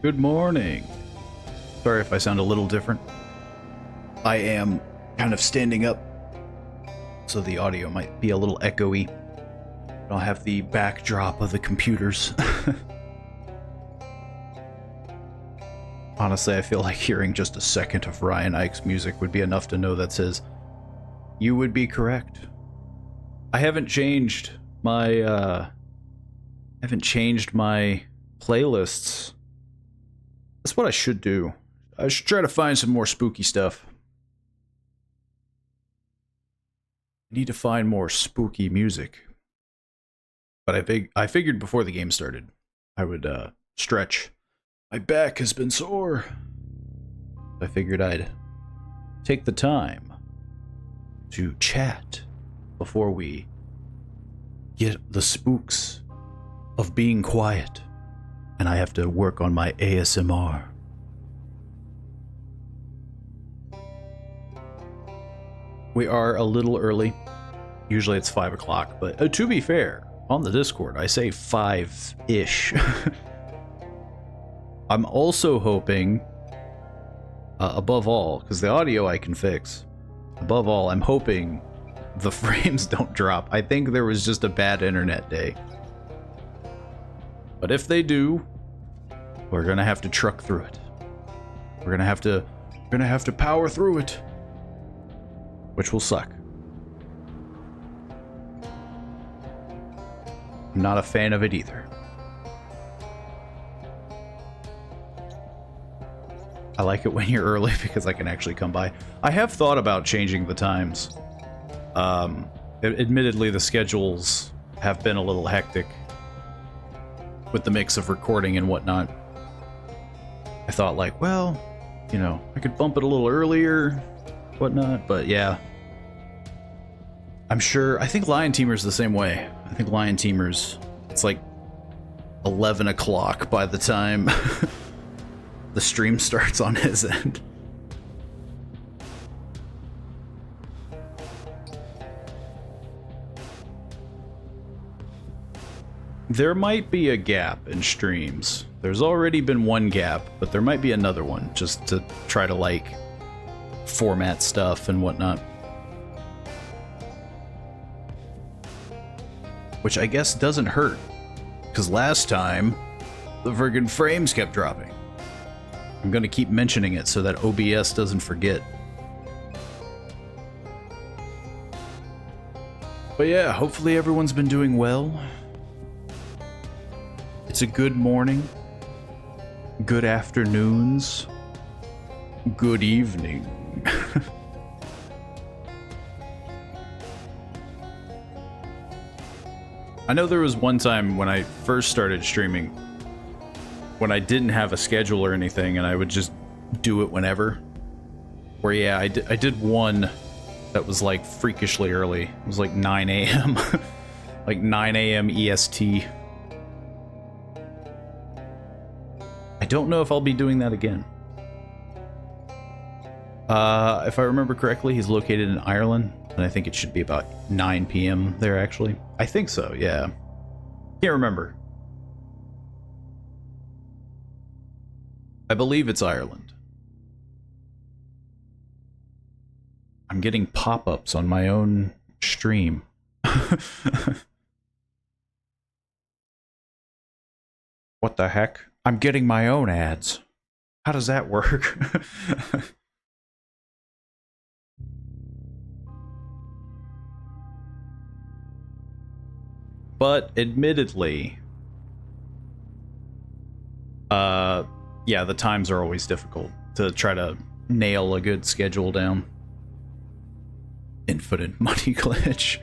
Good morning. Sorry if I sound a little different. I am kind of standing up, so the audio might be a little echoey. I'll have the backdrop of the computers. Honestly, I feel like hearing just a second of Ryan Ike's music would be enough to know that's his. You would be correct. I haven't changed my playlists. That's what I should do. I should try to find some more spooky stuff. I need to find more spooky music. But I figured before the game started, I would stretch. My back has been sore. I figured I'd take the time to chat before we get the spooks of being quiet. And I have to work on my ASMR. We are a little early. Usually it's 5 o'clock, but to be fair, on the Discord, I say 5-ish. I'm also hoping, above all, because the audio I can fix, above all, I'm hoping the frames don't drop. I think there was just a bad internet day. But if they do, we're gonna have to truck through it. We're gonna have to power through it, which will suck. I'm not a fan of it either. I like it when you're early because I can actually come by. I have thought about changing the times. Admittedly, the schedules have been a little hectic with the mix of recording and whatnot. I thought like, well, you know, I could bump it a little earlier, whatnot, but yeah. I'm sure, I think Lion Teamer's the same way. I think Lion Teamer's, it's like 11 o'clock by the time the stream starts on his end. There might be a gap in streams. There's already been one gap, but there might be another one, just to try to, like, format stuff and whatnot. Which I guess doesn't hurt, because last time, the friggin' frames kept dropping. I'm gonna keep mentioning it so that OBS doesn't forget. But yeah, hopefully everyone's been doing well. It's a good morning, good afternoons, good evening. I know there was one time when I first started streaming when I didn't have a schedule or anything and I would just do it whenever. Where yeah, I did one that was like freakishly early. It was like 9 a.m. like 9 a.m. EST. I don't know if I'll be doing that again. If I remember correctly, he's located in Ireland, and I think it should be about 9 p.m. there, actually. I think so, yeah. Can't remember. I believe it's Ireland. I'm getting pop-ups on my own stream. What the heck? I'm getting my own ads. How does that work? But admittedly, yeah, the times are always difficult to try to nail a good schedule down. Infinite money glitch.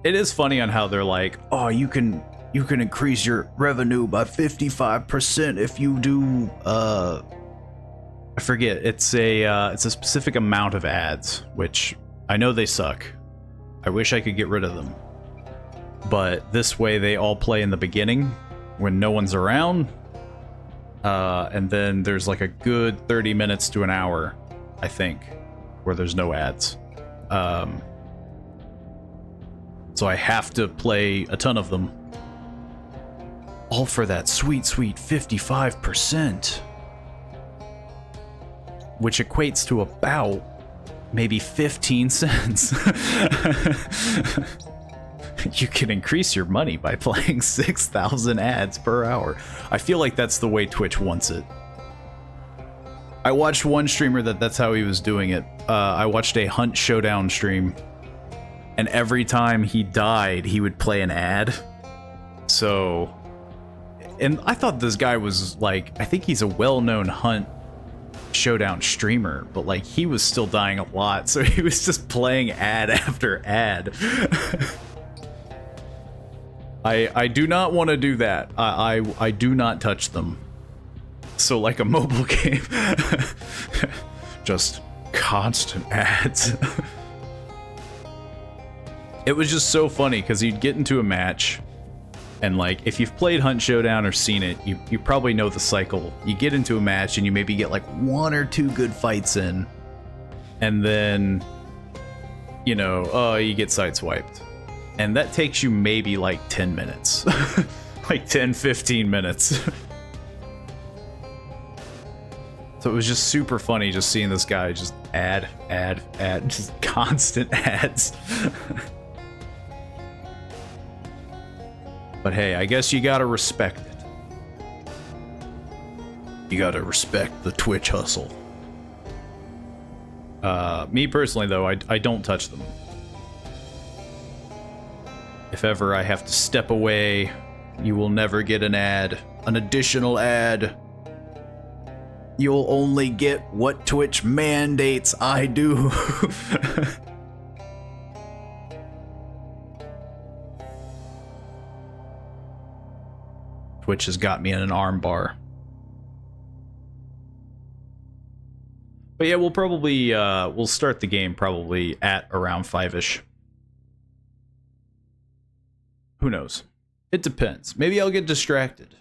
It is funny on how they're like, oh, you can increase your revenue by 55% if you do I forget, it's a specific amount of ads, which I know they suck. I wish I could get rid of them. But this way they all play in the beginning when no one's around. And then there's like a good 30 minutes to an hour, I think, where there's no ads. So I have to play a ton of them. All for that sweet, sweet 55%. Which equates to about maybe 15 cents. You can increase your money by playing 6,000 ads per hour. I feel like that's the way Twitch wants it. I watched one streamer that's how he was doing it. I watched a Hunt Showdown stream, and every time he died, he would play an ad. So, and I thought this guy was like, I think he's a well-known Hunt Showdown streamer, but like he was still dying a lot, so he was just playing ad after ad. I do not want to do that. I do not touch them. So like a mobile game, just constant ads. It was just so funny because you'd get into a match, and like if you've played Hunt Showdown or seen it, you probably know the cycle. You get into a match and you maybe get like 1 or 2 good fights in, and then you know, you get sideswiped. And that takes you maybe like 10 minutes. Like 10-15 minutes. So it was just super funny just seeing this guy just ad, just constant ads. But hey, I guess you gotta respect it. You gotta respect the Twitch hustle. Me personally though, I don't touch them. If ever I have to step away, you will never get an ad. An additional ad. You'll only get what Twitch mandates I do. Twitch has got me in an arm bar. But yeah, we'll probably, we'll start the game probably at around 5-ish. Who knows? It depends. Maybe I'll get distracted.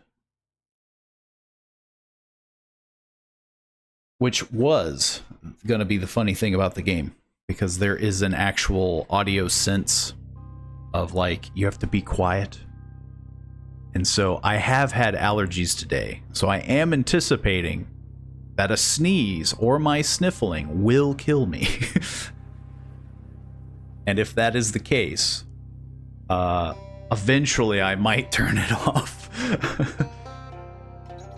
Which was gonna be the funny thing about the game, because there is an actual audio sense of like, you have to be quiet. And so I have had allergies today, so I am anticipating that a sneeze or my sniffling will kill me. And if that is the case, eventually I might turn it off.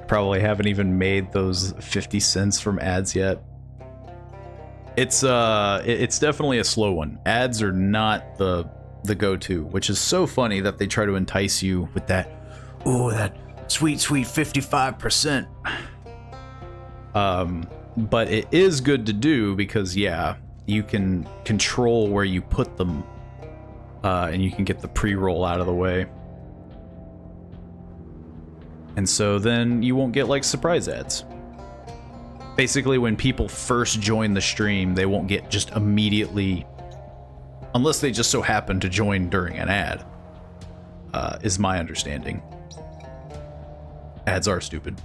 Probably haven't even made those 50 cents from ads yet. It's definitely a slow one. Ads are not the go-to, which is so funny that they try to entice you with that, oh, that sweet 55%. But it is good to do because, yeah, you can control where you put them, and you can get the pre-roll out of the way. And so then you won't get like surprise ads. Basically, when people first join the stream, they won't get just immediately, unless they just so happen to join during an ad, is my understanding. Ads are stupid.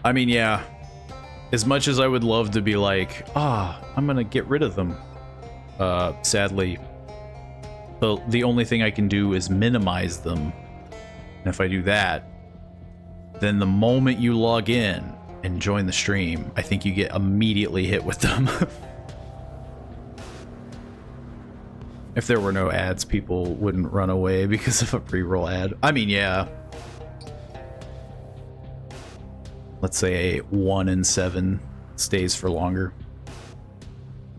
I mean, yeah, as much as I would love to be like, I'm gonna get rid of them, sadly, the only thing I can do is minimize them. And if I do that, then the moment you log in and join the stream, I think you get immediately hit with them. If there were no ads, people wouldn't run away because of a pre-roll ad. I mean, yeah. Let's say a 1 in 7 stays for longer.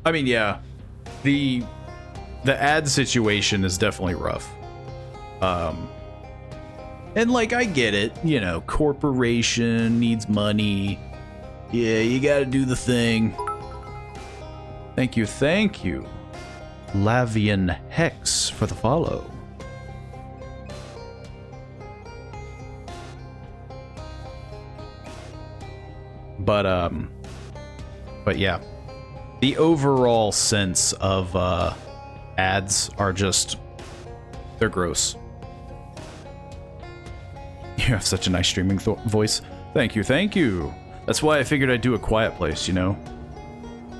I mean, yeah. The ad situation is definitely rough. And like, I get it, you know, corporation needs money. Yeah, you gotta do the thing. Thank you, Lavian Hex, for the follow. But yeah, the overall sense of ads are just, they're gross. You have such a nice streaming voice. Thank you. That's why I figured I'd do a quiet place, you know?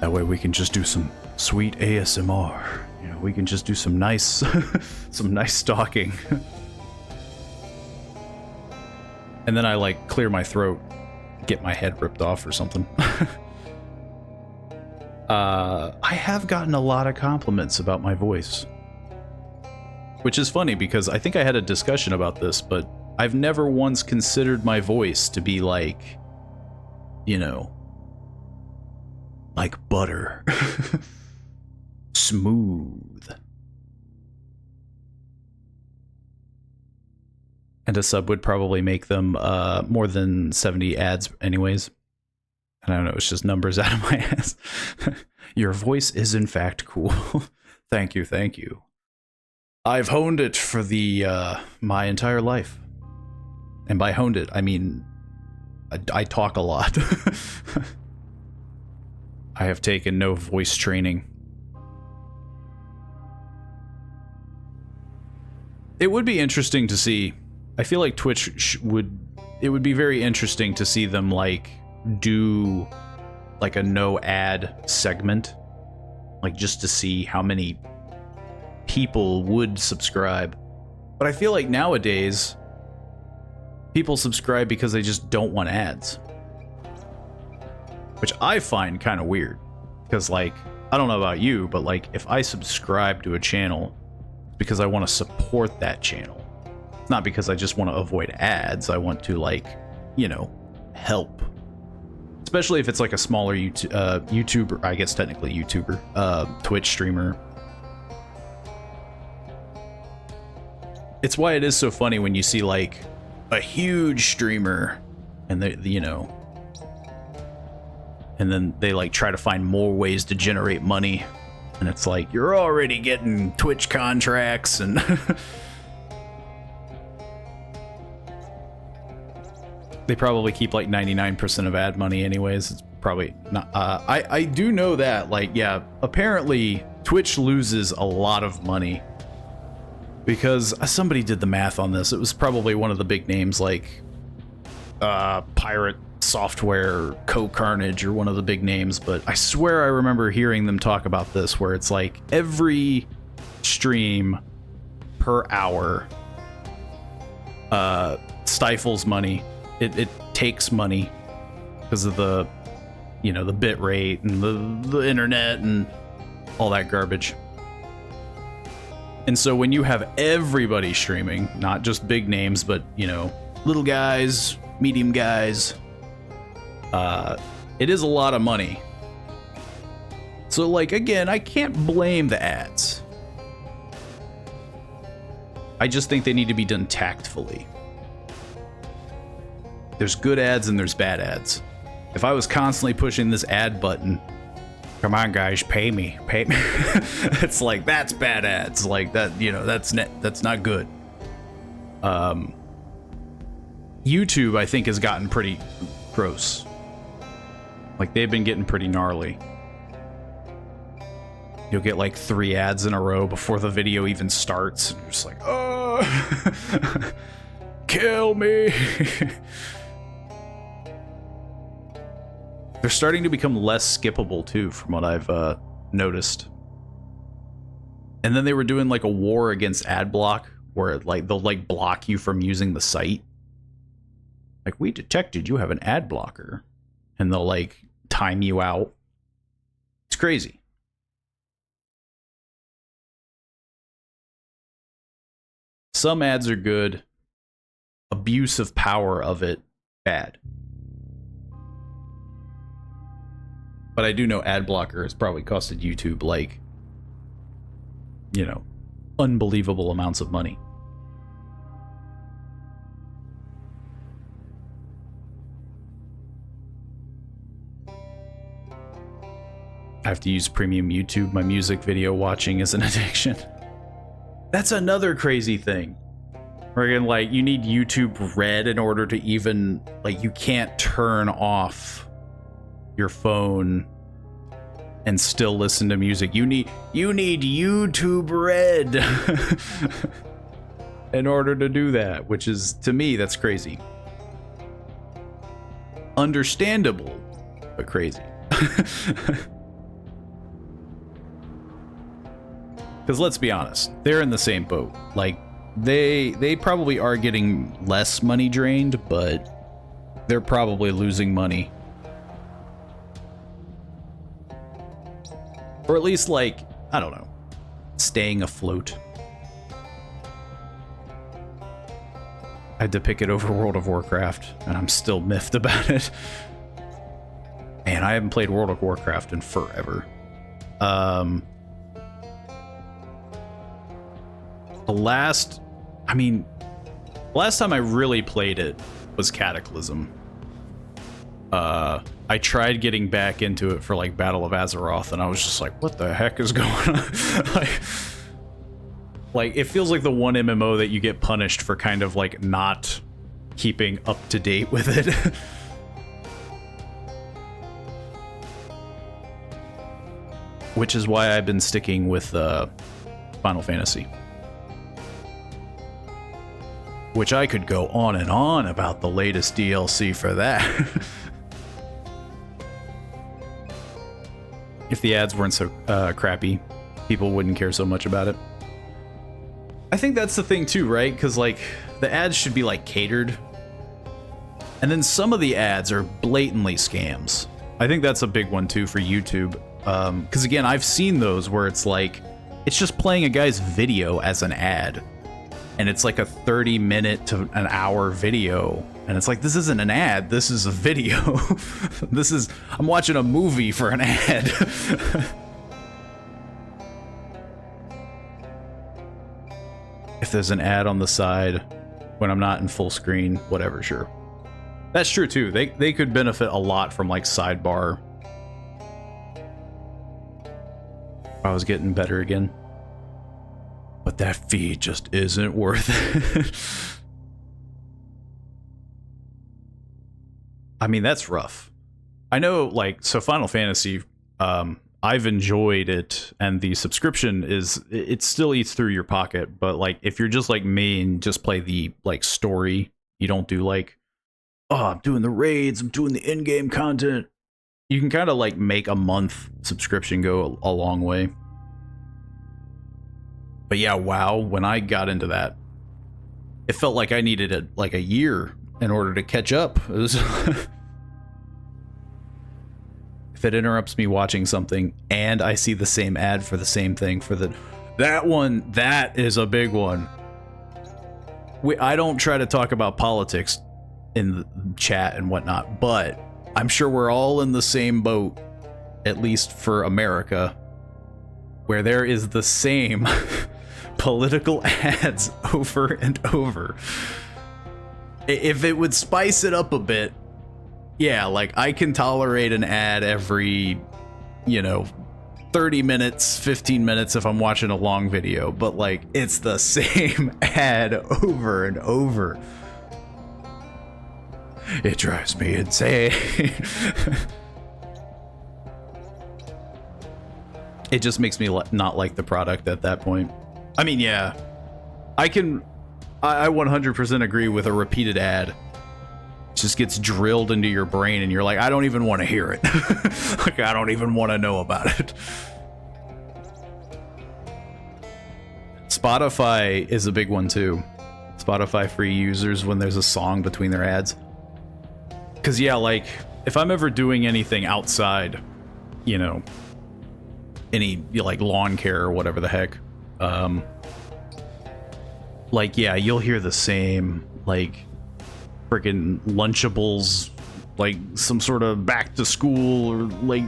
That way we can just do some sweet ASMR. You know, we can just do some nice, some nice talking. And then I, like, clear my throat, get my head ripped off or something. I have gotten a lot of compliments about my voice. Which is funny, because I think I had a discussion about this, but I've never once considered my voice to be like, you know, like butter. Smooth. And a sub would probably make them more than 70 ads anyways. And I don't know, it's just numbers out of my ass. Your voice is in fact cool. Thank you. I've honed it for the my entire life. And by honed it, I mean I talk a lot. I have taken no voice training. It would be interesting to see. I feel like Twitch it would be very interesting to see them like do like a no ad segment, like just to see how many people would subscribe. But I feel like nowadays people subscribe because they just don't want ads, which I find kind of weird, because like, I don't know about you, but like if I subscribe to a channel, it's because I want to support that channel. It's not because I just want to avoid ads. I want to, like, you know, help. Especially if it's like a smaller YouTuber, I guess technically YouTuber, Twitch streamer. It's why it is so funny when you see like a huge streamer and they, you know, and then they like try to find more ways to generate money, and it's like, you're already getting Twitch contracts and they probably keep like 99% of ad money anyways. It's probably not. I do know that, like, yeah, apparently Twitch loses a lot of money because somebody did the math on this. It was probably one of the big names like Pirate Software, Co-Carnage, or one of the big names, but I swear I remember hearing them talk about this, where it's like every stream per hour stifles money. It takes money because of the, you know, the bit rate and the internet and all that garbage. And so when you have everybody streaming, not just big names, but, you know, little guys, medium guys, it is a lot of money. So, like, again, I can't blame the ads. I just think they need to be done tactfully. There's good ads and there's bad ads. If I was constantly pushing this ad button, come on guys, pay me, pay me. It's like, that's bad ads. Like that, you know, that's not good. YouTube, I think, has gotten pretty gross. Like, they've been getting pretty gnarly. You'll get like 3 ads in a row before the video even starts. And you're just like, oh, kill me. They're starting to become less skippable too, from what I've noticed. And then they were doing like a war against ad block, where like they'll like block you from using the site. Like, we detected you have an ad blocker, and they'll like time you out. It's crazy. Some ads are good. Abuse of power of it, bad. But I do know ad blocker has probably costed YouTube, like, you know, unbelievable amounts of money. I have to use premium YouTube. My music video watching is an addiction. That's another crazy thing. Where, like, you need YouTube Red in order to even, like, you can't turn off your phone and still listen to music. You need YouTube Red in order to do that, which is, to me, that's crazy. Understandable, but crazy. Because let's be honest, they're in the same boat. Like, they probably are getting less money drained, but they're probably losing money. Or at least, like, I don't know, staying afloat. I had to pick it over World of Warcraft, and I'm still miffed about it. Man, I haven't played World of Warcraft in forever. The last time I really played it was Cataclysm. I tried getting back into it for like Battle of Azeroth, and I was just like, what the heck is going on? like it feels like the one MMO that you get punished for kind of like not keeping up to date with it. Which is why I've been sticking with Final Fantasy. Which I could go on and on about the latest DLC for that. If the ads weren't so crappy, people wouldn't care so much about it. I think that's the thing too, right? Because like the ads should be like catered. And then some of the ads are blatantly scams. I think that's a big one too for YouTube. Because again, I've seen those where it's like, it's just playing a guy's video as an ad. And it's like a 30-minute to an hour video. And it's like, this isn't an ad, this is a video. I'm watching a movie for an ad. If there's an ad on the side when I'm not in full screen, whatever, sure. That's true too. They could benefit a lot from like sidebar. I was getting better again. But that feed just isn't worth it. I mean, that's rough. I know, like, so Final Fantasy, I've enjoyed it, and the subscription it still eats through your pocket, but, like, if you're just like me and just play the, like, story, you don't do, like, oh, I'm doing the raids, I'm doing the in-game content, you can kind of, like, make a month subscription go a long way. But yeah, WoW, when I got into that, it felt like I needed like a year in order to catch up. It was if it interrupts me watching something and I see the same ad for the same thing that is a big one. I don't try to talk about politics in the chat and whatnot, but I'm sure we're all in the same boat at least for America, where there is the same political ads over and over. If it would spice it up a bit, yeah, like I can tolerate an ad every, 30 minutes, 15 minutes if I'm watching a long video, but like it's the same ad over and over. It drives me insane. It just makes me not like the product at that point. I mean, yeah, I 100% agree with a repeated ad. It just gets drilled into your brain and you're like, I don't even want to hear it. Like, I don't even want to know about it. Spotify is a big one too. Spotify free users when there's a song between their ads. Cause yeah, like if I'm ever doing anything outside, any like lawn care or whatever the heck, like yeah, you'll hear the same like freaking Lunchables, like some sort of back to school, or like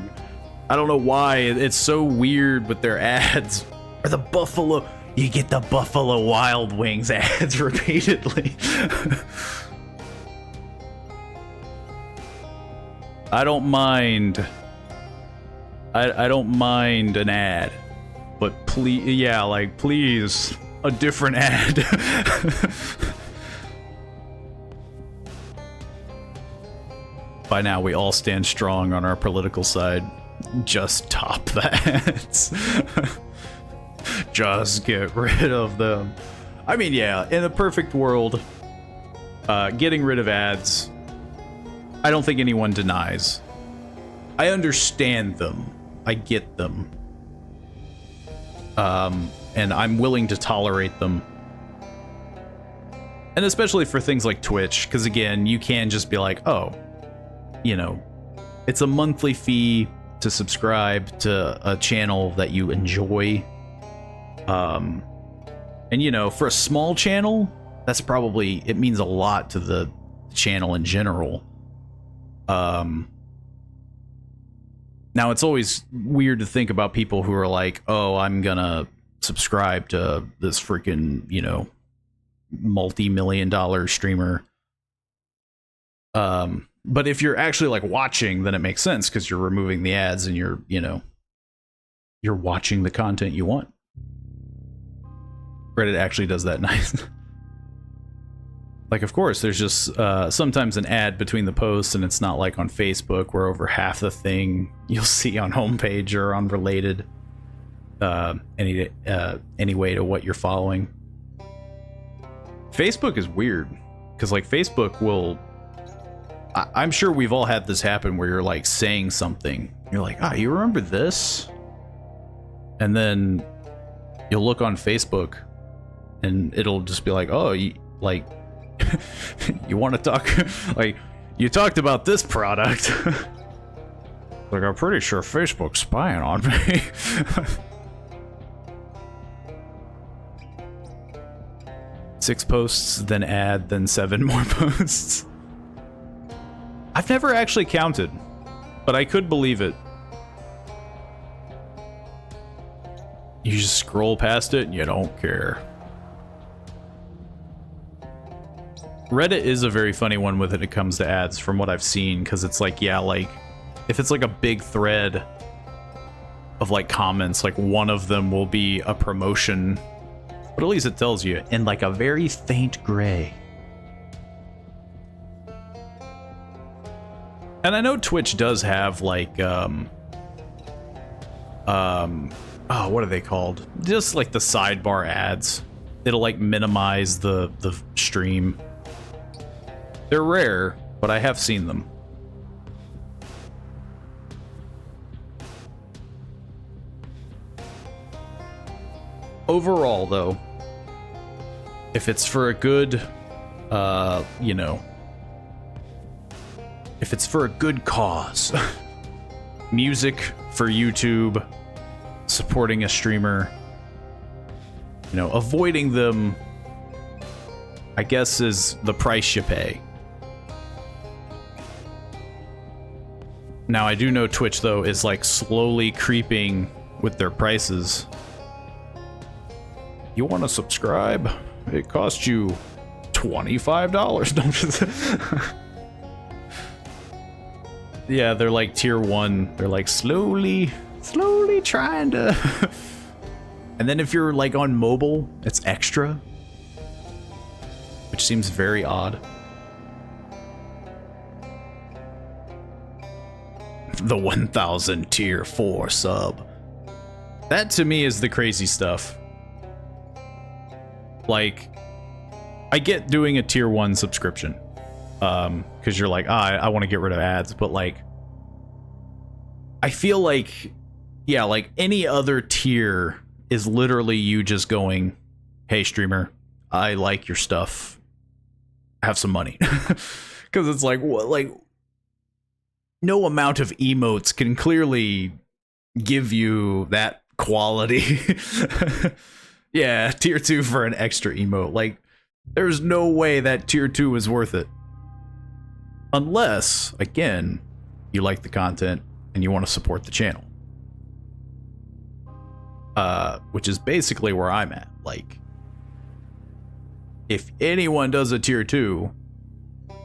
I don't know why it's so weird with their ads. Or the Buffalo, you get the Buffalo Wild Wings ads repeatedly. I don't mind. I don't mind an ad, but please, yeah, like please, a different ad. By now, we all stand strong on our political side. Just top the ads. Just get rid of them. I mean, yeah, in a perfect world, getting rid of ads, I don't think anyone denies. I understand them. I get them. And I'm willing to tolerate them. And especially for things like Twitch, because again, you can just be like, oh, it's a monthly fee to subscribe to a channel that you enjoy. And for a small channel, that's probably, it means a lot to the channel in general. Now it's always weird to think about people who are like, oh, I'm gonna subscribe to this freaking, multi-million-dollar streamer. But if you're actually like watching, then it makes sense because you're removing the ads and you're watching the content you want. Reddit actually does that nice. Like, of course, there's just sometimes an ad between the posts, and it's not like on Facebook where over half the thing you'll see on homepage or on related anyway to what you're following. Facebook is weird because like Facebook will, I'm sure we've all had this happen where you're like saying something, you're like, you remember this? And then you'll look on Facebook and it'll just be like, oh, you want to talk, like, you talked about this product. Like, I'm pretty sure Facebook's spying on me. Six posts, then ad, then 7 more posts. I've never actually counted, but I could believe it. You just scroll past it and you don't care. Reddit is a very funny one when it comes to ads from what I've seen, because it's like, yeah, like, if it's like a big thread of like comments, like one of them will be a promotion, but at least it tells you in like a very faint gray. And I know Twitch does have like, oh, what are they called? Just like the sidebar ads. It'll like minimize the stream. They're rare, but I have seen them. Overall, though, if it's for a good, if it's for a good cause, music for YouTube, supporting a streamer, avoiding them, I guess, is the price you pay. Now, I do know Twitch, though, is like slowly creeping with their prices. You want to subscribe? It costs you $25. Yeah, they're like tier 1. They're like slowly trying to... And then if you're like on mobile, it's extra. Which seems very odd. The 1000 tier 4 sub. That to me is the crazy stuff. Like, I get doing a tier 1 subscription. Because you're like, I want to get rid of ads. But like, I feel like, yeah, like any other tier is literally you just going, hey streamer, I like your stuff. Have some money. Because it's like, what, like, no amount of emotes can clearly give you that quality. Yeah, tier 2 for an extra emote. Like, there's no way that tier 2 is worth it. Unless, again, you like the content and you want to support the channel. Which is basically where I'm at. Like, if anyone does a tier 2,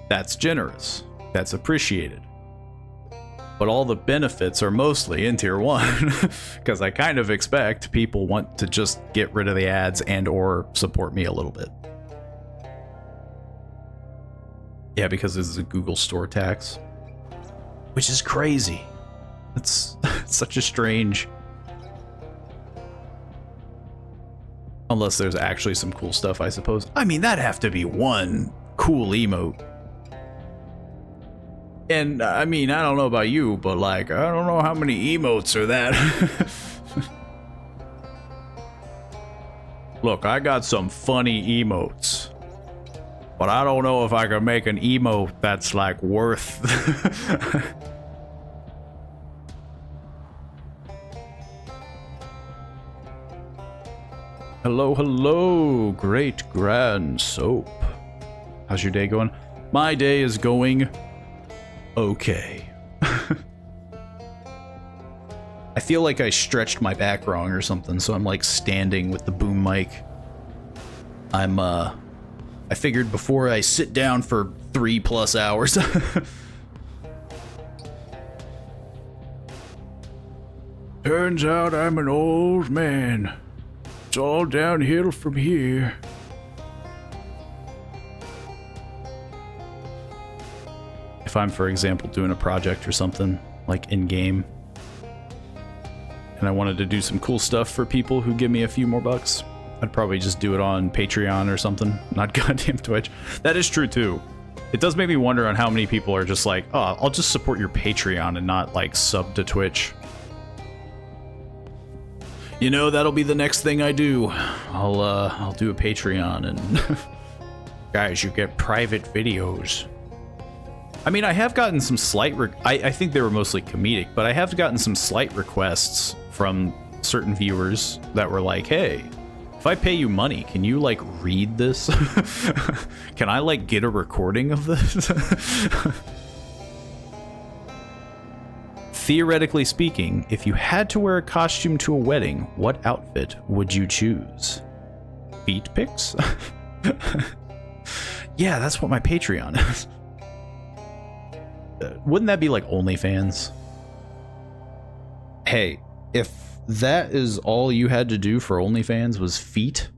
that's generous. That's appreciated. But all the benefits are mostly in tier 1. Because I kind of expect people want to just get rid of the ads and or support me a little bit. Yeah, because this is a Google Store tax. Which is crazy. It's such a strange... Unless there's actually some cool stuff, I suppose. I mean, that'd have to be one cool emote. And, I mean, I don't know about you, but, like, I don't know how many emotes are that. Look, I got some funny emotes. But I don't know if I can make an emote that's, like, worth... Hello, hello, great grand soap. How's your day going? My day is going okay. I feel like I stretched my back wrong or something, so I'm like standing with the boom mic. I figured before I sit down for 3+ hours. Turns out I'm an old man. It's all downhill from here. If I'm, for example, doing a project or something, like in-game, and I wanted to do some cool stuff for people who give me a few more bucks, I'd probably just do it on Patreon or something, not goddamn Twitch. That is true, too. It does make me wonder on how many people are just like, oh, I'll just support your Patreon and not, like, sub to Twitch. You know, that'll be the next thing I do. I'll do a Patreon and guys, you get private videos. I mean, I have gotten some slight I think they were mostly comedic, but I have gotten some slight requests from certain viewers that were like, hey, if I pay you money, can you like read this? Can I like get a recording of this? Theoretically speaking, if you had to wear a costume to a wedding, what outfit would you choose? Feet pics? Yeah, that's what my Patreon is. Wouldn't that be like OnlyFans? Hey, if that is all you had to do for OnlyFans was feet,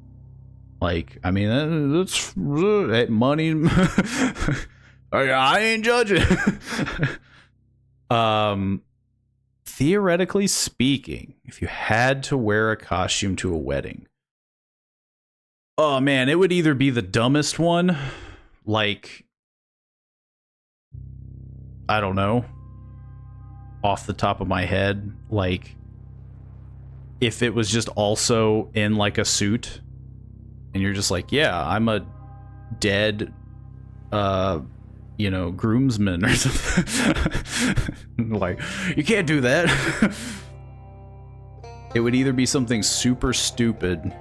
like, I mean, that's money. I ain't judging. Theoretically speaking, if you had to wear a costume to a wedding, oh man, it would either be the dumbest one, like, I don't know, off the top of my head, like, if it was just also in like a suit, and you're just like, yeah, I'm a dead, you know, groomsman or something. Like, you can't do that. It would either be something super stupid.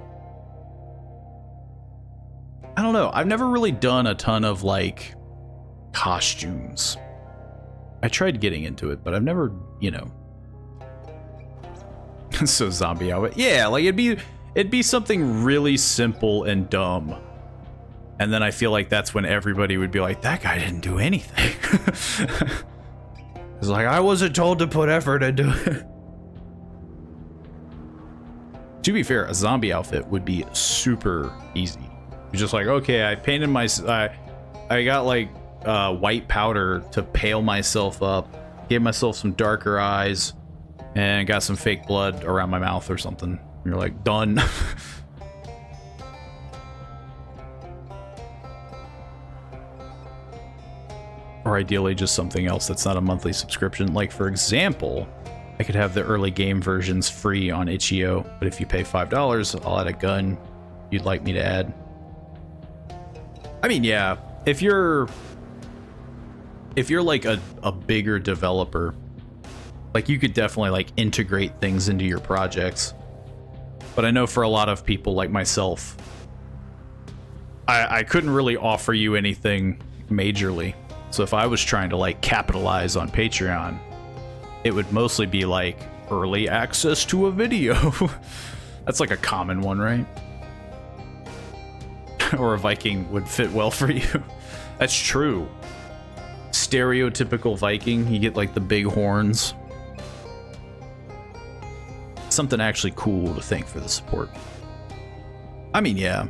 I don't know. I've never really done a ton of like costumes. I tried getting into it, but I've never, you know. So zombie outfit. Yeah, like it'd be something really simple and dumb. And then I feel like that's when everybody would be like, that guy didn't do anything. It's like, I wasn't told to put effort into it. To be fair, a zombie outfit would be super easy. You're just like, okay, I painted my... I got like white powder to pale myself up, gave myself some darker eyes, and got some fake blood around my mouth or something. And you're like, done. Or ideally just something else that's not a monthly subscription. Like, for example, I could have the early game versions free on itch.io, but if you pay $5, I'll add a gun you'd like me to add. I mean, yeah, if you're like a bigger developer, like you could definitely like integrate things into your projects. But I know for a lot of people like myself, I couldn't really offer you anything majorly. So if I was trying to like capitalize on Patreon, it would mostly be like early access to a video. That's like a common one, right? Or a Viking would fit well for you. That's true. Stereotypical Viking, you get like the big horns. Something actually cool to thank for the support. I mean, yeah.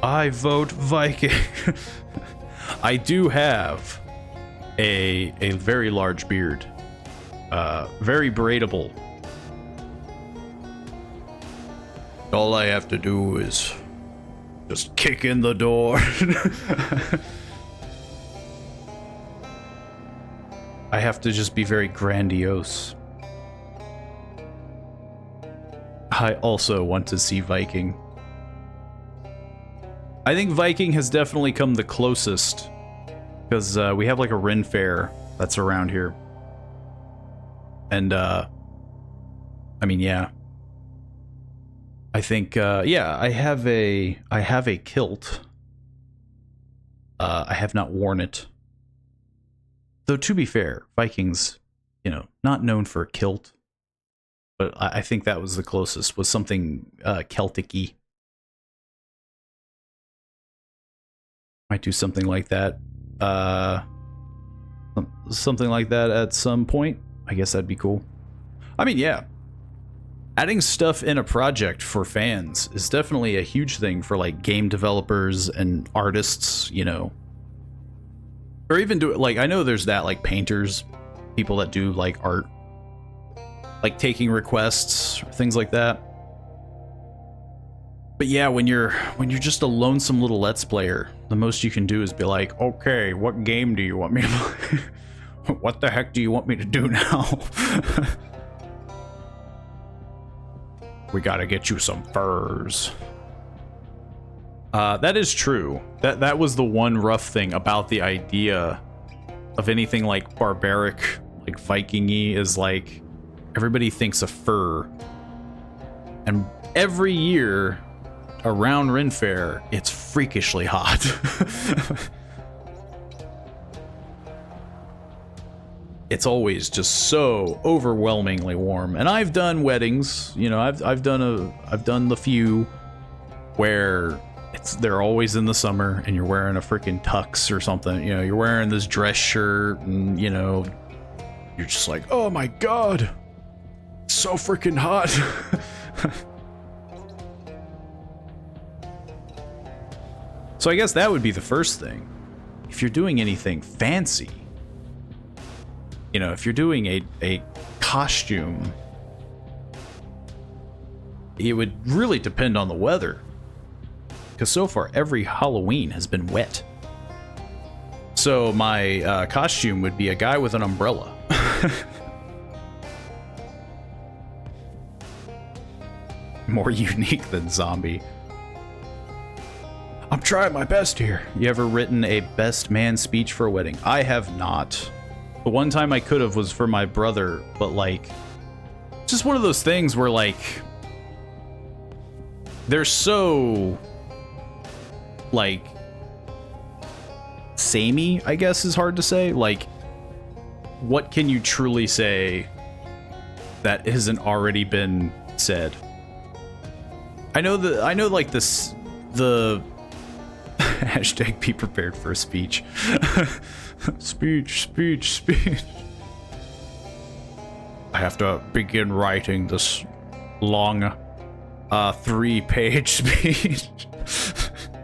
I vote Viking. I do have a very large beard. Very braidable. All I have to do is just kick in the door. I have to just be very grandiose. I also want to see Viking. I think Viking has definitely come the closest, because we have like a Ren Fair that's around here. And, I mean, yeah. I think, yeah, I have a kilt. I have not worn it. Though, to be fair, Vikings, you know, not known for a kilt. But I think that was the closest, was something Celtic-y. Might do something like that. Something like that at some point. I guess that'd be cool. I mean, yeah. Adding stuff in a project for fans is definitely a huge thing for like game developers and artists, you know. Or even do it like, I know there's that like painters, people that do like art, like taking requests, things like that. But yeah, when you're just a lonesome little Let's Player, the most you can do is be like, okay, what game do you want me to play? What the heck do you want me to do now? We gotta get you some furs. That is true. That was the one rough thing about the idea of anything like barbaric, like Viking-y, is like everybody thinks a fur. And every year around Ren Fair, it's freakishly hot. It's always just so overwhelmingly warm. And I've done weddings, you know, I've done the few where they're always in the summer and you're wearing a freaking tux or something, you know, you're wearing this dress shirt and, you know, you're just like, oh my god, so freaking hot. So I guess that would be the first thing. If you're doing anything fancy, you know, if you're doing a costume, it would really depend on the weather. Because so far, every Halloween has been wet. So my costume would be a guy with an umbrella. More unique than zombie. I'm trying my best here. You ever written a best man speech for a wedding? I have not. The one time I could have was for my brother, but like, just one of those things where like, they're so like, samey, I guess is hard to say. Like, what can you truly say that hasn't already been said? I know like this, the hashtag be prepared for a speech. Speech. I have to begin writing this long 3-page speech.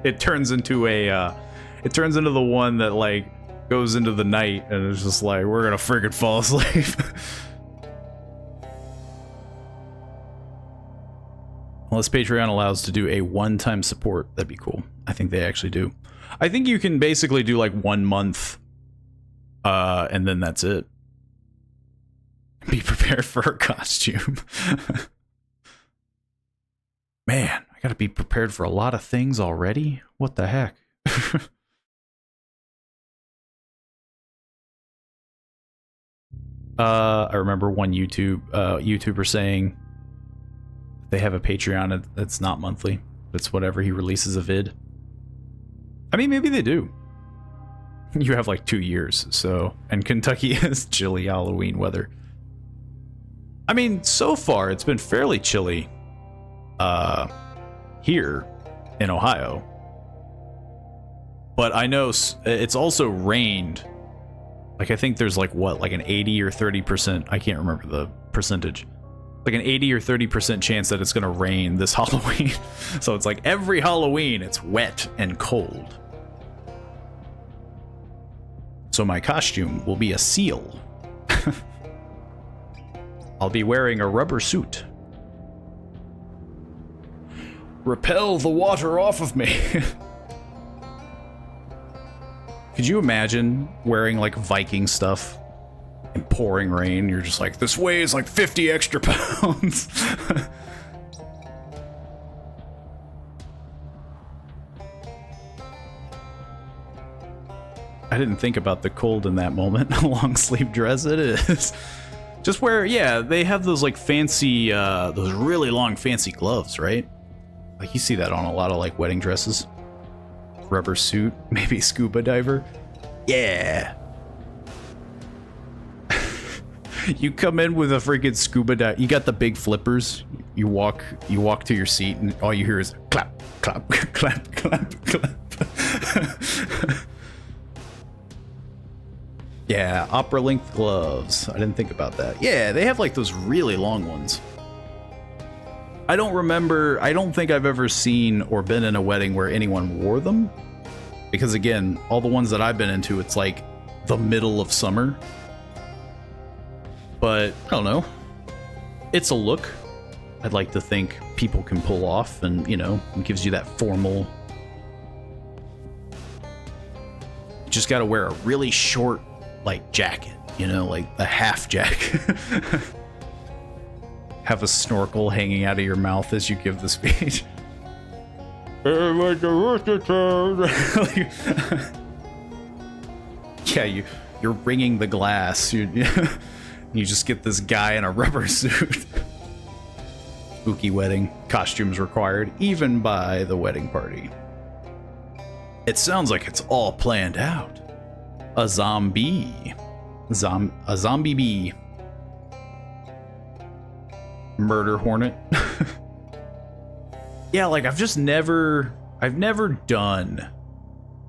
It turns into the one that like goes into the night and it's just like, we're gonna friggin' fall asleep. Unless Patreon allows to do a one-time support, that'd be cool. I think they actually do. I think you can basically do like 1 month, and then that's it. Be prepared for a costume. Man, I gotta be prepared for a lot of things already? What the heck? I remember one YouTuber saying they have a Patreon that's not monthly. It's whatever he releases a vid. I mean, maybe they do. You have like 2 years, so... And Kentucky has chilly Halloween weather. I mean, so far, it's been fairly chilly here in Ohio. But I know it's also rained. Like, I think there's like, what, like an 80 or 30%, I can't remember the percentage. Like an 80 or 30% chance that it's gonna rain this Halloween. So it's like every Halloween, it's wet and cold. So my costume will be a seal. I'll be wearing a rubber suit. Repel the water off of me. Could you imagine wearing like Viking stuff and pouring rain? You're just like, this weighs like 50 extra pounds. I didn't think about the cold in that moment. A long sleeve dress it is. Just wear, yeah, they have those like fancy, those really long fancy gloves, right? Like you see that on a lot of like wedding dresses. Rubber suit, maybe scuba diver. Yeah. You come in with a freaking scuba dive. You got the big flippers. You walk to your seat and all you hear is clap, clap, clap, clap, clap. Yeah, opera length gloves. I didn't think about that. Yeah, they have like those really long ones. I don't think I've ever seen or been in a wedding where anyone wore them. Because again, all the ones that I've been into, it's like the middle of summer. But I don't know. It's a look I'd like to think people can pull off, and you know, it gives you that formal. You just gotta wear a really short like jacket, you know, like a half jacket. Have a snorkel hanging out of your mouth as you give the speech. Yeah, you're ringing the glass. You just get this guy in a rubber suit. Spooky wedding. Costumes required, even by the wedding party. It sounds like it's all planned out. A zombie. A zombie bee. Murder hornet. Yeah, like I've never done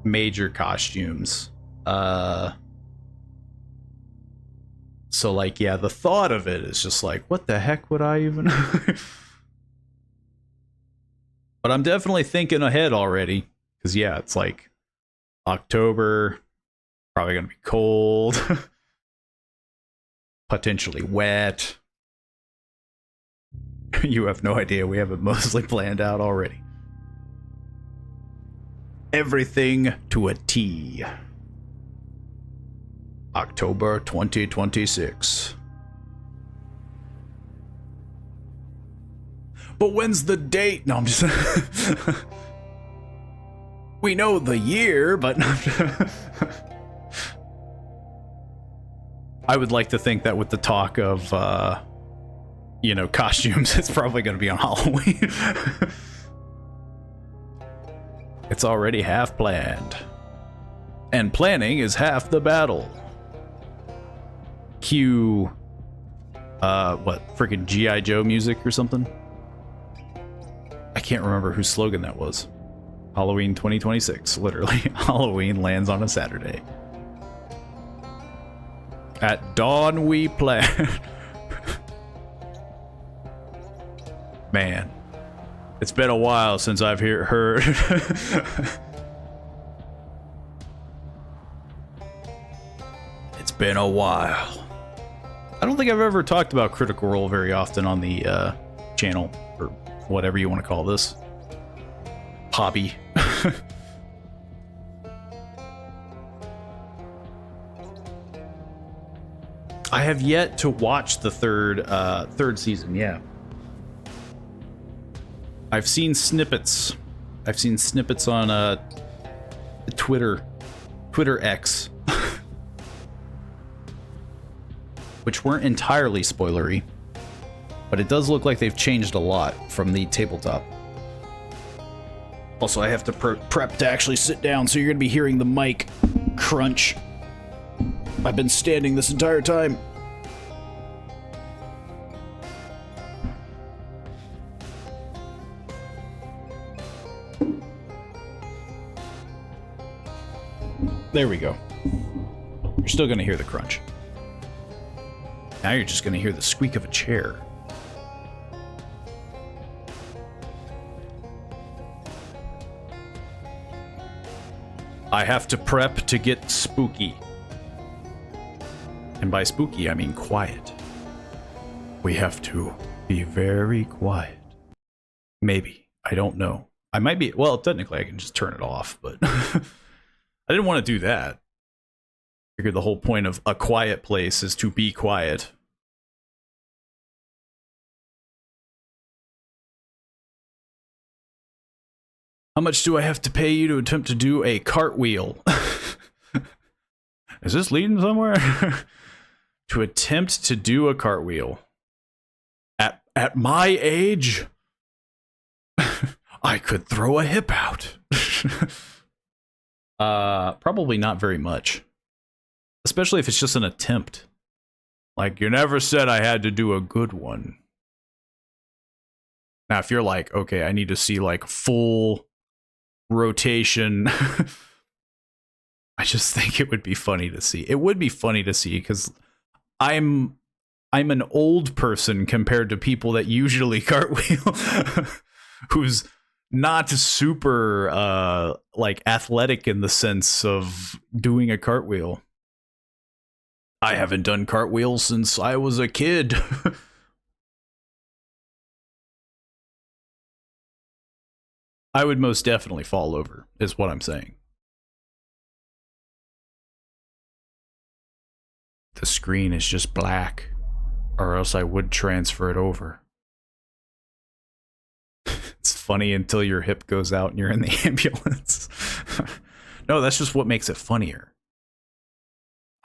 major costumes. So like, yeah, the thought of it is just like, what the heck would I even? But I'm definitely thinking ahead already. Because yeah, it's like October, probably gonna be cold. Potentially wet. You have no idea. We have it mostly planned out already. Everything to a T. October 2026. But when's the date? No, I'm just... We know the year, but... I would like to think that with the talk of... you know, costumes, it's probably going to be on Halloween. It's already half planned. And planning is half the battle. Cue, what, freaking G.I. Joe music or something? I can't remember whose slogan that was. Halloween 2026, literally. Halloween lands on a Saturday. At dawn we plan. Man, it's been a while since I've heard. It's been a while. I don't think I've ever talked about Critical Role very often on the channel, or whatever you want to call this hobby. I have yet to watch the third season. Yeah, I've seen snippets. I've seen snippets on Twitter X, which weren't entirely spoilery, but it does look like they've changed a lot from the tabletop. Also, I have to prep to actually sit down, so you're gonna be hearing the mic crunch. I've been standing this entire time. There we go. You're still gonna hear the crunch. Now you're just gonna hear the squeak of a chair. I have to prep to get spooky. And by spooky, I mean quiet. We have to be very quiet. Maybe. I don't know. I might be... Well, technically, I can just turn it off, but... I didn't want to do that. I figured the whole point of a quiet place is to be quiet. How much do I have to pay you to attempt to do a cartwheel? Is this leading somewhere? To attempt to do a cartwheel. At my age, I could throw a hip out. Probably not very much. Especially if it's just an attempt. Like, you never said I had to do a good one. Now, if you're like, okay, I need to see like full rotation. I just think it would be funny to see. It would be funny to see because I'm an old person compared to people that usually cartwheel, who's not super like athletic in the sense of doing a cartwheel. I haven't done cartwheels since I was a kid. I would most definitely fall over, is what I'm saying. The screen is just black, or else I would transfer it over. It's funny until your hip goes out and you're in the ambulance. No, that's just what makes it funnier.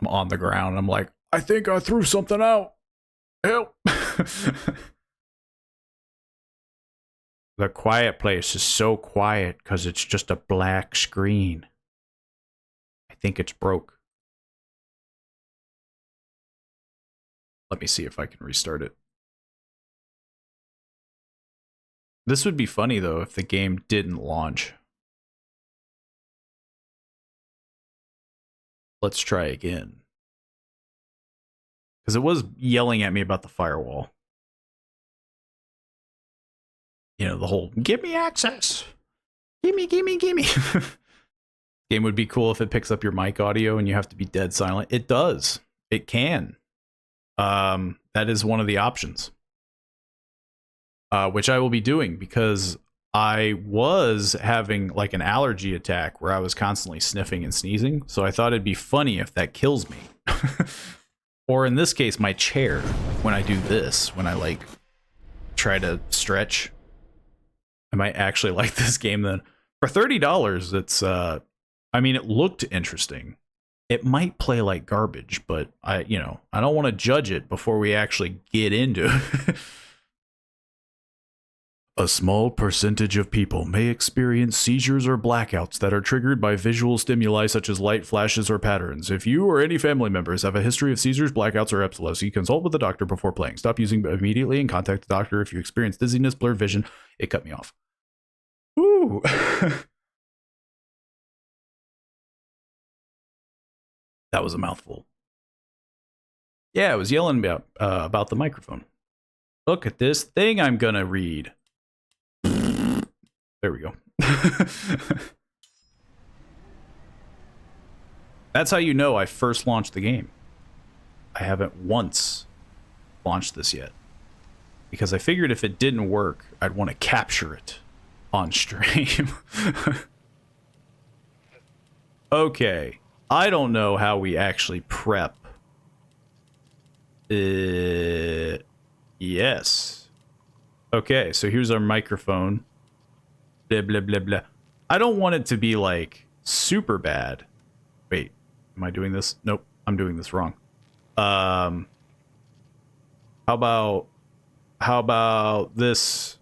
I'm on the ground, I'm like, I think I threw something out. Help! The quiet place is so quiet because it's just a black screen. I think it's broke. Let me see if I can restart it. This would be funny, though, if the game didn't launch. Let's try again. Because it was yelling at me about the firewall. You know, the whole, give me access. Gimme. Game would be cool if it picks up your mic audio and you have to be dead silent. It does. It can. That is one of the options. Which I will be doing because I was having like an allergy attack where I was constantly sniffing and sneezing. So I thought it'd be funny if that kills me. Or in this case, my chair, when I do this, when I like try to stretch. I might actually like this game then. For $30, it's I mean, it looked interesting. It might play like garbage, but I don't want to judge it before we actually get into it. A small percentage of people may experience seizures or blackouts that are triggered by visual stimuli such as light, flashes, or patterns. If you or any family members have a history of seizures, blackouts, or epilepsy, consult with a doctor before playing. Stop using immediately and contact the doctor if you experience dizziness, blurred vision. It cut me off. Ooh. That was a mouthful. Yeah, I was yelling about the microphone. Look at this thing I'm gonna read. There we go. That's how you know I first launched the game. I haven't once launched this yet. Because I figured if it didn't work, I'd want to capture it on stream. Okay. I don't know how we actually prep. Yes. Okay, so here's our microphone. Blah, blah, blah, blah. I don't want it to be, like, super bad. Wait, am I doing this? Nope, I'm doing this wrong. How about this?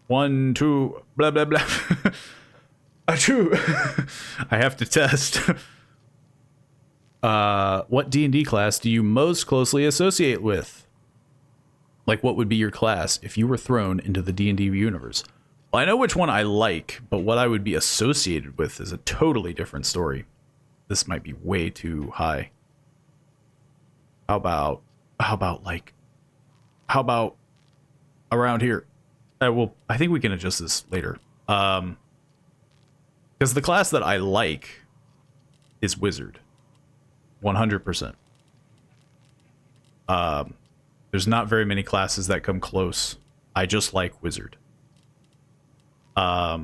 1, 2, blah, blah, blah. Achoo! I have to test. What D&D class do you most closely associate with? Like, what would be your class if you were thrown into the D&D universe? Well, I know which one I like, but what I would be associated with is a totally different story. This might be way too high. How about around here? I think we can adjust this later. Because the class that I like is Wizard. 100%. There's not very many classes that come close. I just like Wizard. But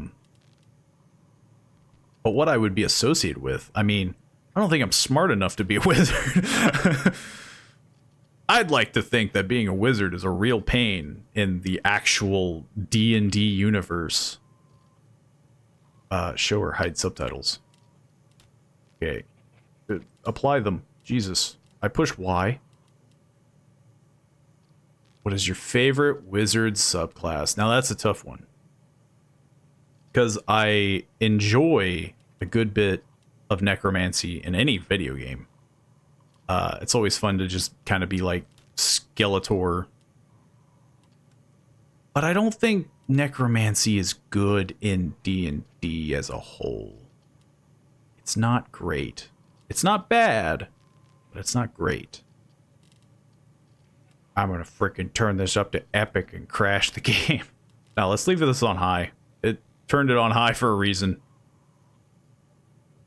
what I would be associated with, I mean, I don't think I'm smart enough to be a wizard. I'd like to think that being a wizard is a real pain in the actual D&D universe. Show or hide subtitles. Okay. Apply them. Jesus. I pushed Y. What is your favorite wizard subclass? Now that's a tough one. Because I enjoy a good bit of necromancy in any video game. It's always fun to just kind of be like Skeletor. But I don't think necromancy is good in D&D as a whole. It's not great. It's not bad, but it's not great. I'm gonna frickin' turn this up to epic and crash the game. Now let's leave this on high. It turned it on high for a reason.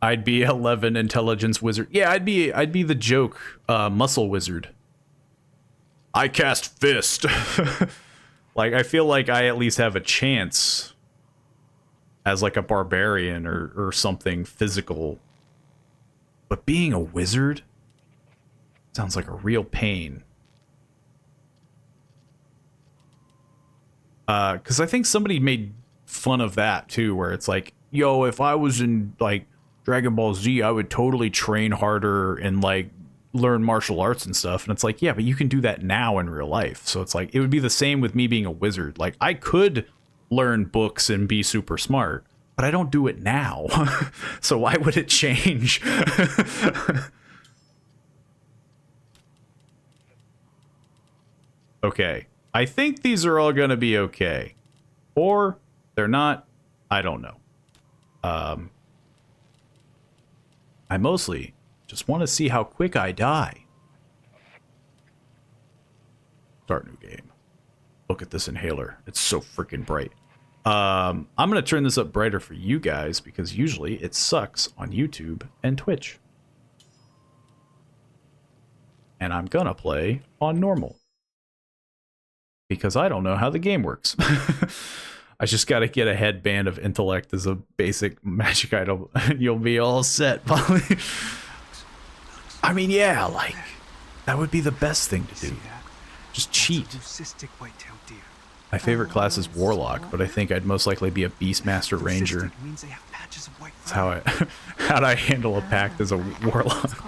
I'd be 11 intelligence wizard. Yeah, I'd be the joke muscle wizard. I cast fist. Like, I feel like I at least have a chance as like a barbarian or something physical. But being a wizard sounds like a real pain. Because I think somebody made fun of that too, where it's like, yo, if I was in like Dragon Ball Z, I would totally train harder and like learn martial arts and stuff. And it's like, yeah, but you can do that now in real life. So it's like, it would be the same with me being a wizard. Like, I could learn books and be super smart, but I don't do it now. So why would it change? Okay. I think these are all going to be okay. Or they're not. I don't know. I mostly just want to see how quick I die. Start new game. Look at this inhaler. It's so freaking bright. I'm going to turn this up brighter for you guys because usually it sucks on YouTube and Twitch. And I'm going to play on normal. Because I don't know how the game works. I just got to get a headband of intellect as a basic magic item. And you'll be all set, Polly. I mean, yeah, like, that would be the best thing to do. Just cheat. My favorite class is Warlock, but I think I'd most likely be a Beastmaster Ranger. That's how how'd I handle a pact as a Warlock.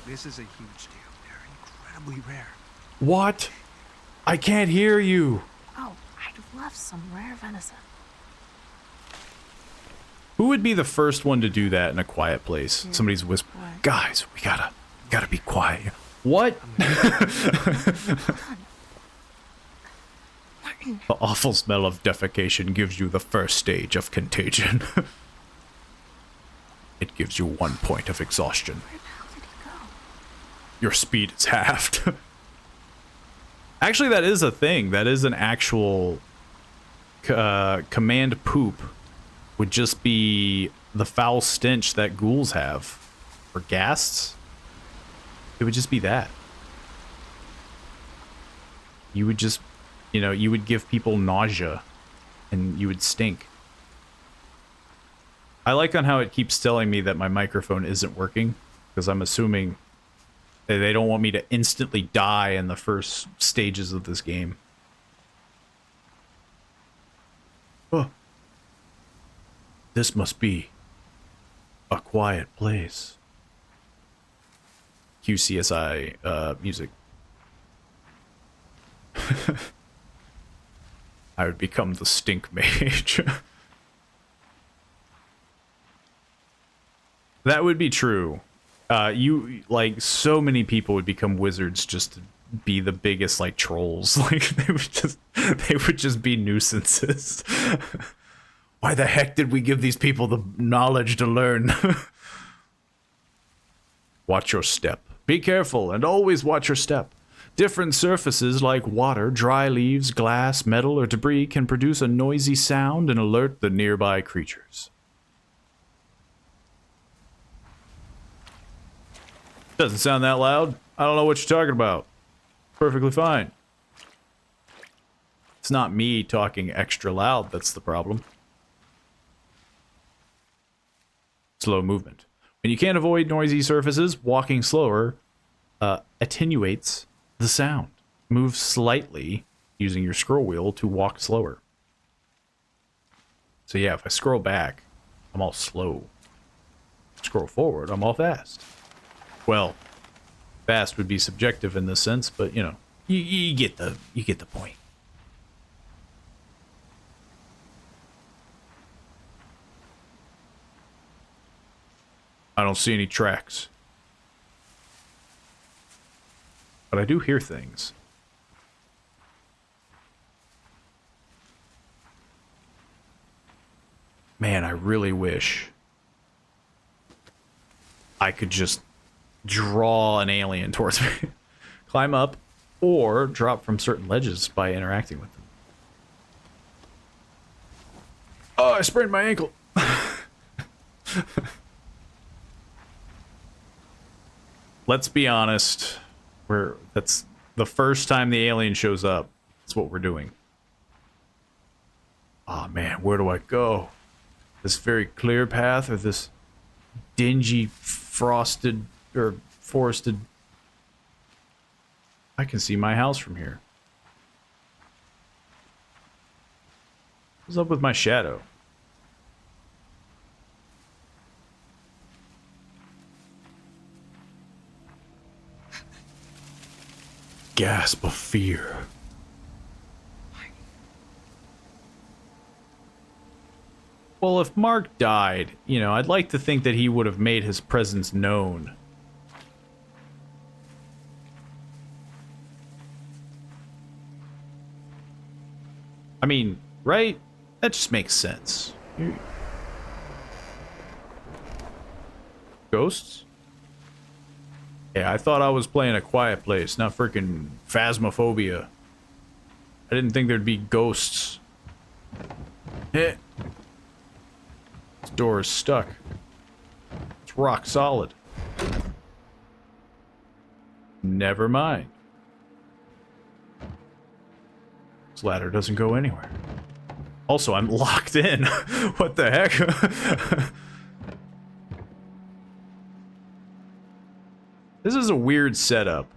This is a huge deal. They're incredibly rare. What? I can't hear you. Oh, I'd love some rare venison. Who would be the first one to do that in a quiet place? Somebody's whispering, guys, we gotta be quiet. What? The awful smell of defecation gives you the first stage of contagion. It gives you 1 point of exhaustion. Where the hell did he go? Your speed is halved. Actually, that is a thing. That is an actual command poop. Would just be the foul stench that ghouls have. Or ghasts. It would just be that. You would just, you know, you would give people nausea. And you would stink. I like on how it keeps telling me that my microphone isn't working. Because I'm assuming that they don't want me to instantly die in the first stages of this game. Oh. This must be a quiet place. QCSI music. I would become the stink mage. That would be true. You, like, so many people would become wizards just to be the biggest, like, trolls. Like, they would just be nuisances. Why the heck did we give these people the knowledge to learn? Watch your step. Be careful, and always watch your step. Different surfaces like water, dry leaves, glass, metal, or debris can produce a noisy sound and alert the nearby creatures. Doesn't sound that loud. I don't know what you're talking about. Perfectly fine. It's not me talking extra loud that's the problem. Slow movement. When you can't avoid noisy surfaces, walking slower attenuates the sound. Move slightly using your scroll wheel to walk slower. So yeah, if I scroll back, I'm all slow. Scroll forward, I'm all fast. Well, fast would be subjective in this sense, but you know, you get the point. I don't see any tracks. But I do hear things. Man, I really wish I could just draw an alien towards me. Climb up or drop from certain ledges by interacting with them. Oh, I sprained my ankle. Let's be honest. That's the first time the alien shows up. That's what we're doing. Oh man, where do I go? This very clear path or this dingy, frosted, or forested? I can see my house from here. What's up with my shadow? Gasp of fear. Well, if Mark died, you know, I'd like to think that he would have made his presence known. I mean, right? That just makes sense. Ghosts? Yeah, I thought I was playing A Quiet Place, not freaking Phasmophobia. I didn't think there'd be ghosts. Eh. This door is stuck. It's rock solid. Never mind. This ladder doesn't go anywhere. Also, I'm locked in. What the heck? This is a weird setup.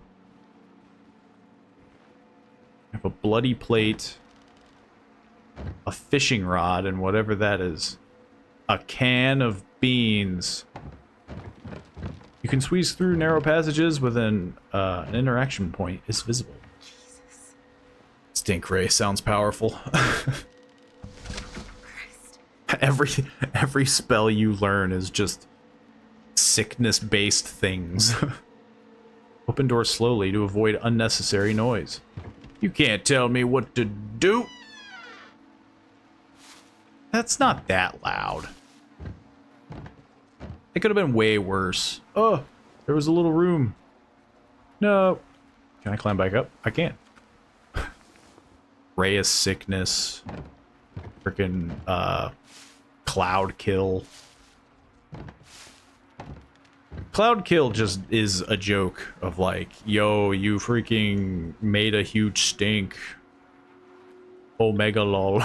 I have a bloody plate, a fishing rod, and whatever that is. A can of beans. You can squeeze through narrow passages with an interaction point is visible. Jesus. It's Stinkray sounds powerful. Christ. Every spell you learn is just sickness-based things. Open doors slowly to avoid unnecessary noise. You can't tell me what to do. That's not that loud. It could have been way worse. Oh, there was a little room. No. Can I climb back up? I can. Ray of Sickness. Frickin' Cloud Kill. Cloud Kill just is a joke of like, yo, you freaking made a huge stink. Omega lol.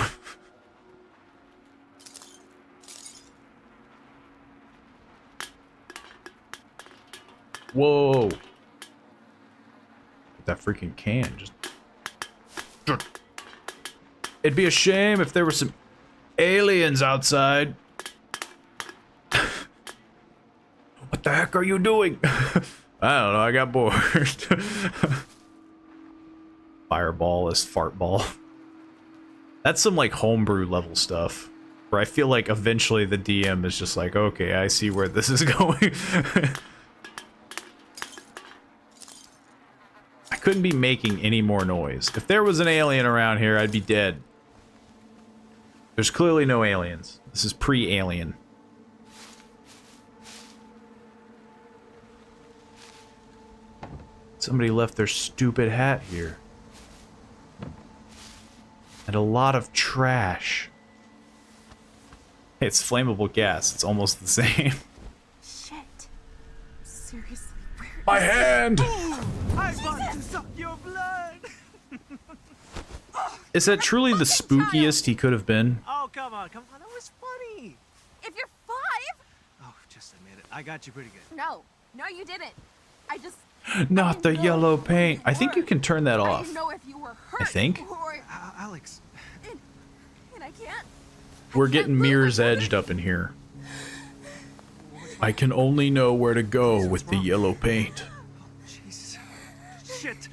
Whoa. That freaking can just... It'd be a shame if there were some aliens outside. What the heck are you doing? I don't know, I got bored. Fireball is fart ball. That's some like homebrew level stuff. Where I feel like eventually the DM is just like, okay, I see where this is going. I couldn't be making any more noise. If there was an alien around here, I'd be dead. There's clearly no aliens. This is pre-alien. Somebody left their stupid hat here. And a lot of trash. It's flammable gas. It's almost the same. Shit. Seriously, where My is hand! I want to suck your blood! Is that truly the spookiest he could have been? Oh, come on, that was funny! If you're 5? Oh, just admit it. I got you pretty good. No, you didn't. I just... Not the yellow paint. I think you can turn that I off. didn't know if you were hurt. I think. Or, Alex. and I can't... We're getting mirror's edged up in here. I can only know where to go with the yellow paint. Jesus. Shit.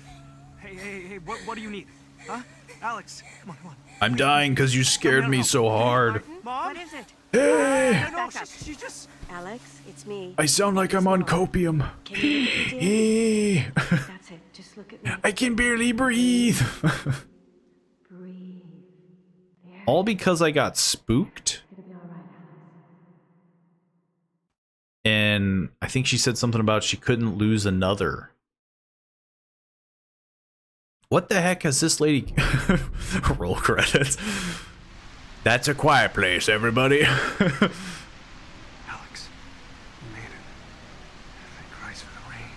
Hey, what do you need? Huh? Alex, come on. I'm dying because you scared me so hard. Mom? What is it? Hey! No, Back up. she just... Alex, it's me. I sound like I'm on copium. Can you look at me, dear? Eh. That's it. Just look at me. I can barely breathe. Breathe. There. All because I got spooked? It'll be all right, Alex. And I think she said something about she couldn't lose another. What the heck has this lady... Roll credits. That's A Quiet Place, everybody. Alex, you made it. Thank Christ for the rain.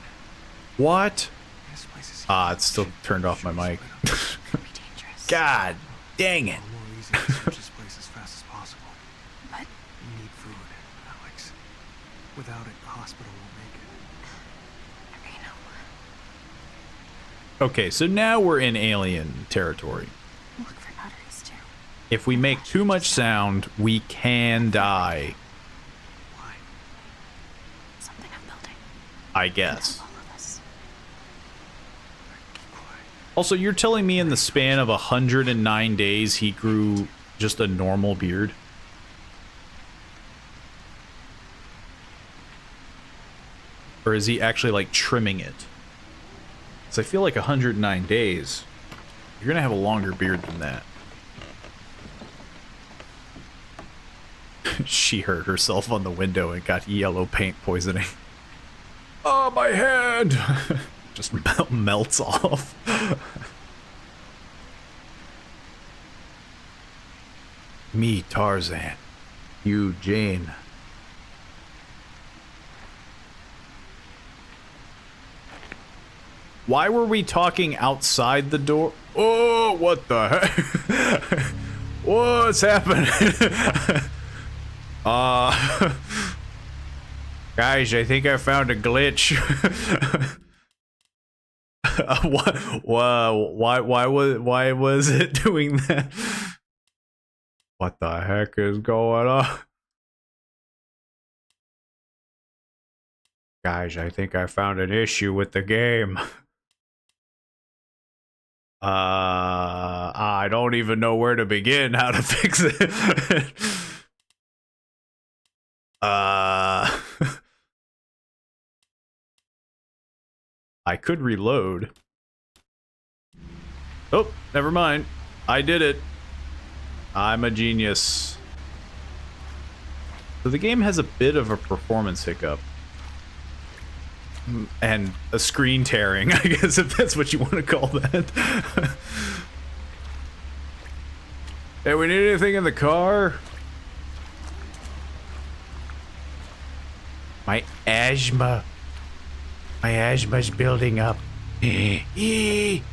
What? This place is... It's still turned off my mic. Could be dangerous. God dang it. More easy to search this place as fast as possible. But You need food, Alex. Without it, the hospital won't make it. I know. Okay, so now we're in alien territory. Look for batteries too. If we make too much sound, we can die, Why? Something I'm building. I guess. All of us. Keep quiet. Also, you're telling me in the span of 109 days he grew just a normal beard? Or is he actually like trimming it? Because I feel like 109 days, you're gonna have a longer beard than that. She hurt herself on the window and got yellow paint poisoning. Oh, my hand! Just melts off. Me, Tarzan. You, Jane. Why were we talking outside the door? Oh, what the heck? What's happening? Guys, I think I found a glitch. Why was it doing that? What the heck is going on? Guys, I think I found an issue with the game. I don't even know where to begin how to fix it. I could reload. Oh, never mind. I did it. I'm a genius. So the game has a bit of a performance hiccup. And a screen tearing, I guess, if that's what you want to call that. Hey, we need anything in the car? My asthma. My asthma's building up. Maybe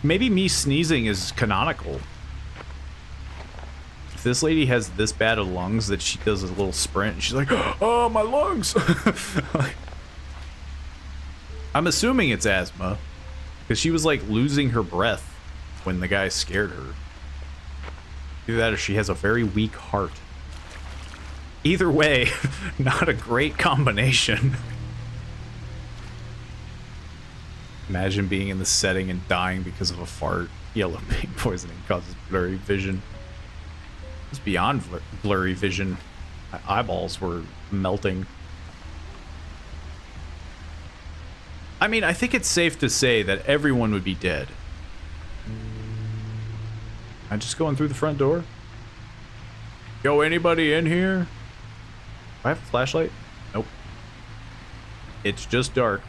me sneezing is canonical. If this lady has this bad of lungs that she does a little sprint and she's like, oh, my lungs. I'm assuming it's asthma, because she was like losing her breath when the guy scared her. Either that or she has a very weak heart. Either way, not a great combination. Imagine being in the setting and dying because of a fart. Yellow paint poisoning causes blurry vision. It's beyond blurry vision. My eyeballs were melting. I mean, I think it's safe to say that everyone would be dead. I'm just going through the front door. Yo, anybody in here? Do I have a flashlight? Nope. It's just dark.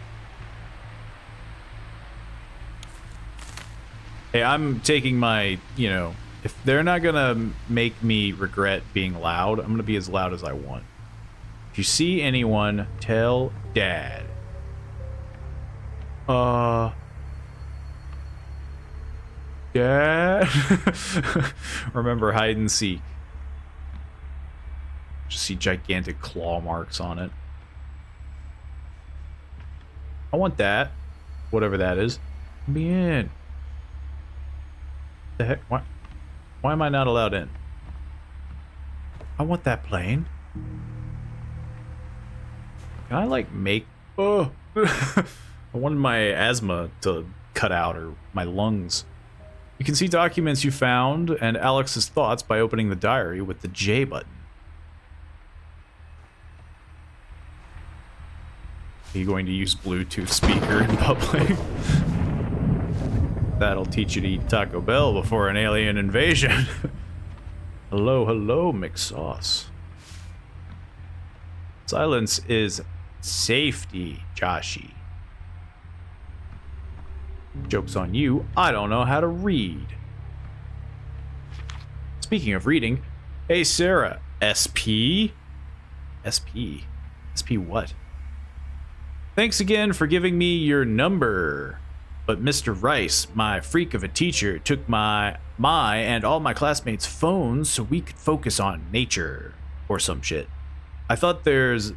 Hey, I'm taking my, you know, if they're not gonna make me regret being loud, I'm gonna be as loud as I want. If you see anyone, tell Dad. Dad? Remember hide and seek. Just see gigantic claw marks on it. I want that. Whatever that is. Let me in. The heck? Why am I not allowed in? I want that plane. Can I like make... Oh! I wanted my asthma to cut out, or my lungs. You can see documents you found and Alex's thoughts by opening the diary with the J button. Are you going to use Bluetooth speaker in public? That'll teach you to eat Taco Bell before an alien invasion. Hello, hello, McSauce. Silence is safety, Joshy. Joke's on you, I don't know how to read. Speaking of reading, hey Sarah, SP? SP? SP what? Thanks again for giving me your number. But Mr. Rice, my freak of a teacher, took my and all my classmates' phones so we could focus on nature. Or some shit. I thought there's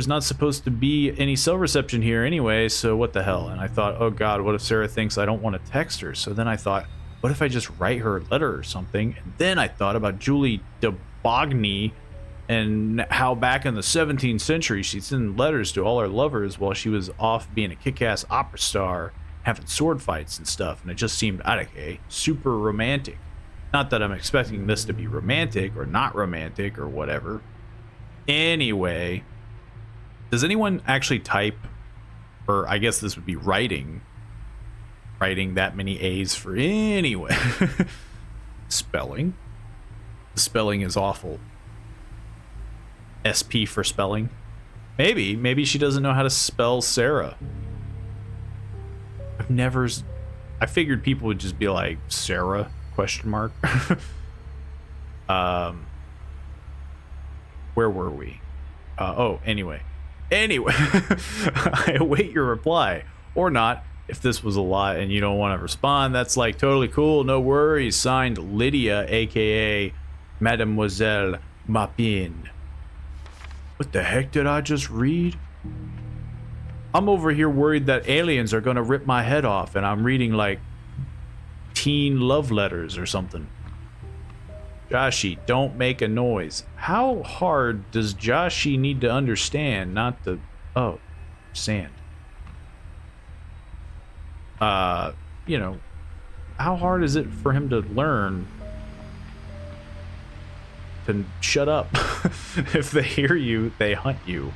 not supposed to be any cell reception here anyway, so what the hell? And I thought, oh god, what if Sarah thinks I don't want to text her? So then I thought, what if I just write her a letter or something? And then I thought about Julie de Bogny and how back in the 17th century she'd send letters to all her lovers while she was off being a kick-ass opera star, having sword fights and stuff, and it just seemed, okay, super romantic. Not that I'm expecting this to be romantic or not romantic or whatever. Anyway, does anyone actually type, or I guess this would be writing that many A's for anyway? Spelling. The spelling is awful. SP for spelling. Maybe she doesn't know how to spell Sarah. I figured people would just be like, Sarah, question mark. Where were we? Anyway, I await your reply, or not. If this was a lot and you don't want to respond, that's like totally cool, no worries. Signed, Lydia, aka Mademoiselle Mapin. What the heck did I just read? I'm over here worried that aliens are gonna rip my head off, and I'm reading like teen love letters or something. Joshi, don't make a noise. How hard does Joshi need to understand not the... Oh, sand. You know, how hard is it for him to learn to shut up? If they hear you, they hunt you.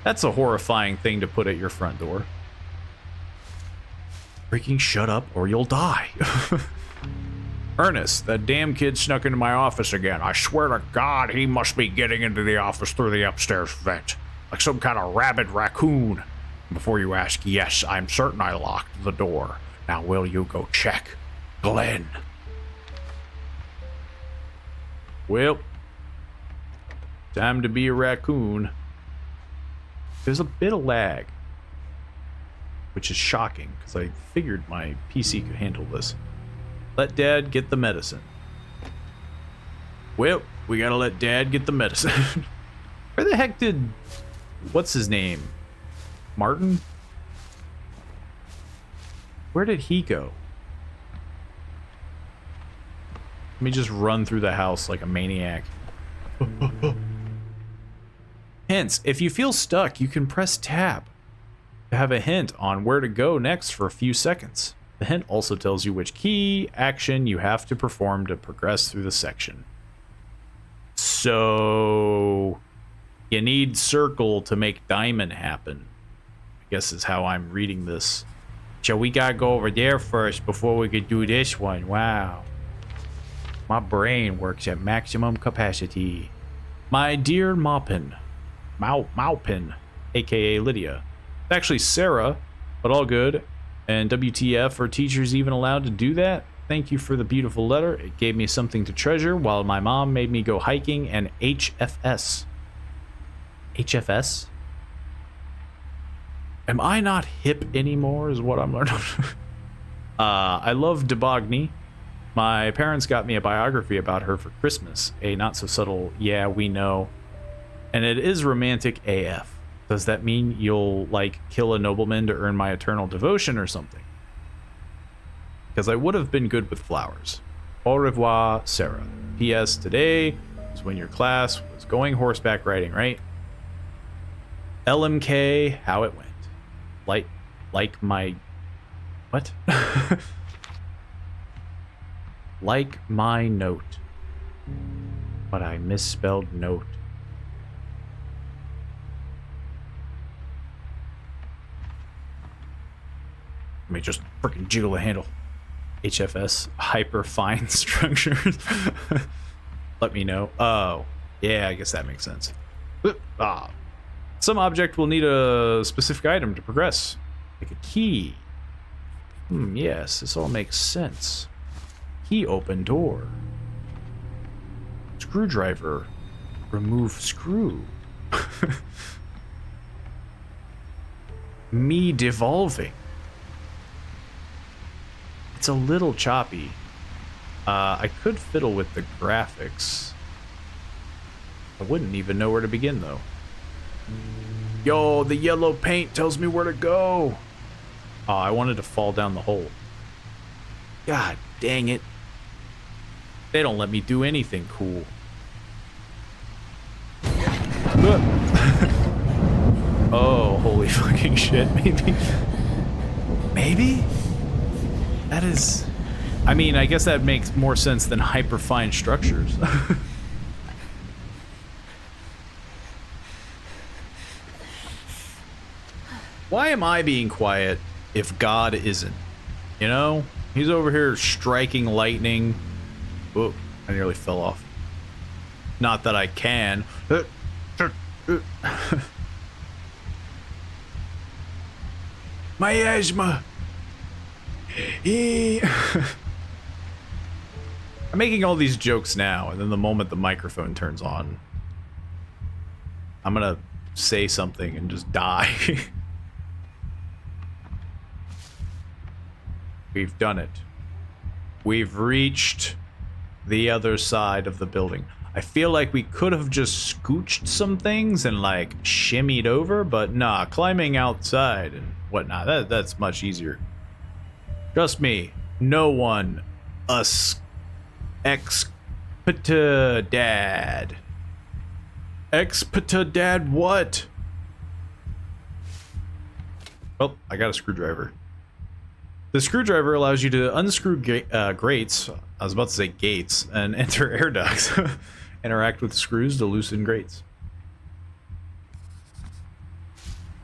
That's a horrifying thing to put at your front door. Freaking shut up or you'll die. Ernest, that damn kid snuck into my office again. I swear to God, he must be getting into the office through the upstairs vent. Like some kind of rabid raccoon. Before you ask, yes, I'm certain I locked the door. Now will you go check? Glenn. Well, time to be a raccoon. There's a bit of lag, which is shocking, because I figured my PC could handle this. Let Dad get the medicine. Well, we gotta let Dad get the medicine. Where the heck did... What's his name? Martin? Where did he go? Let me just run through the house like a maniac. Hints. If you feel stuck, you can press tab to have a hint on where to go next for a few seconds. The hint also tells you which key action you have to perform to progress through the section. So you need circle to make diamond happen, I guess is how I'm reading this. So we gotta go over there first before we could do this one. Wow. My brain works at maximum capacity. My dear Maupin, aka Lydia. It's actually Sarah, but all good. And WTF, are teachers even allowed to do that? Thank you for the beautiful letter. It gave me something to treasure while my mom made me go hiking and HFS. HFS? Am I not hip anymore is what I'm learning. I love Debogny. My parents got me a biography about her for Christmas. A not so subtle, yeah, we know. And it is romantic AF. Does that mean you'll, like, kill a nobleman to earn my eternal devotion or something? Because I would have been good with flowers. Au revoir, Sarah. P.S. Today was when your class was going horseback riding, right? LMK, how it went. Like my... What? Like my note. But I misspelled note. Let me just freaking jiggle the handle. HFS, hyper fine structures. Let me know. Oh, yeah, I guess that makes sense. Some object will need a specific item to progress, like a key. Yes, this all makes sense. Key open door. Screwdriver. Remove screw. Me devolving. It's a little choppy. I could fiddle with the graphics. I wouldn't even know where to begin, though. Yo, the yellow paint tells me where to go. Oh, I wanted to fall down the hole. God dang it. They don't let me do anything cool. Oh, holy fucking shit. Maybe? That is... I mean, I guess that makes more sense than hyperfine structures. Why am I being quiet if God isn't? You know? He's over here striking lightning. Whoa, I nearly fell off. Not that I can. My asthma. I'm making all these jokes now, and then the moment the microphone turns on, I'm gonna say something and just die. We've done it. We've reached the other side of the building. I feel like we could have just scooched some things and like shimmied over, but nah, climbing outside and whatnot, that's much easier. Trust me, no one expected dad. Expected dad what? Oh, I got a screwdriver. The screwdriver allows you to unscrew grates. I was about to say gates and enter air ducts. Interact with screws to loosen grates.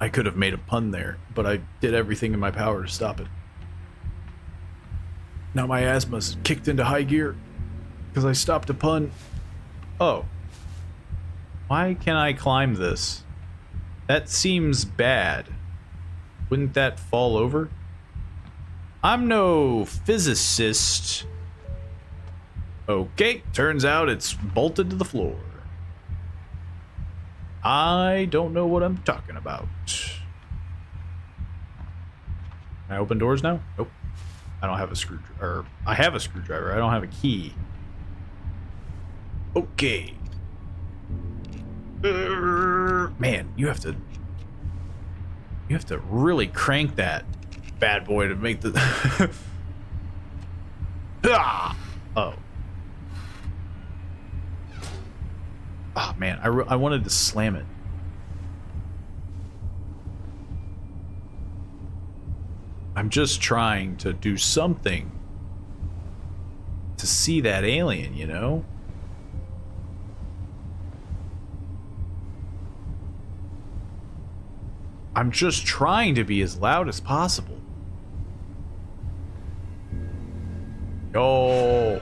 I could have made a pun there, but I did everything in my power to stop it. Now my asthma's kicked into high gear because I stopped a pun. Oh. Why can't I climb this? That seems bad. Wouldn't that fall over? I'm no physicist. Okay, turns out it's bolted to the floor. I don't know what I'm talking about. Can I open doors now? Nope. I don't have a screwdriver. Or I have a screwdriver. I don't have a key. Okay. Man, you have to really crank that bad boy to make the ah! Oh. Oh man, I wanted to slam it. I'm just trying to do something to see that alien, you know? I'm just trying to be as loud as possible. Yo,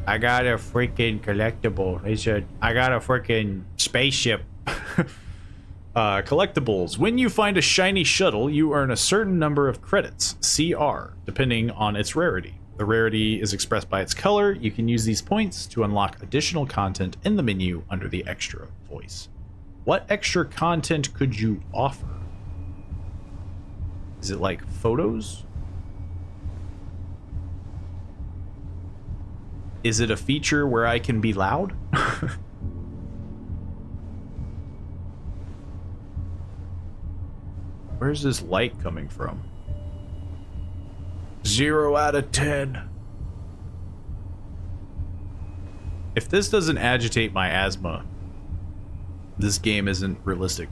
I got a freaking collectible. I got a freaking spaceship. Collectibles. When you find a shiny shuttle, you earn a certain number of credits, CR, depending on its rarity. The rarity is expressed by its color. You can use these points to unlock additional content in the menu under the extra voice. What extra content could you offer? Is it like photos? Is it a feature where I can be loud? Where's this light coming from? 0 out of 10. If this doesn't agitate my asthma, this game isn't realistic.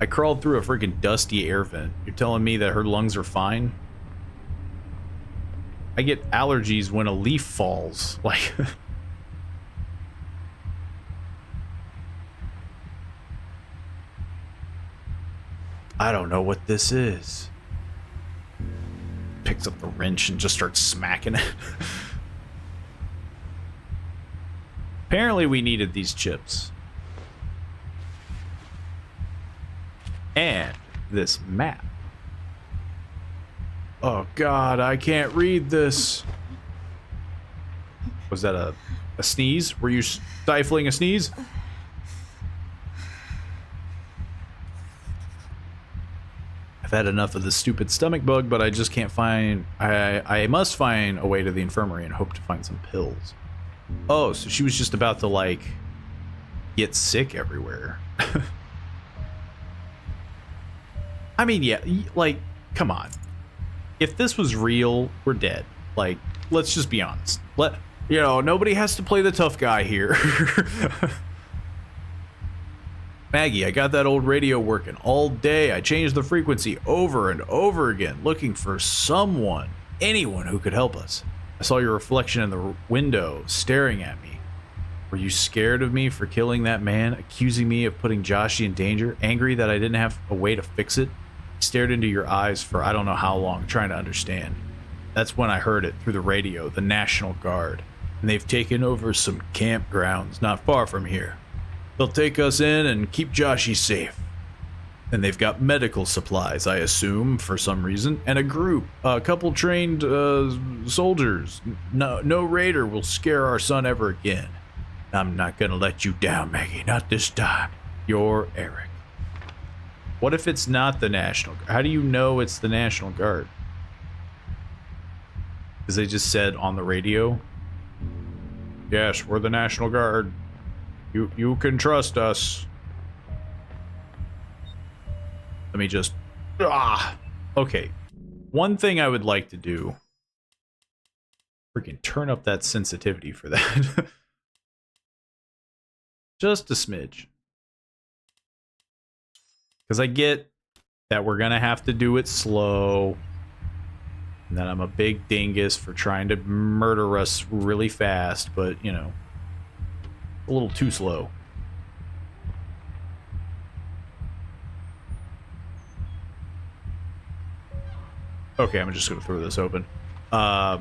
I crawled through a freaking dusty air vent. You're telling me that her lungs are fine? I get allergies when a leaf falls. Like... I don't know what this is. Picks up the wrench and just starts smacking it. Apparently we needed these chips. And this map. Oh god, I can't read this. Was that a sneeze? Were you stifling a sneeze? I've had enough of this stupid stomach bug, but I just can't find... I must find a way to the infirmary and hope to find some pills. Oh, so she was just about to, like, get sick everywhere. I mean, yeah, like, come on. If this was real, we're dead. Like, let's just be honest. You know, nobody has to play the tough guy here. Maggie, I got that old radio working all day. I changed the frequency over and over again, looking for someone, anyone who could help us. I saw your reflection in the window, staring at me. Were you scared of me for killing that man, accusing me of putting Joshy in danger, angry that I didn't have a way to fix it? I stared into your eyes for I don't know how long, trying to understand. That's when I heard it through the radio, the National Guard. And they've taken over some campgrounds not far from here. They'll take us in and keep Joshy safe. And they've got medical supplies, I assume, for some reason, and a couple trained soldiers. No raider will scare our son ever again. I'm not gonna let you down, Maggie, not this time. You're Eric. What if it's not the National Guard? How do you know it's the National Guard? Because they just said on the radio, yes, we're the National Guard. You can trust us. Let me just... Okay. One thing I would like to do... Freaking turn up that sensitivity for that. Just a smidge. Because I get that we're going to have to do it slow. And that I'm a big dingus for trying to murder us really fast, but, you know, a little too slow. Okay, I'm just gonna throw this open. I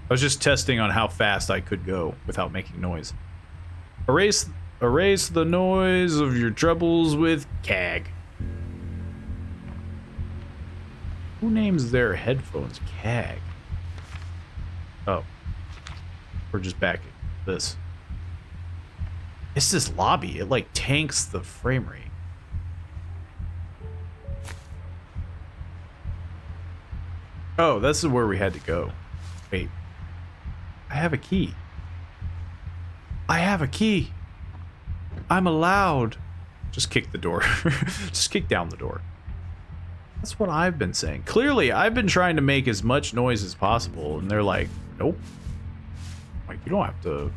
was just testing on how fast I could go without making noise. Erase the noise of your troubles with CAG. Who names their headphones CAG? Oh. We're just back at this. It's this lobby. It, like, tanks the frame rate. Oh, this is where we had to go. Wait. I have a key. I have a key. I'm allowed. Just kick the door. Just kick down the door. That's what I've been saying. Clearly, I've been trying to make as much noise as possible, and they're like, nope. Like, you don't have to...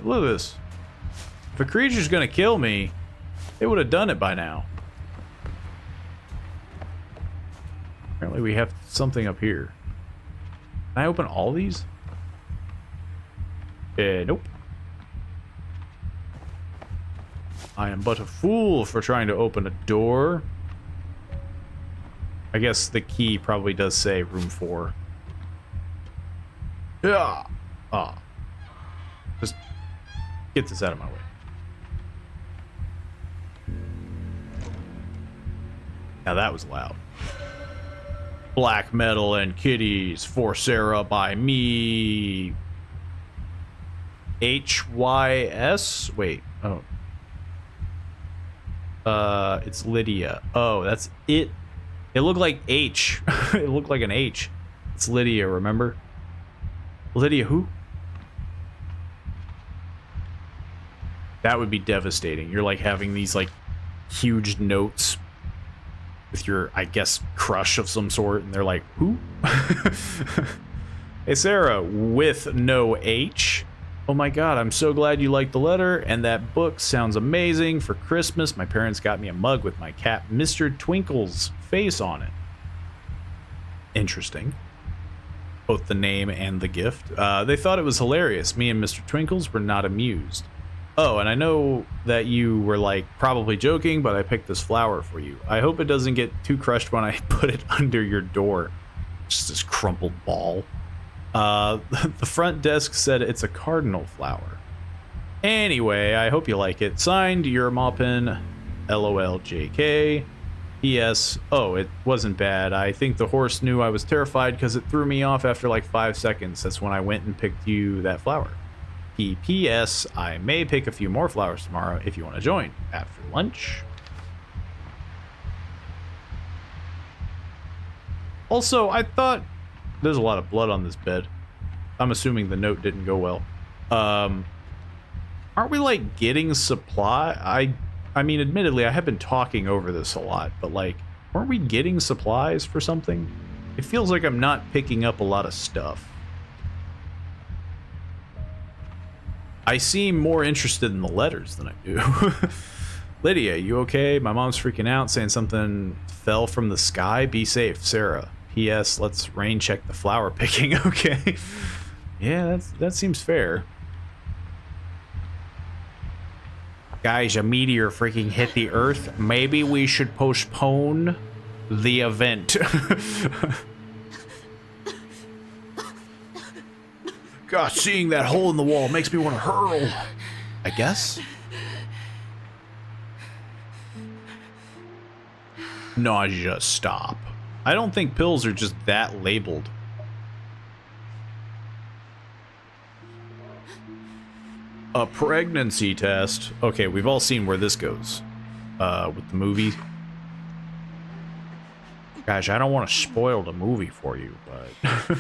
Look at this. If a creature's gonna kill me, they would have done it by now. Apparently we have something up here. Can I open all these? Nope. I am but a fool for trying to open a door. I guess the key probably does say room 4. Yeah. Ah. Just get this out of my way. Now that was loud. Black Metal and Kitties for Sarah by me. HYS? Wait. Oh. It's Lydia. Oh, that's it. It looked like H. It looked like an H. It's Lydia, remember? Lydia who? That would be devastating. You're like having these like huge notes with your, I guess, crush of some sort, and they're like, who? Hey, Sarah, with no H. Oh my god, I'm so glad you liked the letter, and that book sounds amazing. For Christmas, my parents got me a mug with my cat Mr. Twinkle's face on it. Interesting. Both the name and the gift. They thought it was hilarious. Me and Mr. Twinkles were not amused. Oh, and I know that you were, like, probably joking, but I picked this flower for you. I hope it doesn't get too crushed when I put it under your door. Just this crumpled ball. The front desk said it's a cardinal flower. Anyway, I hope you like it. Signed, your Maupin, LOLJK. P.S. Oh, it wasn't bad. I think the horse knew I was terrified because it threw me off after like 5 seconds. That's when I went and picked you that flower. P.S. I may pick a few more flowers tomorrow if you want to join after lunch. Also, I thought there's a lot of blood on this bed. I'm assuming the note didn't go well. Aren't we like getting supply? I mean, admittedly, I have been talking over this a lot, but like, weren't we getting supplies for something? It feels like I'm not picking up a lot of stuff. I seem more interested in the letters than I do. Lydia, you okay? My mom's freaking out, saying something fell from the sky. Be safe, Sarah. P.S. Let's rain check the flower picking, okay? Yeah, that seems fair. Guys, a meteor freaking hit the Earth. Maybe we should postpone the event. God, seeing that hole in the wall makes me want to hurl. I guess? Nausea, stop. I don't think pills are just that labeled. A pregnancy test. Okay, we've all seen where this goes. With the movie. Gosh, I don't want to spoil the movie for you, but...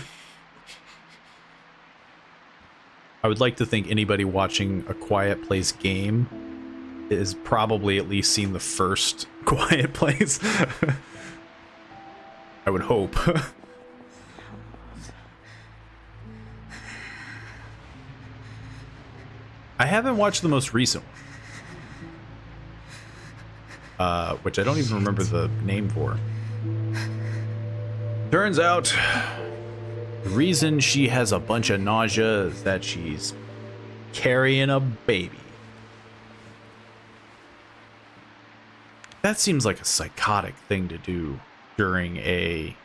I would like to think anybody watching a Quiet Place game is probably at least seen the first Quiet Place. I would hope. I haven't watched the most recent one. Which I don't even remember the name for. Turns out, the reason she has a bunch of nausea is that she's carrying a baby. That seems like a psychotic thing to do during a...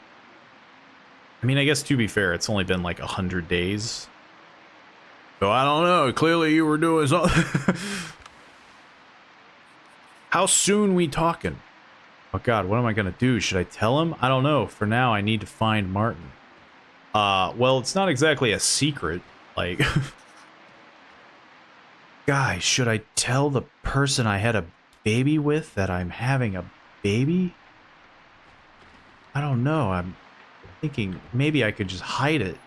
I mean, I guess to be fair, it's only been like 100 days. So I don't know. Clearly you were doing something. How soon we talking? Oh God, what am I gonna do? Should I tell him? I don't know. For now, I need to find Martin. Well, it's not exactly a secret. Like... Guys, should I tell the person I had a baby with that I'm having a baby? I don't know. I'm thinking maybe I could just hide it.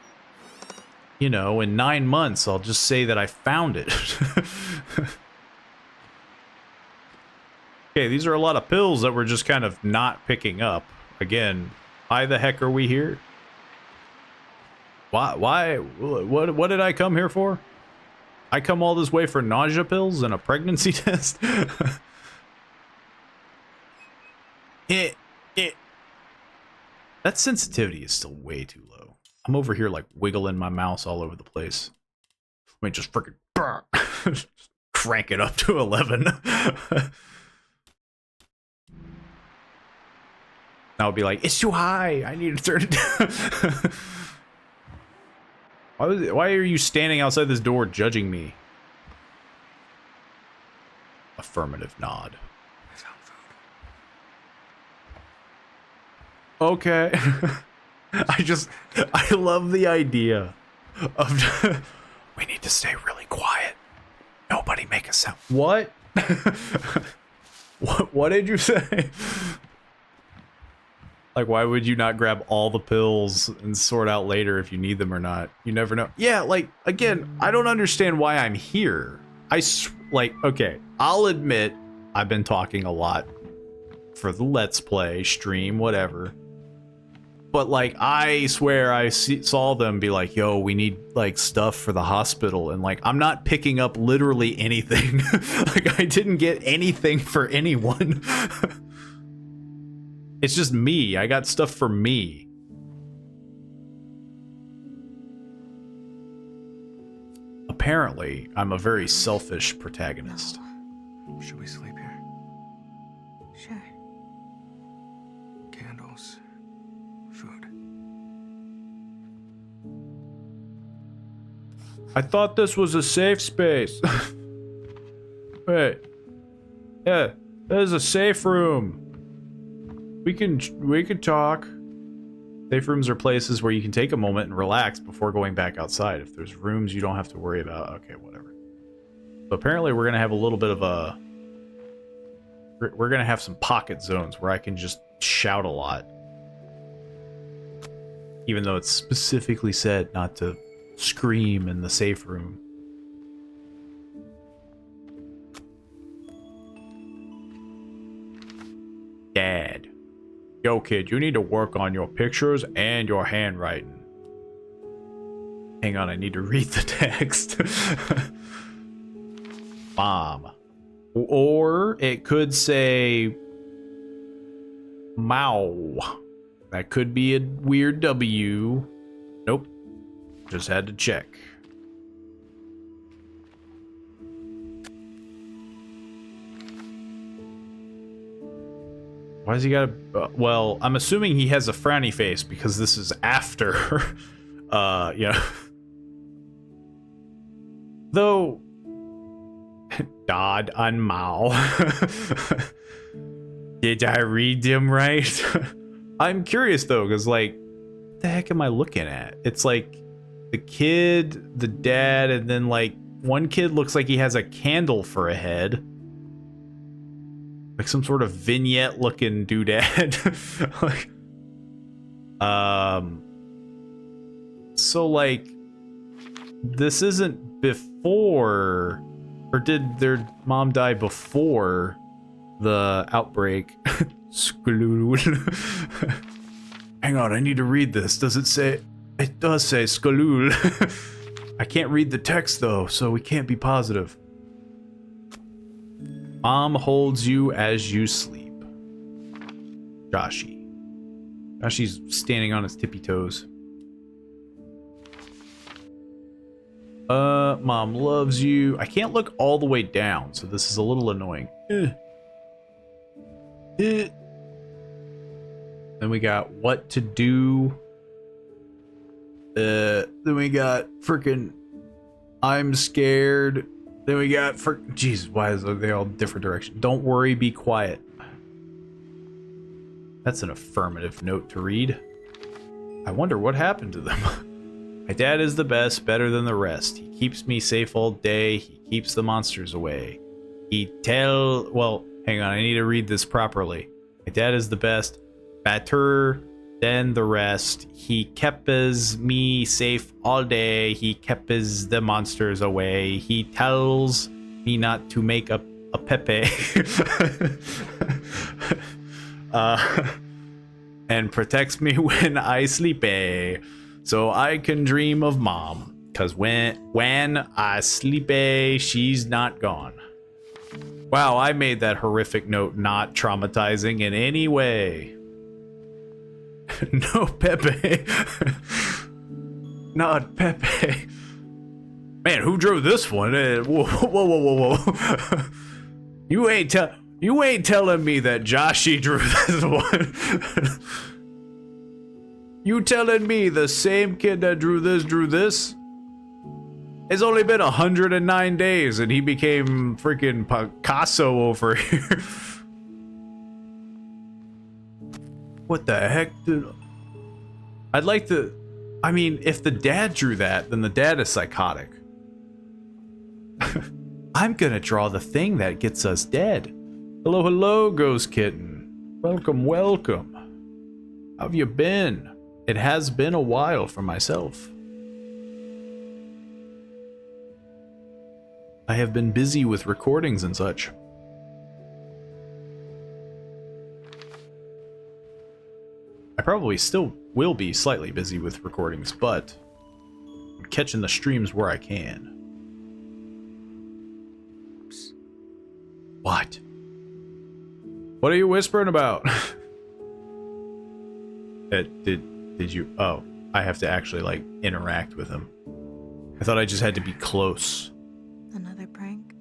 You know, in 9 months, I'll just say that I found it. Okay, these are a lot of pills that we're just kind of not picking up. Again, why the heck are we here? Why? What did I come here for? I come all this way for nausea pills and a pregnancy test? That sensitivity is still way too low. I'm over here like wiggling my mouse all over the place. Let me just freaking crank it up to 11. I'll be like, it's too high. I need to turn it down. Why are you standing outside this door judging me? Affirmative nod. I found food. Okay. I love the idea of we need to stay really quiet. Nobody make a sound. What? What did you say? Like, why would you not grab all the pills and sort out later if you need them or not? You never know. Yeah, like, again, I don't understand why I'm here. Okay, I'll admit I've been talking a lot for the Let's Play, stream, whatever. But, like, I swear I saw them be like, yo, we need, like, stuff for the hospital. And, like, I'm not picking up literally anything. Like, I didn't get anything for anyone. It's just me. I got stuff for me. Apparently, I'm a very selfish protagonist. Should we sleep here? Sure. Candles. Food. I thought this was a safe space. Wait. Yeah, this is a safe room. We can talk. Safe rooms are places where you can take a moment and relax before going back outside. If there's rooms you don't have to worry about, okay, whatever. So apparently we're gonna have a little bit of a... We're gonna have some pocket zones where I can just shout a lot. Even though it's specifically said not to scream in the safe room. Dad. Yo, kid, you need to work on your pictures and your handwriting. Hang on, I need to read the text. Mom. Or it could say... Mow. That could be a weird W. Nope. Just had to check. Why does he got a... well, I'm assuming he has a frowny face because this is after, yeah. Though, Dodd on Mao. Did I read them right? I'm curious though, because like, what the heck am I looking at? It's like the kid, the dad, and then like one kid looks like he has a candle for a head. Like some sort of vignette looking doodad. Like, so like, this isn't before, or did their mom die before the outbreak? Hang on, I need to read this. Does it say? It does say Skalul. I can't read the text though, so we can't be positive. Mom holds you as you sleep. Joshi. Now she's standing on his tippy toes. Mom loves you. I can't look all the way down, so this is a little annoying. Then we got what to do. Then we got freaking I'm scared. Then we got Jesus, why is they all different directions? Don't worry, be quiet. That's an affirmative note to read. I wonder what happened to them. My dad is the best, better than the rest. He keeps me safe all day. He keeps the monsters away. Well, hang on, I need to read this properly. My dad is the best, better than the rest. He keeps me safe all day. He keeps the monsters away. He tells me not to make a Pepe. And protects me when I sleep, so I can dream of mom. Cause when I sleep, she's not gone. Wow, I made that horrific note not traumatizing in any way. No Pepe. Not Pepe. Man, who drove this one? Whoa, whoa, whoa, whoa, whoa. You ain't telling me that Joshy drew this one. You telling me the same kid that drew this? It's only been 109 days and he became freaking Picasso over here. What the heck, dude? I'd like to... I mean, if the dad drew that, then the dad is psychotic. I'm gonna draw the thing that gets us dead. Hello, hello, Ghost Kitten. Welcome, welcome. How have you been? It has been a while for myself. I have been busy with recordings and such. I probably still will be slightly busy with recordings, but I'm catching the streams where I can. What? What are you whispering about? Did you? Oh, I have to actually like interact with him. I thought I just had to be close. Another prank?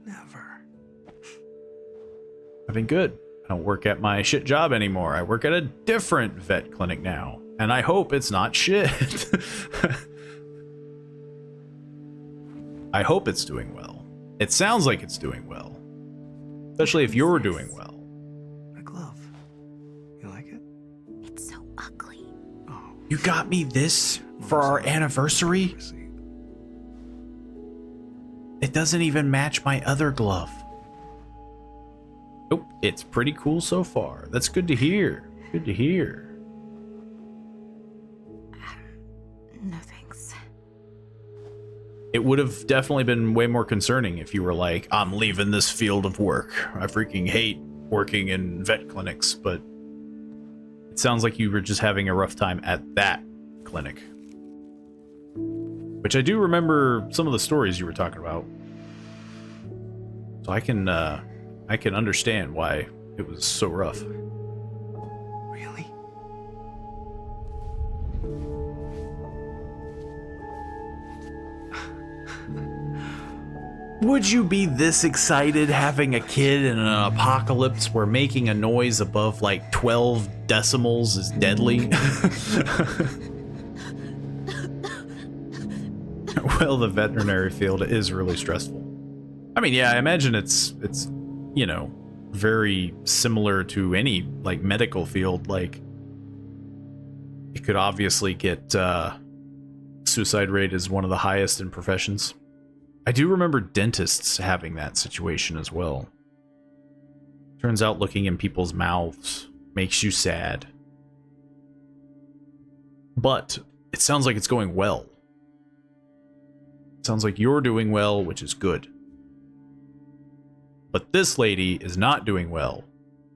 Never. I've been good. I don't work at my shit job anymore. I work at a different vet clinic now, and I hope it's not shit. I hope it's doing well. It sounds like it's doing well. Especially if you're doing well. A glove. You like it? It's so ugly. Oh. You got me this for our anniversary? It doesn't even match my other glove. Nope, it's pretty cool so far. That's good to hear. Good to hear. No thanks. It would have definitely been way more concerning if you were like, I'm leaving this field of work. I freaking hate working in vet clinics, but it sounds like you were just having a rough time at that clinic. Which I do remember some of the stories you were talking about. So I can understand why it was so rough. Really? Would you be this excited having a kid in an apocalypse where making a noise above like 12 decimals is deadly? Well, the veterinary field is really stressful. I mean, yeah, I imagine it's you know, very similar to any like medical field. Like, it could obviously get suicide rate is one of the highest in professions. I do remember dentists having that situation as well. Turns out looking in people's mouths makes you sad. But it sounds like it's going well. It sounds like you're doing well, which is good. But this lady is not doing well.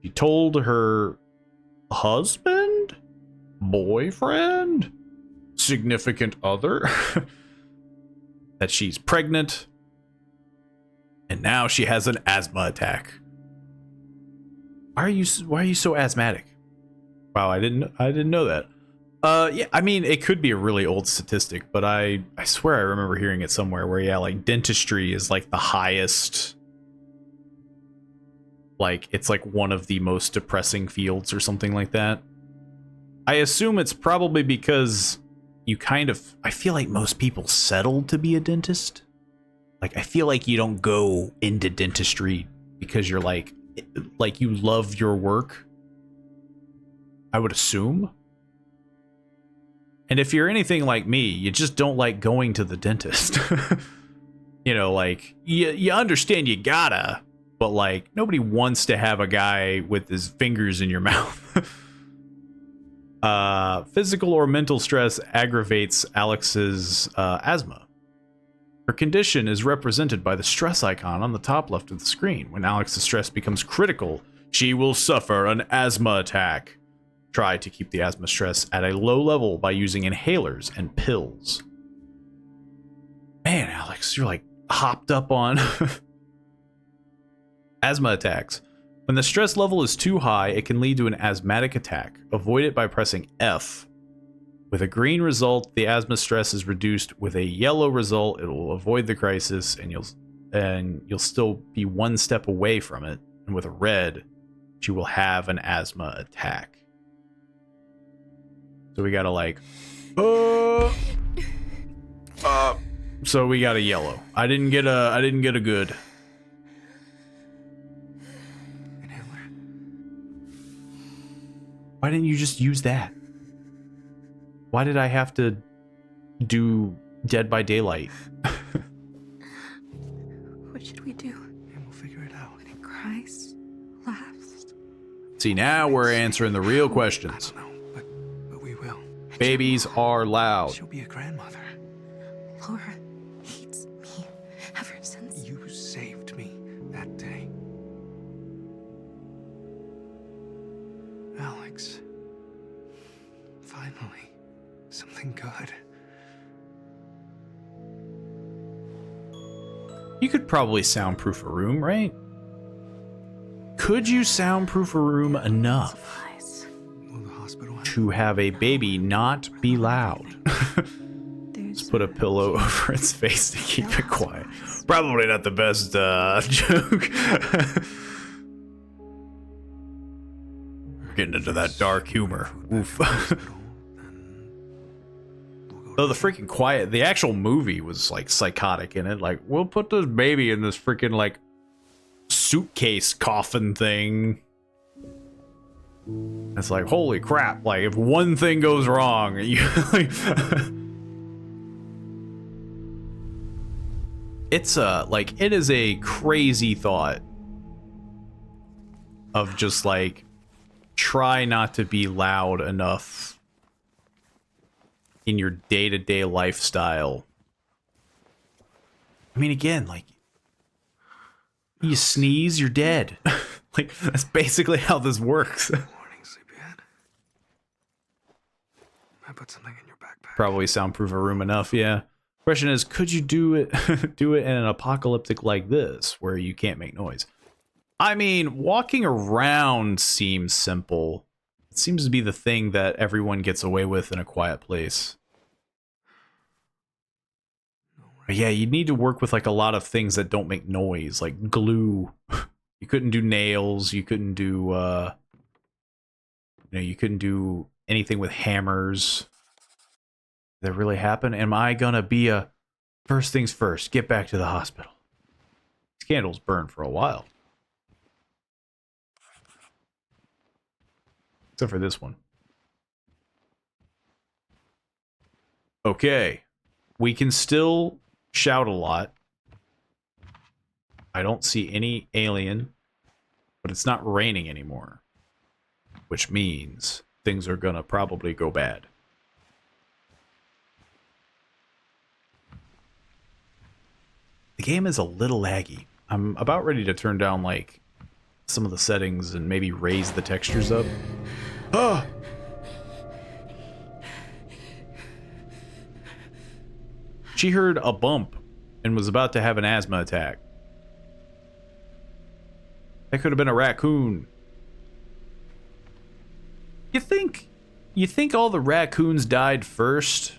She told her husband, boyfriend, significant other that she's pregnant, and now she has an asthma attack. Why are you so asthmatic? Wow, I didn't know that. Yeah, I mean, it could be a really old statistic, but I swear I remember hearing it somewhere where, yeah, like dentistry is like the highest, like it's like one of the most depressing fields or something like that. I assume it's probably because you kind of, I feel like most people settle to be a dentist. Like, I feel like you don't go into dentistry because you're like you love your work, I would assume. And if you're anything like me, you just don't like going to the dentist. You know, like, you understand you gotta, but like, nobody wants to have a guy with his fingers in your mouth. Physical or mental stress aggravates Alex's asthma. Her condition is represented by the stress icon on the top left of the screen. When Alex's stress becomes critical, she will suffer an asthma attack. Try to keep the asthma stress at a low level by using inhalers and pills. Man, Alex, you're like hopped up on asthma attacks. When the stress level is too high, it can lead to an asthmatic attack. Avoid it by pressing F. With a green result, the asthma stress is reduced. With a yellow result, it will avoid the crisis and you'll still be one step away from it. And with a red, you will have an asthma attack. So we gotta like, so we got a yellow. I didn't get a good. Inhaler. Why didn't you just use that? Why did I have to do Dead by Daylight? What should we do? And we'll figure it out. When it cries, laughs. See, now we're answering the real questions. I don't know, but we will. Babies are loud. She'll be a grandmother. Laura hates me ever since. You saved me that day. Alex. Finally. Something good. You could probably soundproof a room, right? Could you soundproof a room enough Supplies. Will the hospital have to have a baby not be loud? There's Just put a pillow over its face to keep it quiet. Probably not the best joke. We're getting into that dark humor. Oof. Oh, the freaking quiet. The actual movie was like psychotic in it. Like, we'll put this baby in this freaking like suitcase coffin thing. It's like, holy crap. Like, if one thing goes wrong, you like, it's like, it is a crazy thought of just like, try not to be loud enough in your day-to-day lifestyle. I mean, again, like, you sneeze, you're dead. Like, that's basically how this works. morning, sleepyhead? I put something in your backpack. Probably soundproof a room enough, yeah. Question is, could you do it do it in an apocalyptic like this, where you can't make noise? I mean, walking around seems simple. It seems to be the thing that everyone gets away with in a quiet place. But yeah, you need to work with like a lot of things that don't make noise, like glue. You couldn't do nails, you couldn't do you couldn't do anything with hammers. Did that really happen? Am I gonna be a first things first, get back to the hospital? These candles burn for a while. Except for this one. Okay. We can still shout a lot. I don't see any alien, but it's not raining anymore. Which means things are gonna probably go bad. The game is a little laggy. I'm about ready to turn down, like, some of the settings and maybe raise the textures up. Ah! She heard a bump and was about to have an asthma attack. That could have been a raccoon. You think all the raccoons died first?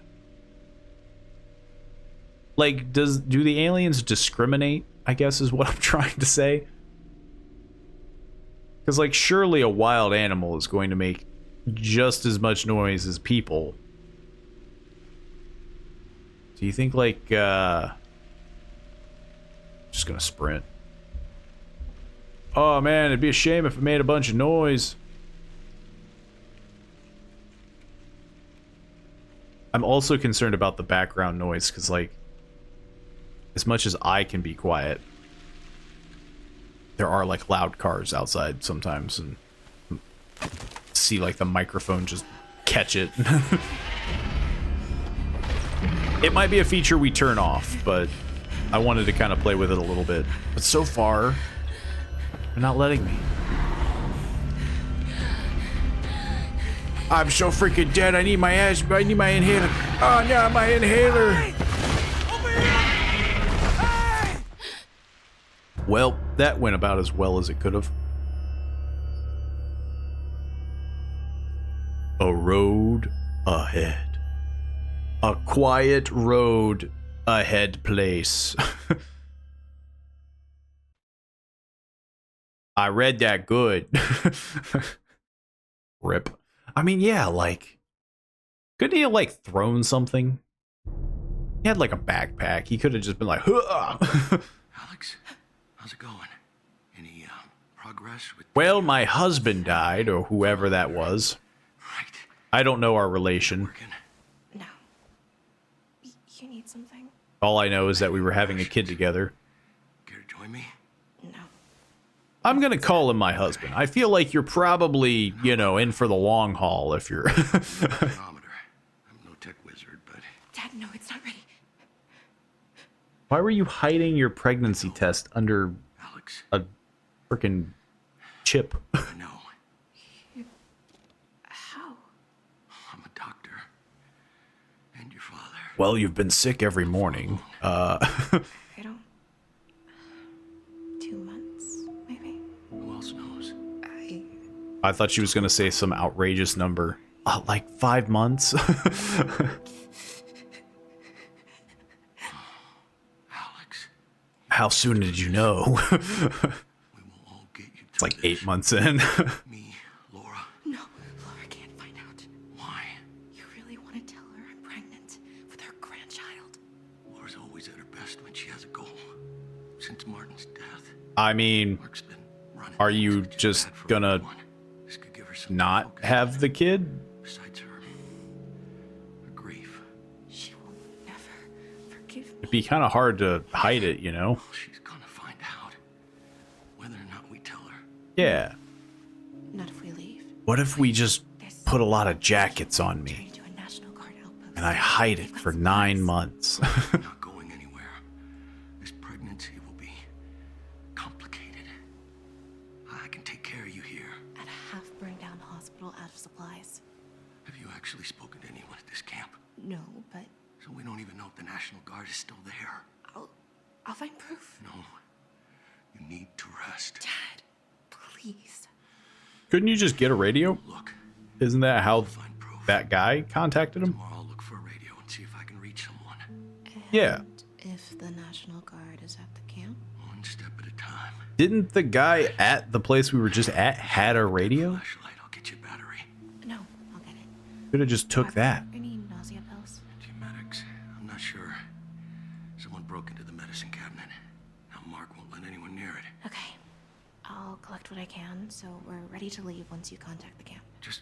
Like, do the aliens discriminate, I guess is what I'm trying to say. Because, like, surely a wild animal is going to make just as much noise as people. Do you think, like, just gonna sprint. Oh, man, it'd be a shame if it made a bunch of noise. I'm also concerned about the background noise, because, like, as much as I can be quiet, there are, like, loud cars outside sometimes, and see, like, the microphone just catch it. It might be a feature we turn off, but I wanted to kind of play with it a little bit. But so far, they're not letting me. I'm so freaking dead. I need my inhaler. Oh no, my inhaler. Well, that went about as well as it could have. A road ahead. A quiet road ahead place. I read that good. Rip. I mean, yeah, like, couldn't he have, like, thrown something? He had, like, a backpack. He could have just been like, huh. Alex, how's it going? Any progress with... Well, my husband died, or whoever that was. Right. I don't know our relation. Working. No. You need something? All I know is that we were having a kid together. Care to join me? No. I'm gonna call him my husband. I feel like you're probably, you know, in for the long haul if you're... Thermometer. I'm no tech wizard, but... Dad, no, it's not ready. Why were you hiding your pregnancy test under Alex, a frickin' chip? I know. How? I'm a doctor. And your father. Well, you've been sick every morning. I don't... 2 months, maybe? Who else knows? I thought she was gonna say some outrageous number. Like 5 months? Alex, How soon did you know? we will all get you It's like through 8 months in. Me, Laura. No, Laura can't find out. Why? You really want to tell her I'm pregnant with her grandchild? Laura's always at her best when she has a goal. Since Martin's death, I mean, Mark's been running. are you things. It's just bad for gonna everyone. This could give her some not focus. have the kid? Besides her grief. She will never forgive me. It'd be kind of hard to hide it, you know? She's gonna find out whether or not we tell her. Yeah. Not if we leave. What if we just There's put a lot of jackets on turn me into a National Guard outpost. and I hide it They've got for supplies. 9 months? We're not going anywhere. This pregnancy will be complicated. I can take care of you here. At a half-burned-down hospital out of supplies. Have you actually spoken to anyone at this camp? No, but So we don't even know if the National Guard is still there. I'll find proof. No. You need to rest. Dad, please. Couldn't you just get a radio? Look, Isn't that how find proof. that guy contacted him? Tomorrow I'll look for a radio and see if I can reach someone. Yeah. And if the National Guard is at the camp? One step at a time. Didn't the guy at the place we were just at had a radio? Flashlight, I'll get you a battery. No, I'll get it. Could have just took Are that. there any nausea pills? Antiemetics? I'm not sure. Someone broke into the medicine cabinet. Now Mark won't let anyone near it. Okay. I'll collect what I can, so we're ready to leave once you contact the camp. Just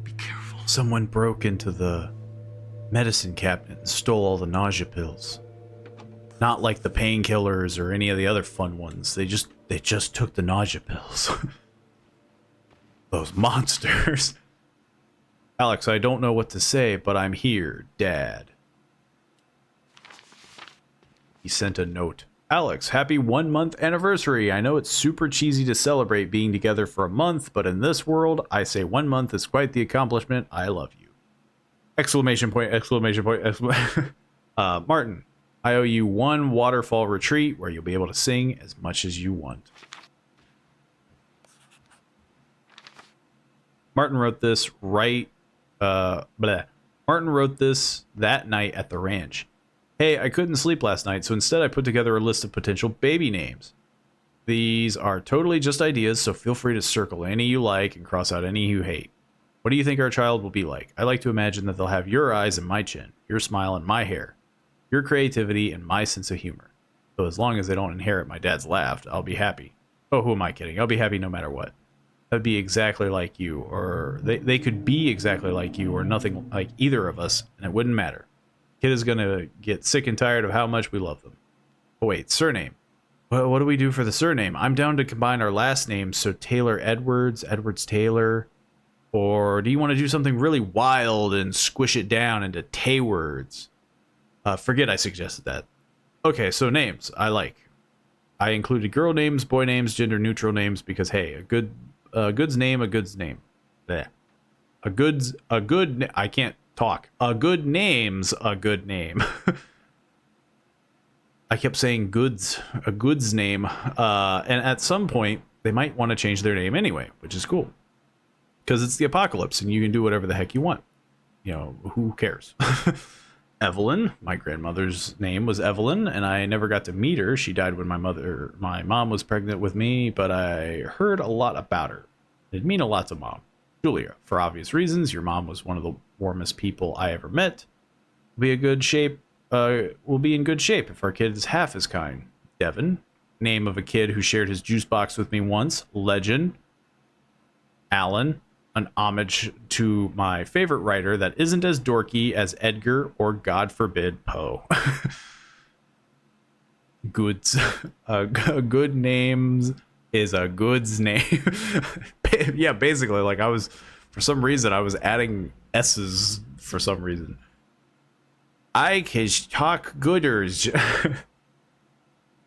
be careful. Someone broke into the medicine cabinet and stole all the nausea pills. Not like the painkillers or any of the other fun ones. They just took the nausea pills. Those monsters. Alex, I don't know what to say, but I'm here, Dad. He sent a note. Alex, happy 1 month anniversary. I know it's super cheesy to celebrate being together for a month, but in this world, I say 1 month is quite the accomplishment. I love you. Exclamation point, exclamation point, exclamation. Martin, I owe you 1 waterfall retreat where you'll be able to sing as much as you want. Martin wrote this Martin wrote this that night at the ranch. Hey, I couldn't sleep last night, so instead I put together a list of potential baby names. These are totally just ideas, so feel free to circle any you like and cross out any you hate. What do you think our child will be like? I like to imagine that they'll have your eyes and my chin, your smile and my hair, your creativity and my sense of humor. So as long as they don't inherit my dad's laugh, I'll be happy. Oh, who am I kidding? I'll be happy no matter what. That'd be exactly like you, or they could be exactly like you, or nothing like either of us, and it wouldn't matter. Kid is gonna get sick and tired of how much we love them. Oh wait, surname. Well, what do we do for the surname? I'm down to combine our last names, so Taylor Edwards, Edwards Taylor. Or do you want to do something really wild and squish it down into Tay-words? Forget I suggested that. Okay, so names I like. I included girl names, boy names, gender neutral names because hey, a good's name, a good's name. Blech. I can't talk. A good name's a good name. I kept saying a good's name. And at some point, they might want to change their name anyway, which is cool. Because it's the apocalypse and you can do whatever the heck you want. You know, who cares? Evelyn, my grandmother's name was Evelyn, and I never got to meet her. She died when my mom was pregnant with me, but I heard a lot about her. It'd mean a lot to Mom. Julia, for obvious reasons, your mom was one of the warmest people I ever met. We'll be in good shape if our kid is half as kind. Devin, name of a kid who shared his juice box with me once. Legend. Alan, an homage to my favorite writer that isn't as dorky as Edgar or, God forbid, Poe. Goods. A good name is a good's name. Yeah, basically, like for some reason, I was adding S's for some reason. I can talk gooders.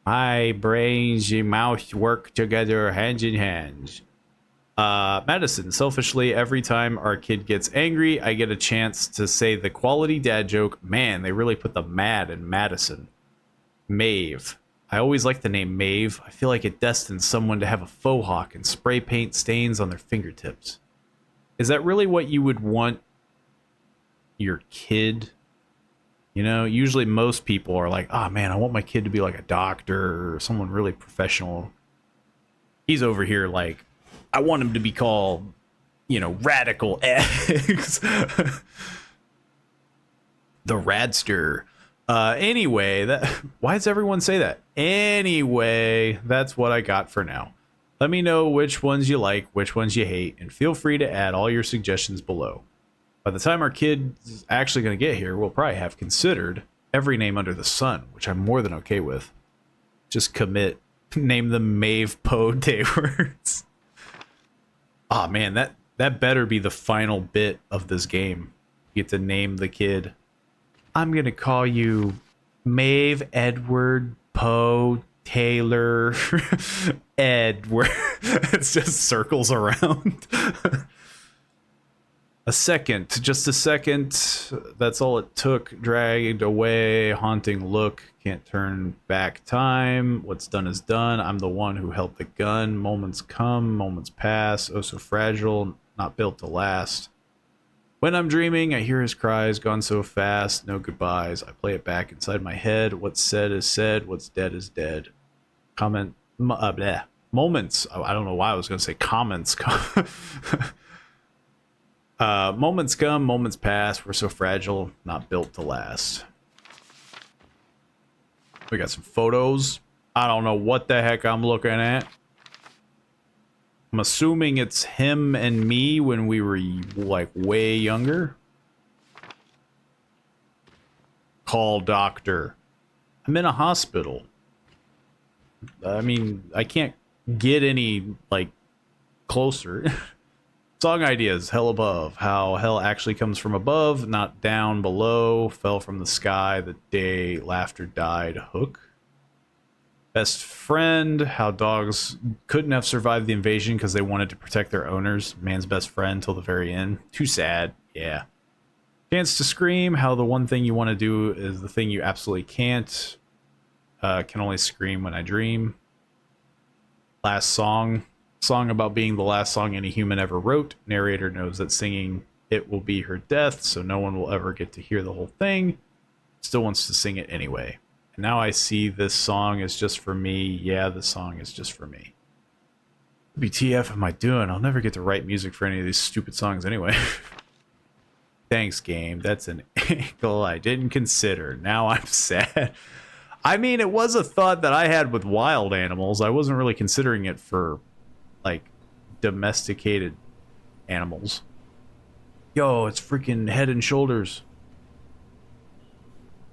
My brains and mouth work together hand in hand. Madison, selfishly, every time our kid gets angry, I get a chance to say the quality dad joke. Man, they really put the mad in Madison. Maeve. I always like the name Maeve. I feel like it destines someone to have a faux hawk and spray paint stains on their fingertips. Is that really what you would want your kid? You know, usually most people are like, oh man, I want my kid to be like a doctor or someone really professional. He's over here like, I want him to be called, you know, Radical X. The Radster. Anyway, why does everyone say that? Anyway, that's what I got for now. Let me know which ones you like, which ones you hate, and feel free to add all your suggestions below. By the time our kid is actually going to get here, we'll probably have considered every name under the sun, which I'm more than okay with. Just commit. Name them Maeve Poe Tay-words. Oh man, that better be the final bit of this game. You get to name the kid. I'm gonna call you Maeve Edward Poe Taylor Edward. It's just circles around. Just a second. That's all it took. Dragged away, haunting look. Can't turn back time. What's done is done. I'm the one who held the gun. Moments come, moments pass. Oh, so fragile, not built to last. When I'm dreaming, I hear his cries, gone so fast. No goodbyes. I play it back inside my head. What's said is said. What's dead is dead. Moments. Oh, I don't know why I was going to say comments. Moments come, moments pass. We're so fragile, not built to last. We got some photos. I don't know what the heck I'm looking at. I'm assuming it's him and me when we were like way younger. Call doctor. I'm in a hospital. I mean, I can't get any like closer. Song ideas, hell above. How hell actually comes from above, not down below. Fell from the sky the day laughter died. Hook. Best friend, how dogs couldn't have survived the invasion because they wanted to protect their owners. Man's best friend till the very end. Too sad. Yeah. Chance to scream, how the one thing you want to do is the thing you absolutely can't. Can only scream when I dream. Last song. Song about being the last song any human ever wrote. Narrator knows that singing it will be her death, so no one will ever get to hear the whole thing. Still wants to sing it anyway. And now I see this song is just for me. Yeah, the song is just for me. WTF am I doing? I'll never get to write music for any of these stupid songs anyway. Thanks, game. That's an angle I didn't consider. Now I'm sad. I mean, it was a thought that I had with wild animals. I wasn't really considering it for, like, domesticated animals. Yo, it's freaking Head and Shoulders.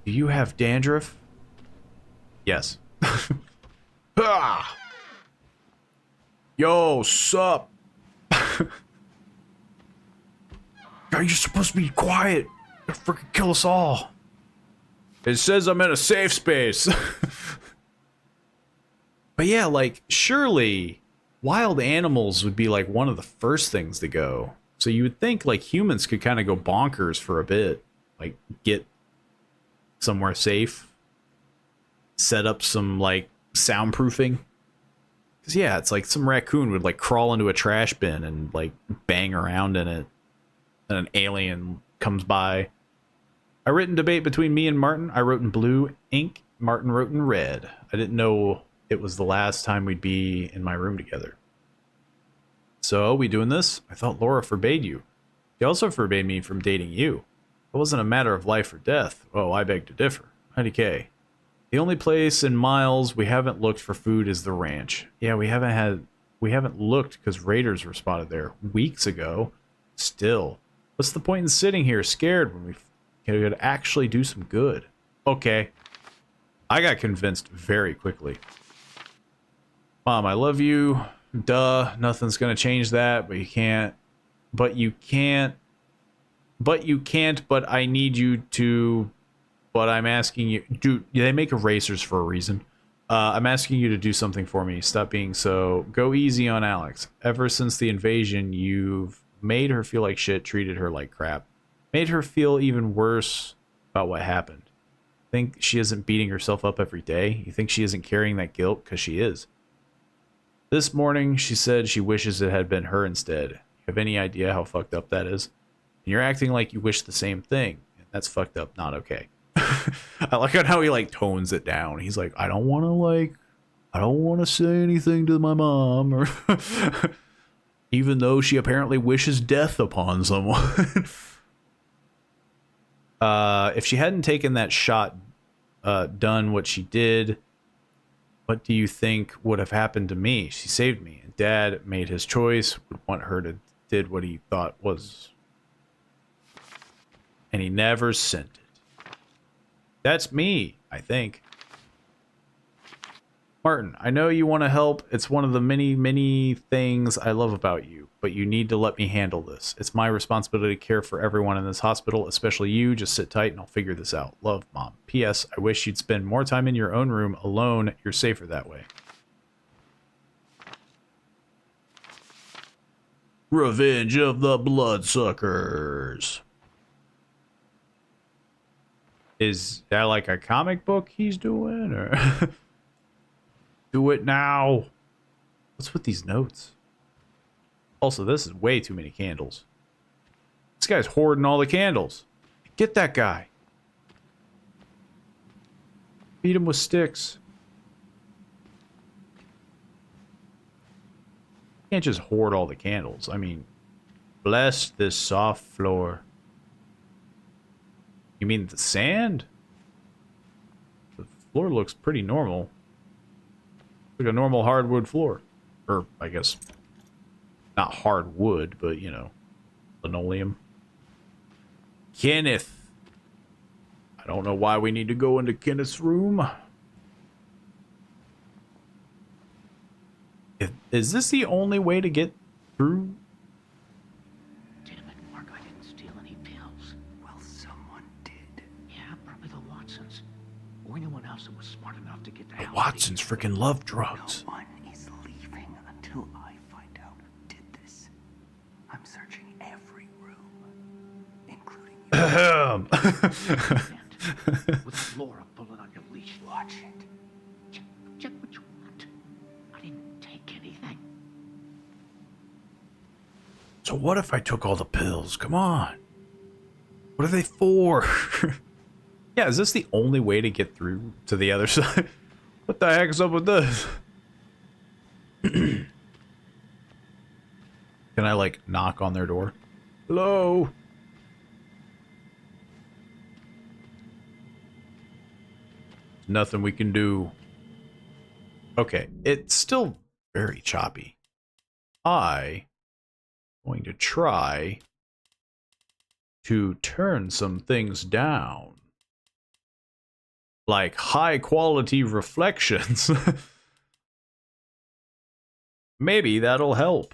Do you have dandruff? Yes. Ah! Yo, sup? Are you supposed to be quiet? You'll freaking kill us all. It says I'm in a safe space. But yeah, like, surely wild animals would be like one of the first things to go. So you would think like humans could kind of go bonkers for a bit. Like, get somewhere safe. Set up some like soundproofing. Because yeah, it's like some raccoon would like crawl into a trash bin and like bang around in it. And an alien comes by. I wrote in debate between me and Martin. I wrote in blue ink. Martin wrote in red. I didn't know it was the last time we'd be in my room together. So, we doing this? I thought Laura forbade you. She also forbade me from dating you. It wasn't a matter of life or death. Oh, I beg to differ. IDK. The only place in miles we haven't looked for food is the ranch. Yeah, we haven't looked because raiders were spotted there weeks ago. Still. What's the point in sitting here scared when we could actually do some good? Okay. I got convinced very quickly. Mom, I love you. Duh. Nothing's gonna change that, but you can't. But you can't. But you can't, but I need you to. But I'm asking you. Dude, they make erasers for a reason. I'm asking you to do something for me. Stop being so. Go easy on Alex. Ever since the invasion, you've made her feel like shit, treated her like crap. Made her feel even worse about what happened. Think she isn't beating herself up every day? You think she isn't carrying that guilt? Because she is. This morning, she said she wishes it had been her instead. You have any idea how fucked up that is? And you're acting like you wish the same thing. And that's fucked up, not okay. I like how he like tones it down. He's like, I don't want to say anything to my mom, or even though she apparently wishes death upon someone. If she hadn't taken that shot, done what she did, what do you think would have happened to me? She saved me, and Dad made his choice. Would want her to did what he thought was, and he never sent it. That's me, I think. Martin, I know you want to help. It's one of the many, many things I love about you, but you need to let me handle this. It's my responsibility to care for everyone in this hospital, especially you. Just sit tight and I'll figure this out. Love, Mom. P.S. I wish you'd spend more time in your own room alone. You're safer that way. Revenge of the Bloodsuckers. Is that like a comic book he's doing, or do it now? What's with these notes? Also, this is way too many candles. This guy's hoarding all the candles. Get that guy. Beat him with sticks. You can't just hoard all the candles. I mean, bless this soft floor. You mean the sand? The floor looks pretty normal. Like a normal hardwood floor. Or, I guess, not hardwood, but, you know, linoleum. Kenneth. I don't know why we need to go into Kenneth's room. Is this the only way to get through? Damn it, Mark, I didn't steal any pills. Well, someone did. Yeah, probably the Watsons. Or anyone else that was smart enough to get the hell out of Watsons here. freaking love drugs. No one is leaving until I find out who did this. I'm searching every room, including you. With Laura pulling on your leash. Watch it. Check what you want. I didn't take anything. So what if I took all the pills? Come on. What are they for? Yeah, is this the only way to get through to the other side? What the heck is up with this? Can I, like, knock on their door? Hello? Nothing we can do. Okay, it's still very choppy. I'm going to try to turn some things down. Like high quality reflections. Maybe that'll help.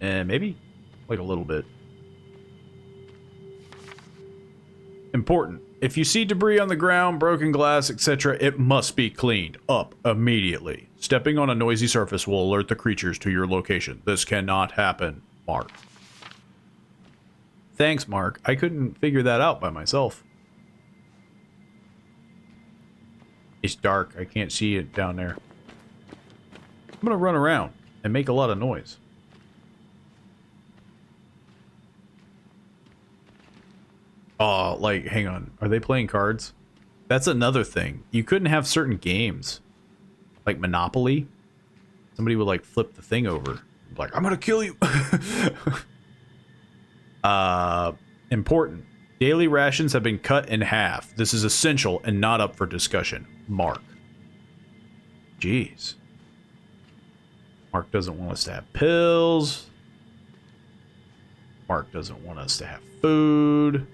And maybe like a little bit. Important. If you see debris on the ground, broken glass, etc., it must be cleaned up immediately. Stepping on a noisy surface will alert the creatures to your location. This cannot happen, Mark. Thanks, Mark. I couldn't figure that out by myself. It's dark. I can't see it down there. I'm gonna run around and make a lot of noise. Oh, like, hang on. Are they playing cards? That's another thing. You couldn't have certain games. Like Monopoly. Somebody would, like, flip the thing over. Like, I'm gonna kill you! Important. Daily rations have been cut in half. This is essential and not up for discussion. Mark. Jeez. Mark doesn't want us to have pills. Mark doesn't want us to have food.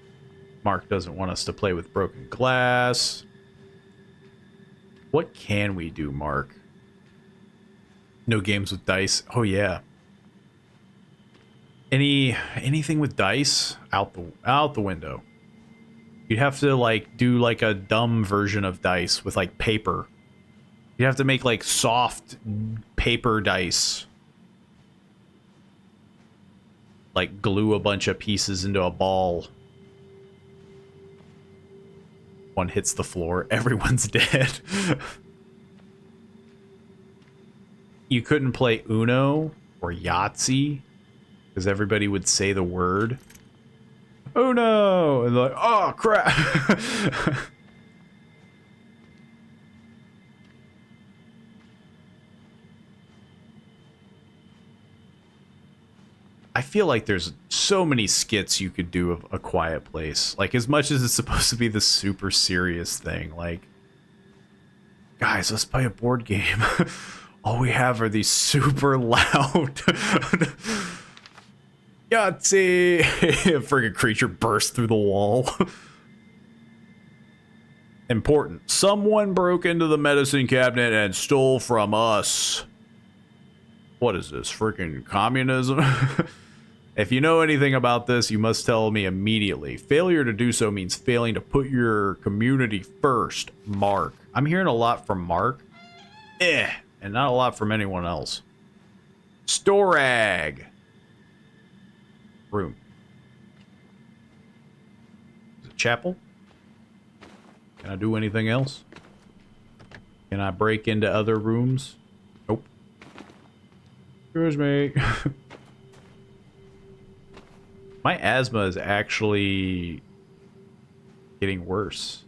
Mark doesn't want us to play with broken glass. What can we do, Mark? No games with dice. Oh yeah. Anything with dice out the window. You'd have to like do like a dumb version of dice with like paper. You'd have to make like soft paper dice. Like glue a bunch of pieces into a ball. One hits the floor, everyone's dead. You couldn't play Uno or Yahtzee because everybody would say the word Uno and they're like, oh crap. I feel like there's so many skits you could do of A Quiet Place. Like, as much as it's supposed to be the super serious thing, like, guys, let's play a board game. All we have are these super loud Yahtzee. A friggin' creature burst through the wall. Important. Someone broke into the medicine cabinet and stole from us. What is this, freaking communism? If you know anything about this, you must tell me immediately. Failure to do so means failing to put your community first, Mark. I'm hearing a lot from Mark. And not a lot from anyone else. Storag. Room. Is it chapel? Can I do anything else? Can I break into other rooms? Nope. Excuse me. My asthma is actually getting worse.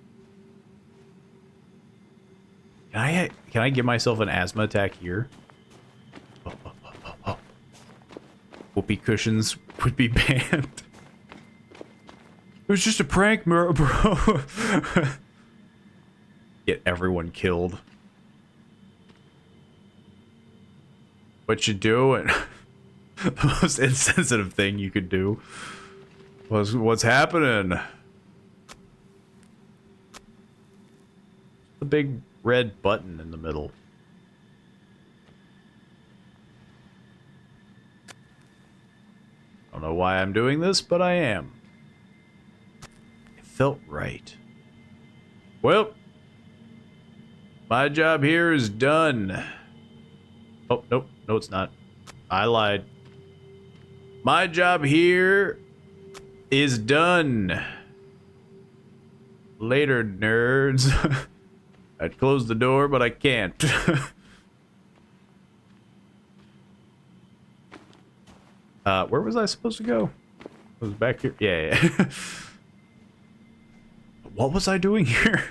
Can I give myself an asthma attack here? Oh. Whoopee cushions would be banned. It was just a prank, bro. Get everyone killed. What you doing? The most insensitive thing you could do was what's happening. The big red button in the middle. I don't know why I'm doing this, but I am. It felt right. Well, my job here is done. Oh, nope. No, it's not. I lied. My job here is done. Later, nerds. I'd close the door, but I can't. Where was I supposed to go? I was back here. Yeah. What was I doing here?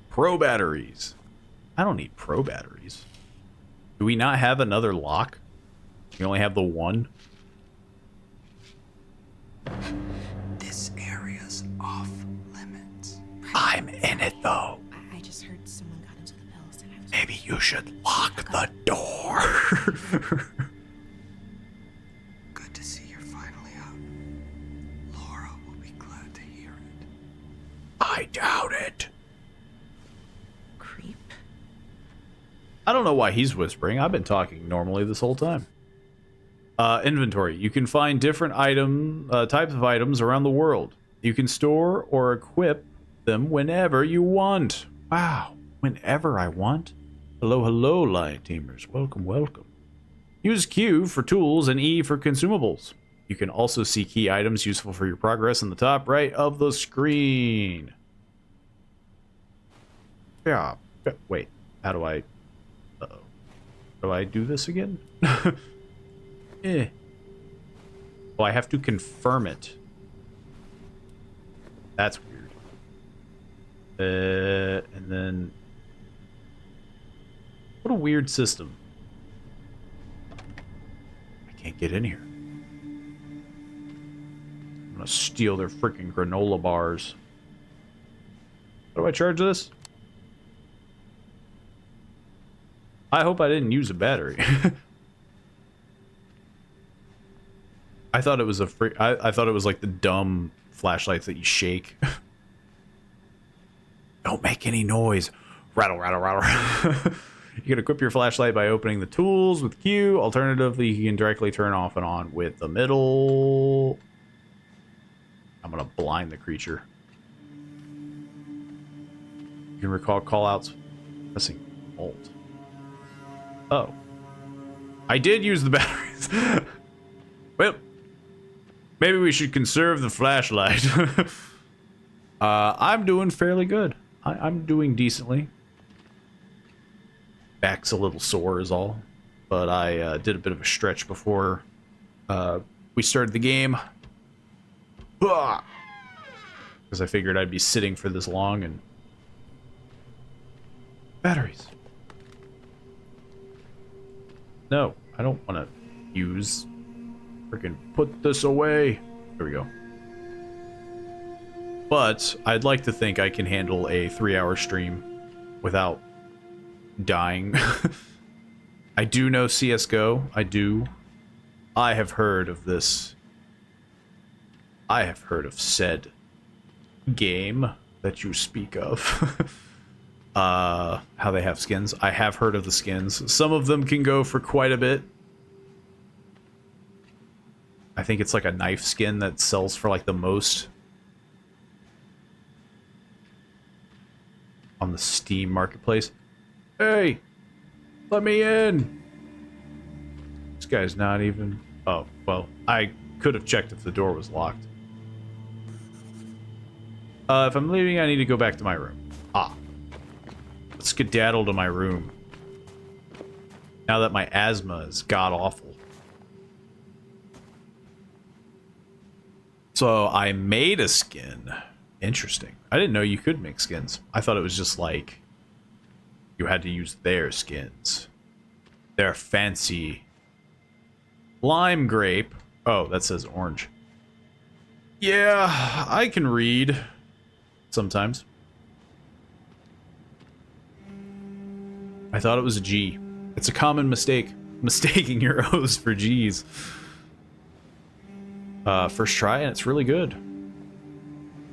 Pro batteries. I don't need pro batteries. Do we not have another lock? We only have the one? This area's off limits. I'm in it, though. I just heard someone got into the pills and I was... Maybe you should lock the door. Good to see you're finally up. Laura will be glad to hear it. I doubt it. Creep. I don't know why he's whispering. I've been talking normally this whole time. Inventory. You can find different types of items around the world. You can store or equip them whenever you want. Wow. Whenever I want. Hello, hello, Lion Teamers. Welcome, welcome. Use Q for tools and E for consumables. You can also see key items useful for your progress in the top right of the screen. Yeah. Wait. How do I... Uh-oh. Do I do this again? Well, I have to confirm it. That's weird. And then... What a weird system. I can't get in here. I'm gonna steal their freaking granola bars. How do I charge this? I hope I didn't use a battery. I thought it was I thought it was like the dumb flashlights that you shake. Don't make any noise. Rattle, rattle, rattle. You can equip your flashlight by opening the tools with Q. Alternatively, you can directly turn off and on with the middle. I'm gonna blind the creature. You can recall callouts pressing Alt. Oh. I did use the batteries. Well, maybe we should conserve the flashlight. I'm doing fairly good. I'm doing decently. Back's a little sore is all. But I did a bit of a stretch before we started the game. Because I figured I'd be sitting for this long and... Batteries. No, I don't want to use... Freaking put this away. There we go. But I'd like to think I can handle a 3-hour stream without dying. I do know CSGO. I do. I have heard of this. I have heard of said game that you speak of. How they have skins. I have heard of the skins. Some of them can go for quite a bit. I think it's like a knife skin that sells for like the most on the Steam marketplace. Hey, let me in. This guy's not even... Oh, well, I could have checked if the door was locked. If I'm leaving, I need to go back to my room. Ah. Let's skedaddle to my room. Now that my asthma is god-awful. So I made a skin. Interesting. I didn't know you could make skins. I thought it was just like you had to use their skins. Their fancy lime grape. Oh, that says orange. Yeah, I can read sometimes. I thought it was a G. It's a common mistake. Mistaking your O's for G's. First try, and it's really good.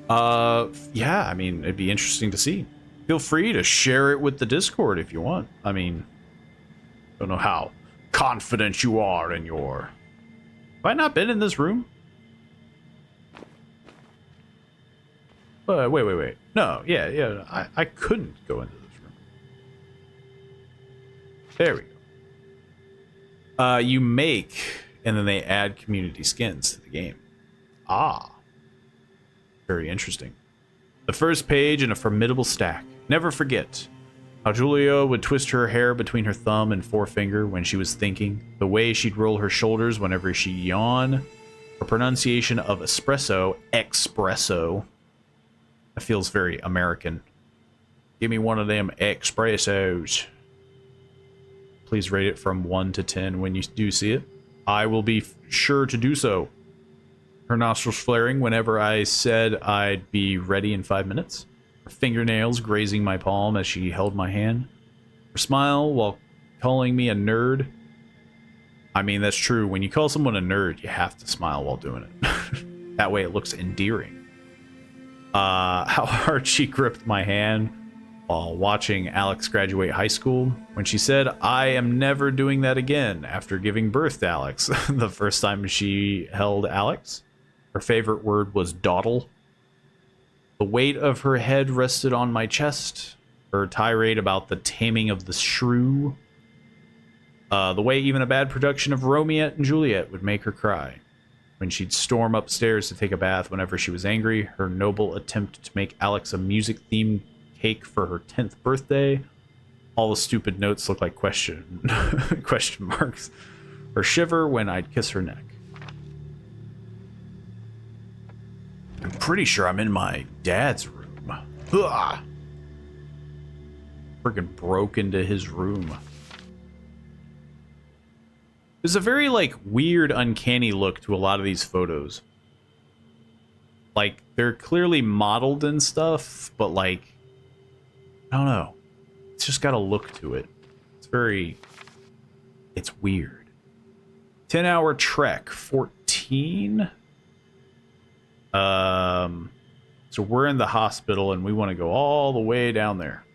Yeah, I mean, it'd be interesting to see. Feel free to share it with the Discord if you want. I mean, don't know how confident you are in your... Have I not been in this room? Wait. No, yeah. I couldn't go into this room. There we go. You make... And then they add community skins to the game. Ah. Very interesting. The first page in a formidable stack. Never forget. How Julia would twist her hair between her thumb and forefinger when she was thinking. The way she'd roll her shoulders whenever she yawned. Her pronunciation of espresso. That feels very American. Give me one of them espressos. Please rate it from 1 to 10 when you do see it. I will be sure to do so. Her nostrils flaring whenever I said I'd be ready in 5 minutes. Her fingernails grazing my palm as she held my hand. Her smile while calling me a nerd. I mean, that's true. When you call someone a nerd, you have to smile while doing it. That way it looks endearing. How hard she gripped my hand while watching Alex graduate high school. When she said, I am never doing that again after giving birth to Alex. The first time she held Alex. Her favorite word was dawdle. The weight of her head rested on my chest. Her tirade about the taming of the shrew. The way even a bad production of Romeo and Juliet would make her cry. When she'd storm upstairs to take a bath whenever she was angry. Her noble attempt to make Alex a music-themed cake for her 10th birthday. All the stupid notes look like question marks. Her shiver when I'd kiss her neck. I'm pretty sure I'm in my dad's room. Ugh. Freaking broke into his room. There's a very, like, weird, uncanny look to a lot of these photos. Like, they're clearly modeled and stuff, but, like, I don't know. It's just got a look to it. It's weird. 10-hour trek, 14. So we're in the hospital and we want to go all the way down there.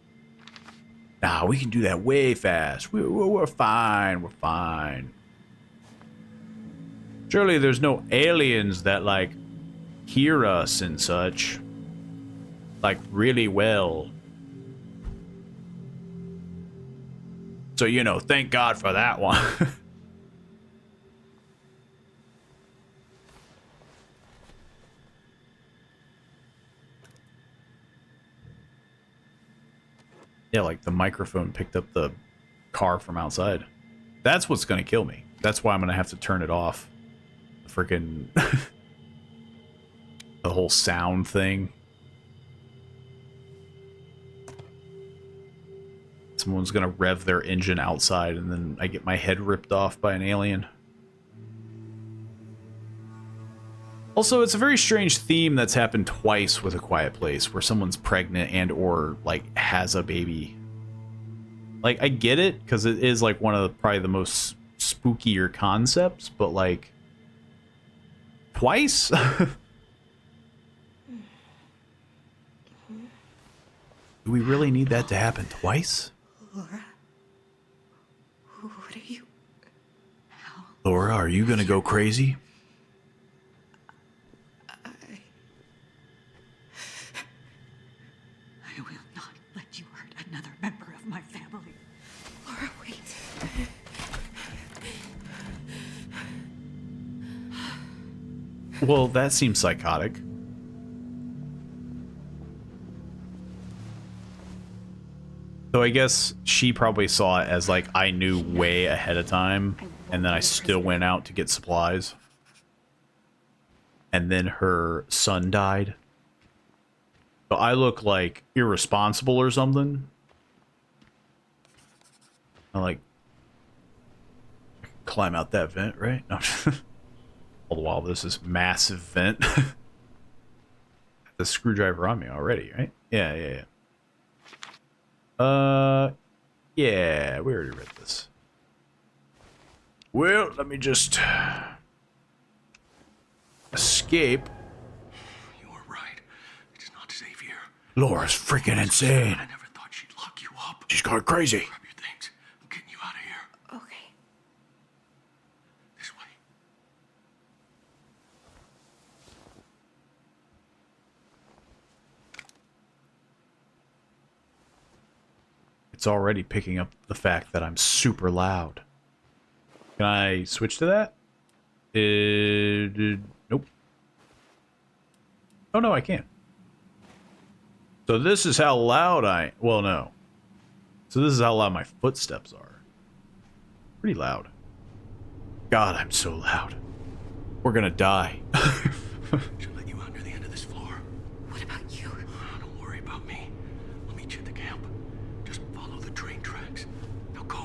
Nah, we can do that way fast. We're fine. We're fine. Surely there's no aliens that, like, hear us and such. Like, really well. So, you know, thank God for that one. Yeah, like the microphone picked up the car from outside. That's what's going to kill me. That's why I'm going to have to turn it off. The freaking... the whole sound thing. Someone's going to rev their engine outside and then I get my head ripped off by an alien. Also, it's a very strange theme that's happened twice with A Quiet Place, where someone's pregnant and or, like, has a baby. Like, I get it, because it is, like, one of the, probably the most spookier concepts, but, like, twice? Do we really need that to happen twice? Laura? What are you... Laura, are you gonna go crazy? I will not let you hurt another member of my family. Laura, wait. Well, that seems psychotic. So I guess she probably saw it as, like, I knew way ahead of time, and then I still went out to get supplies. And then her son died. So I look, like, irresponsible or something. I, like, climb out that vent, right? No. All the while this is massive vent. The screwdriver on me already, right? Yeah. Yeah, we already read this. Well, let me just escape. You were right. It's not safe here. Laura's freaking insane. I never thought she'd lock you up. She's going crazy. Grab your things. I'm getting you out of here. Okay. This way. It's already picking up the fact that I'm super loud. Can I switch to that? Nope. Oh, no, I can't. So this is how loud well, no. So this is how loud my footsteps are. Pretty loud. God, I'm so loud. We're gonna die. Should let you out near the end of this floor. What about you? Don't worry about me. I'll meet you at the camp. Just follow the train tracks. Now go.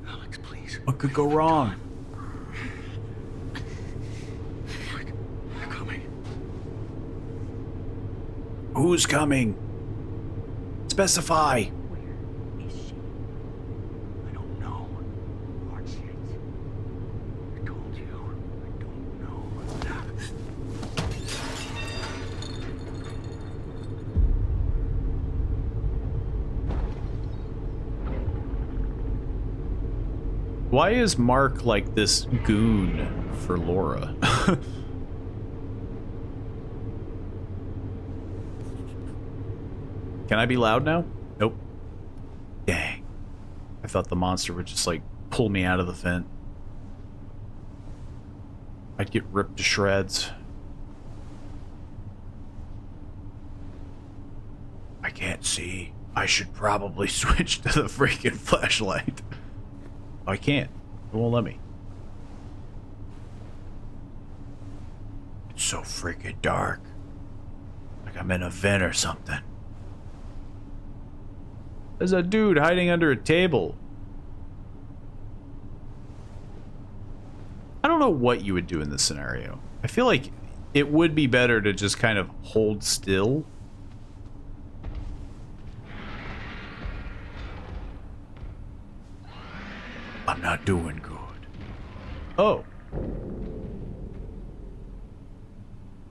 Alex, please. What could go wrong? Quick, they're coming. Who's coming? Specify. Where is she? I don't know. Lord shit. I told you. I don't know. Why is Mark like this goon for Laura? Can I be loud now? Nope. Dang. I thought the monster would just like pull me out of the vent. I'd get ripped to shreds. I can't see. I should probably switch to the freaking flashlight. I can't. It won't let me. It's so freaking dark. Like I'm in a vent or something. There's a dude hiding under a table. I don't know what you would do in this scenario. I feel like it would be better to just kind of hold still. I'm not doing good. Oh.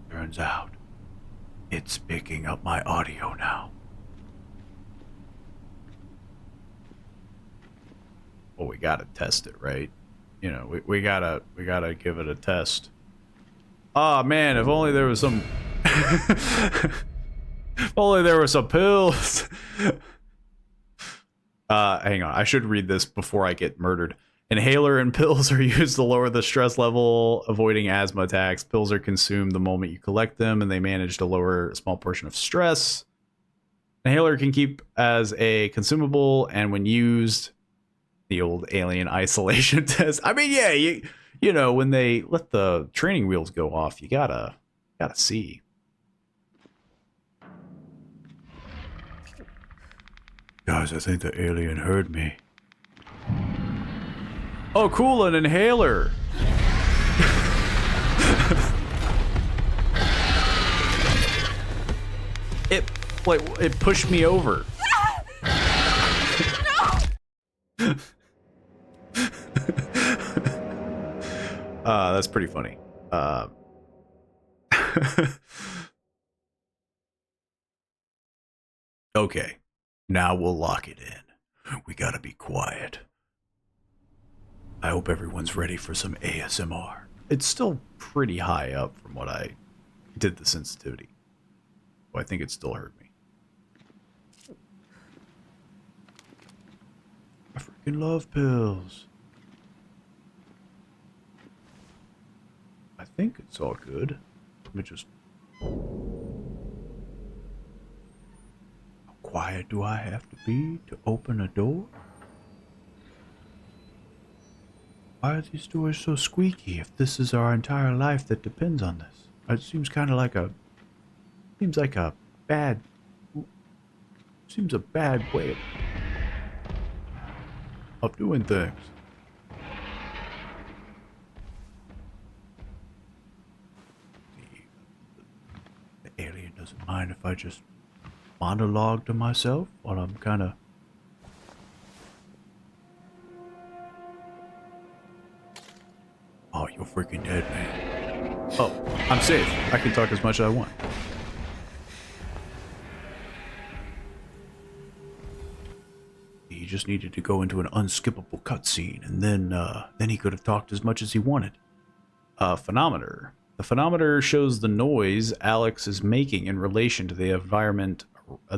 Turns out, it's picking up my audio now. Well, we gotta test it, right? You know, we gotta give it a test. Oh man, if only there was some if only there were some pills. Hang on, I should read this before I get murdered. Inhaler and pills are used to lower the stress level, avoiding asthma attacks. Pills are consumed the moment you collect them, and they manage to lower a small portion of stress. Inhaler can keep as a consumable, and when used, the old alien isolation test. I mean, yeah, you know, when they let the training wheels go off, you gotta see. Guys, I think the alien heard me. Oh, cool, an inhaler. It pushed me over. That's pretty funny. Okay, now we'll lock it in. We gotta be quiet. I hope everyone's ready for some ASMR. It's still pretty high up from what I did the sensitivity. Well, I think it still hurt me. I freaking love pills. I think it's all good. Let me just... How quiet do I have to be to open a door? Why are these doors so squeaky if this is our entire life that depends on this? It seems kind of like a... Seems like a bad... Seems a bad way of doing things. The alien doesn't mind if I just monologue to myself while I'm kind of... Oh, you're freaking dead, man. Oh, I'm safe. I can talk as much as I want. He just needed to go into an unskippable cutscene, and then he could have talked as much as he wanted. Phonometer. The phonometer shows the noise Alex is making in relation to the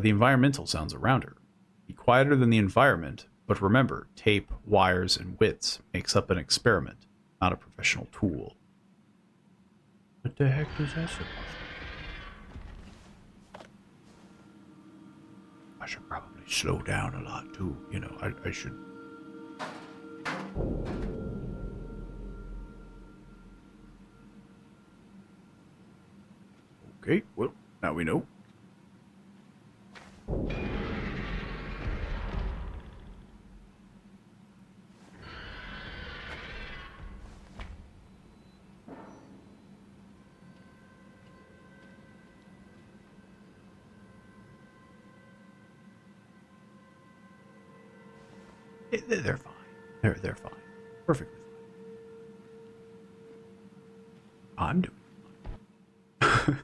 environmental sounds around her. Be quieter than the environment, but remember, tape, wires, and widths makes up an experiment, not a professional tool. What the heck is that supposed to be? I should probably slow down a lot too. You know, I should. Okay, well, now we know. They're fine. They're fine. Perfectly fine. I'm doing fine.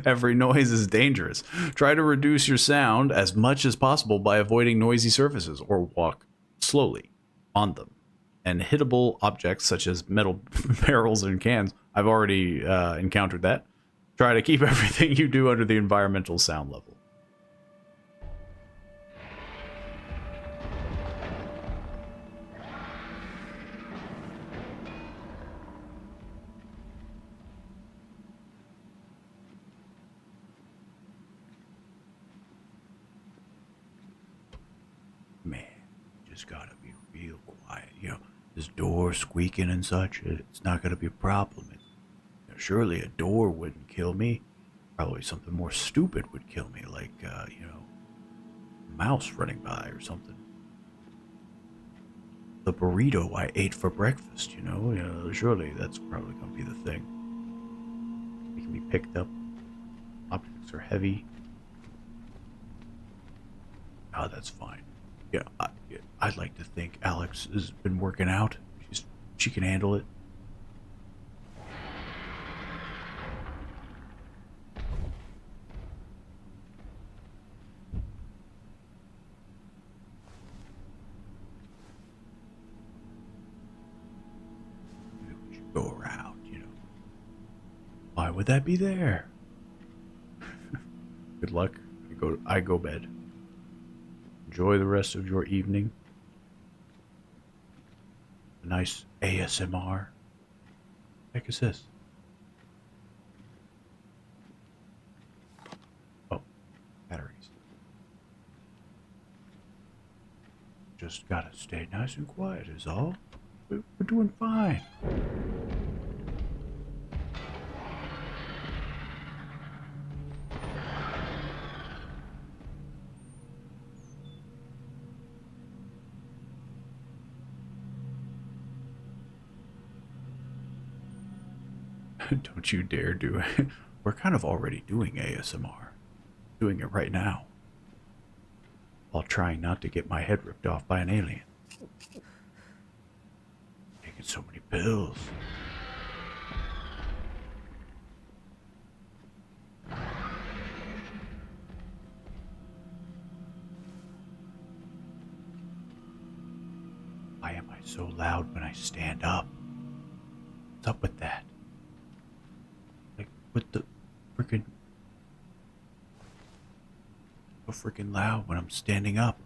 Every noise is dangerous. Try to reduce your sound as much as possible by avoiding noisy surfaces or walk slowly on them. And hittable objects such as metal barrels and cans. I've already encountered that. Try to keep everything you do under the environmental sound level. Man, just gotta be real quiet. You know, this door squeaking and such, it's not gonna be a problem. Surely a door wouldn't kill me. Probably something more stupid would kill me, like, you know, a mouse running by or something. The burrito I ate for breakfast, you know, surely that's probably gonna be the thing. They can be picked up. Objects are heavy. Oh, that's fine. Yeah, I'd like to think Alex has been working out. She can handle it. We should go around, you know. Why would that be there? Good luck. I go bed. Enjoy the rest of your evening. A nice ASMR. What the heck is this? Oh, batteries. Just gotta stay nice and quiet is all. We're doing fine. Don't you dare do it. We're kind of already doing ASMR. Doing it right now. While trying not to get my head ripped off by an alien. Taking so many pills. Why am I so loud when I stand up? What's up with that? With the freaking so freaking loud when I'm standing up.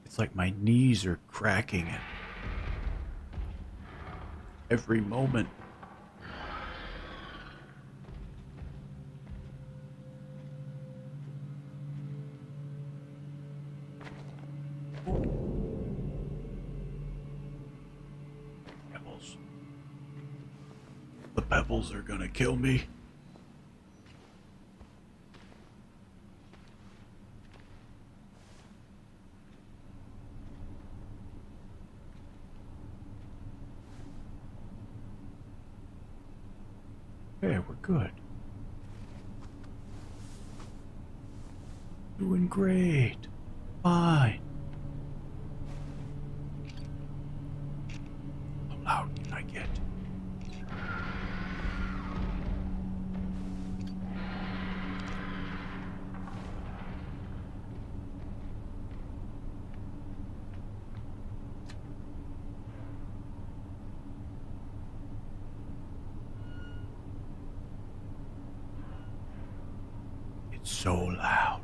It's like my knees are cracking at every moment. The pebbles are gonna kill me. Okay, we're good. Doing great. Fine. How loud can I get? It's so loud.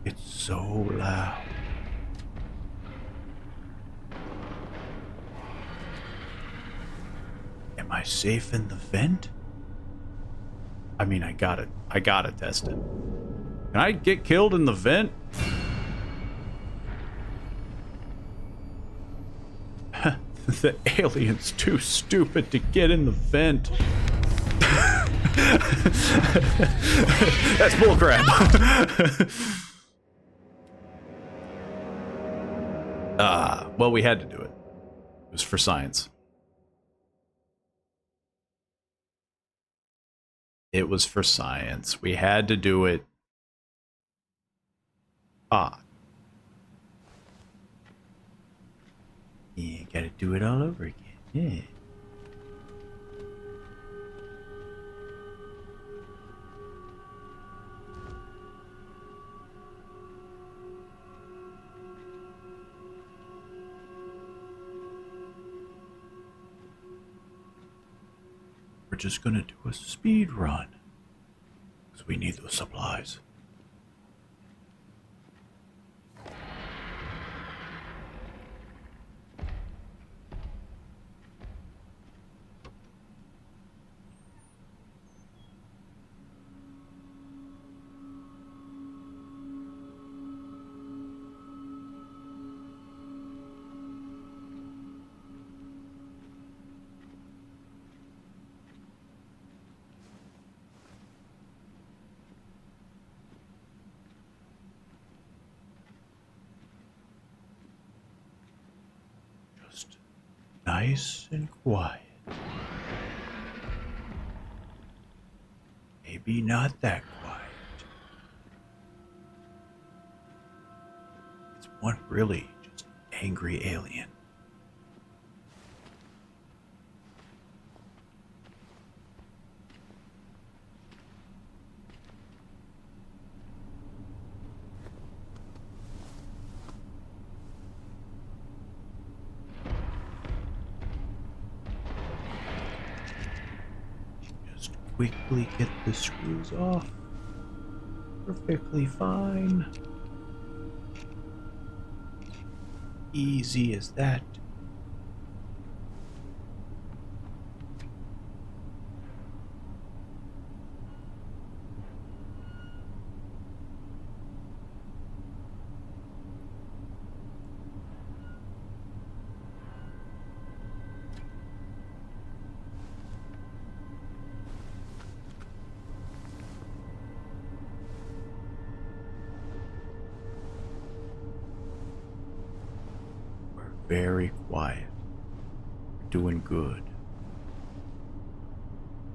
It's so loud. Am I safe in the vent? I mean, I gotta test it. Can I get killed in the vent? The alien's too stupid to get in the vent. That's bullcrap. Well, we had to do it. It was for science. It was for science. We had to do it. Yeah, gotta do it all over again. Yeah. We're just gonna do a speed run. Because we need those supplies. Just nice and quiet. Maybe not that quiet. It's one really just angry alien. Just quickly get the screws off. Perfectly fine. Easy as that. Very quiet. We're doing good.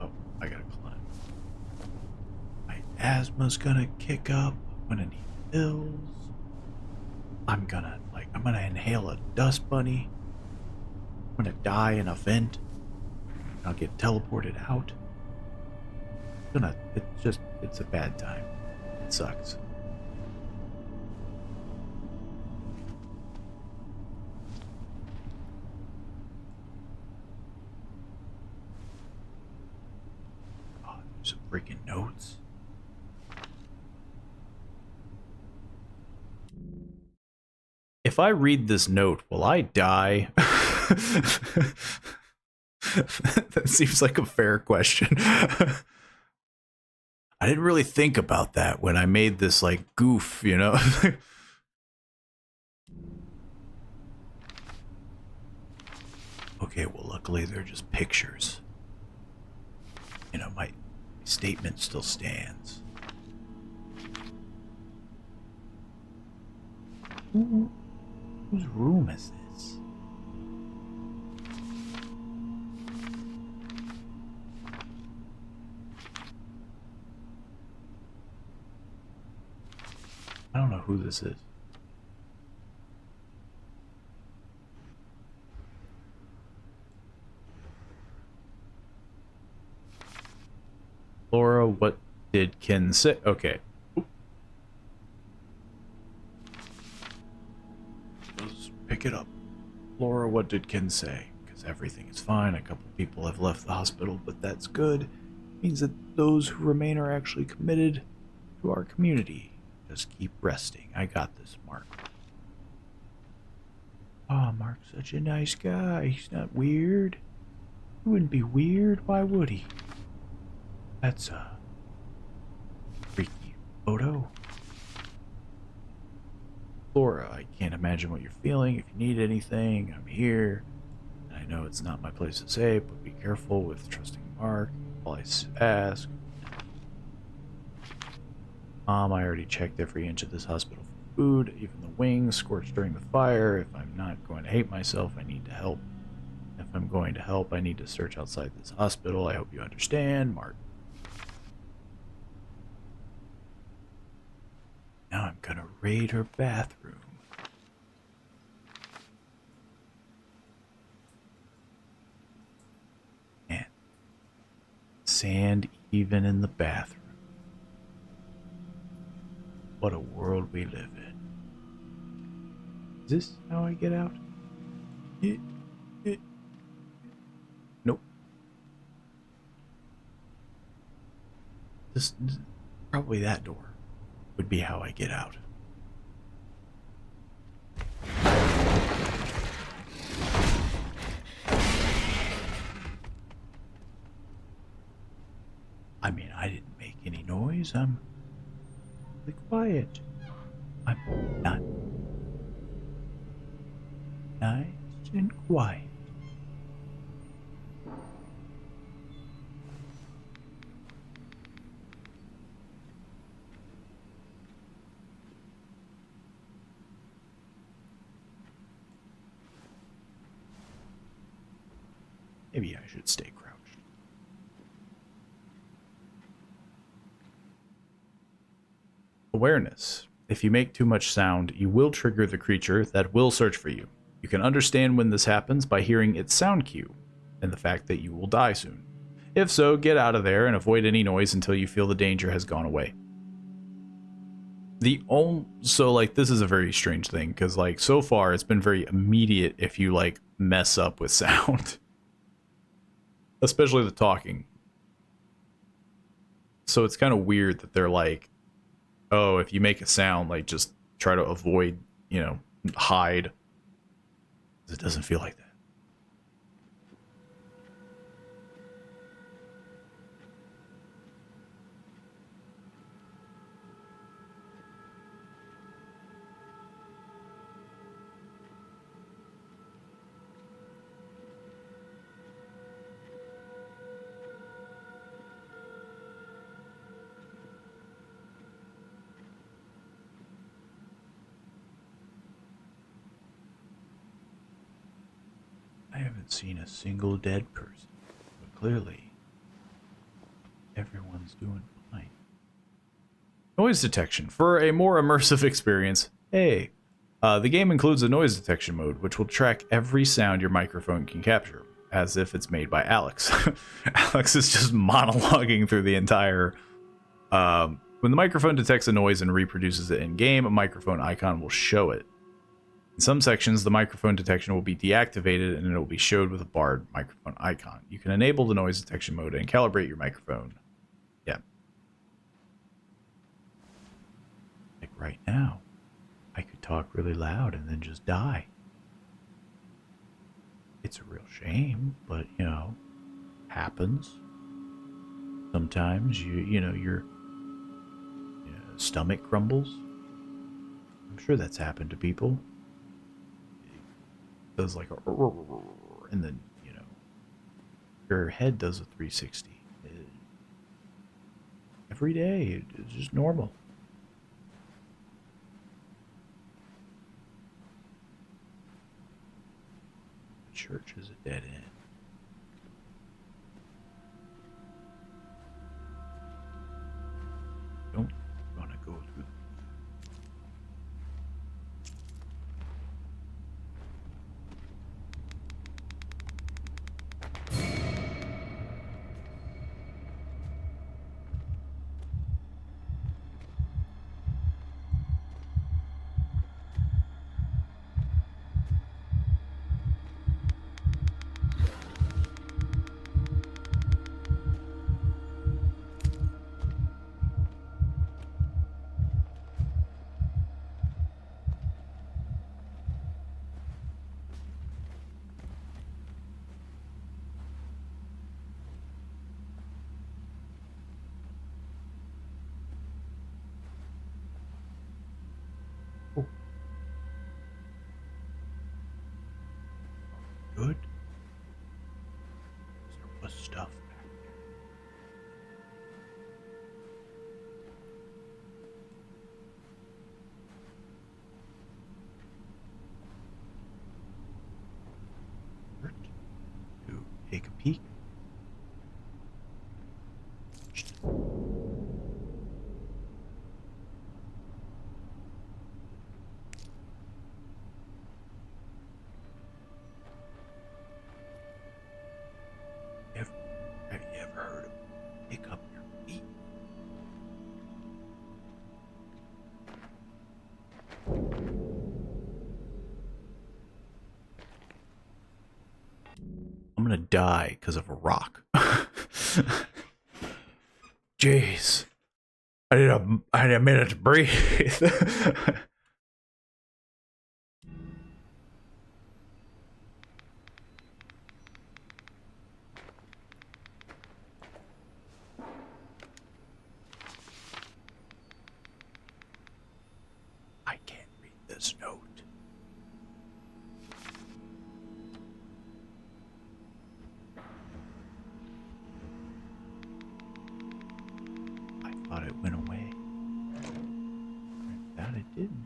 Oh, I gotta climb. My asthma's gonna kick up. I'm gonna need pills. I'm gonna inhale a dust bunny. I'm gonna die in a vent. I'll get teleported out. It's a bad time. It sucks. Some freaking notes. If I read this note, will I die? That seems like a fair question. I didn't really think about that when I made this like goof, you know? Okay, well luckily they're just pictures. You know, my statement still stands. Whose room is this? I don't know who this is. Laura, what did Ken say? Okay. Let's pick it up. Laura, what did Ken say? Because everything is fine. A couple people have left the hospital, but that's good. It means that those who remain are actually committed to our community. Just keep resting. I got this, Mark. Oh, Mark's such a nice guy. He's not weird. He wouldn't be weird. Why would he? That's or I can't imagine what you're feeling. If you need anything, I'm here. And I know it's not my place to say, but be careful with trusting Mark. All I ask. I already checked every inch of this hospital for food, even the wings scorched during the fire. If I'm not going to hate myself, I need to help. If I'm going to help, I need to search outside this hospital. I hope you understand, Mark. Now I'm gonna raid her bathroom. And sand even in the bathroom. What a world we live in. Is this how I get out? Nope. This probably that door would be how I get out. I mean, I didn't make any noise. I'm really quiet. I'm not nice and quiet. Maybe I should stay crouched. Awareness. If you make too much sound, you will trigger the creature that will search for you. You can understand when this happens by hearing its sound cue and the fact that you will die soon. If so, get out of there and avoid any noise until you feel the danger has gone away. So like this is a very strange thing because like so far it's been very immediate if you like mess up with sound. Especially the talking. So it's kind of weird that they're like, oh, if you make a sound, like just try to avoid, hide. It doesn't feel like that. I haven't seen a single dead person, but clearly everyone's doing fine. Noise detection. For a more immersive experience, the game includes a noise detection mode, which will track every sound your microphone can capture, as if it's made by Alex. Alex is just monologuing through the entire... when the microphone detects a noise and reproduces it in-game, a microphone icon will show it. In some sections, the microphone detection will be deactivated and it will be showed with a barred microphone icon. You can enable the noise detection mode and calibrate your microphone. Yeah. Like right now, I could talk really loud and then just die. It's a real shame, but, happens. Sometimes, your stomach grumbles. I'm sure that's happened to people. Does like a and then your head does a 360 every day. It's just normal. The church is a dead end. Don't want to go through. good? There was stuff back there. Hurt to take a peek. Have you ever heard of pick up your feet? I'm gonna die because of a rock. Jeez. I need a minute to breathe. I can't read this note. I thought it went away. Turns out it didn't.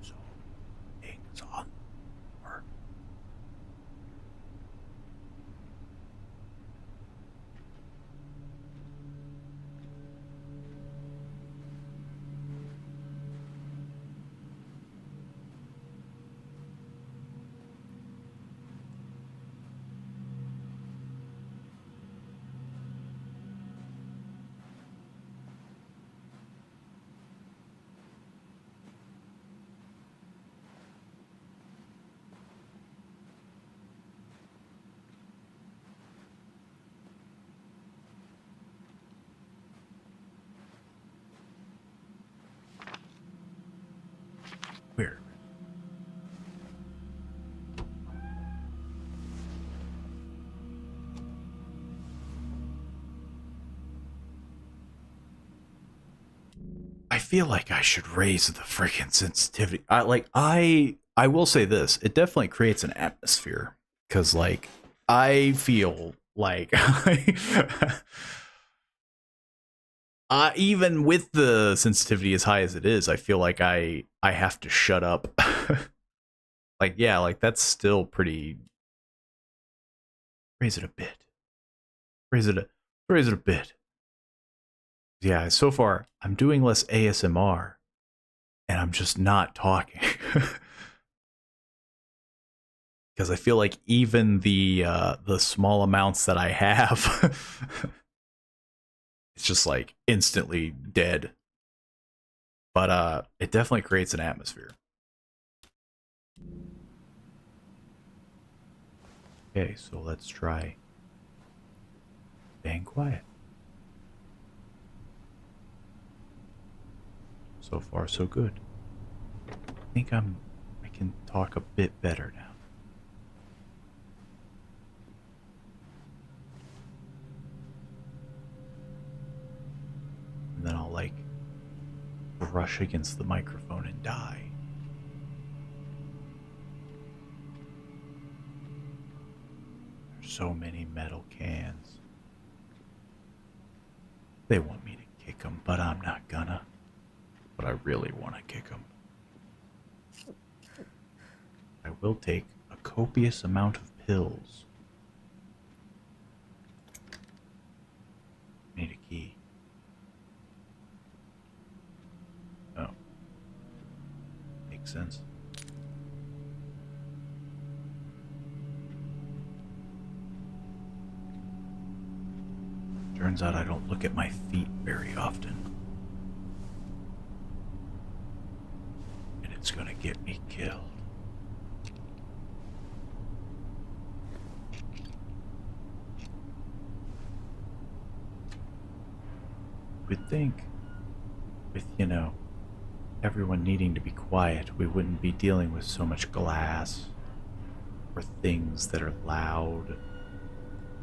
So, things on or where? I feel like I should raise the freaking sensitivity. I will say this, it definitely creates an atmosphere cuz like I feel like even with the sensitivity as high as it is, I feel like I have to shut up. Like yeah, like that's still pretty. Raise it a bit. Raise it a bit. Yeah, so far I'm doing less ASMR and I'm just not talking. Because I feel like even the small amounts that I have it's just like instantly dead. But it definitely creates an atmosphere. Okay, so let's try staying quiet. So far so good. I think I can talk a bit better now. And then I'll like brush against the microphone and die. There's so many metal cans. They want me to kick them, but I'm not gonna. But I really want to kick them. I will take a copious amount of pills. Need a key. Oh. Makes sense. Turns out I don't look at my feet very often. And it's gonna get me killed. We'd think, with, everyone needing to be quiet, we wouldn't be dealing with so much glass or things that are loud.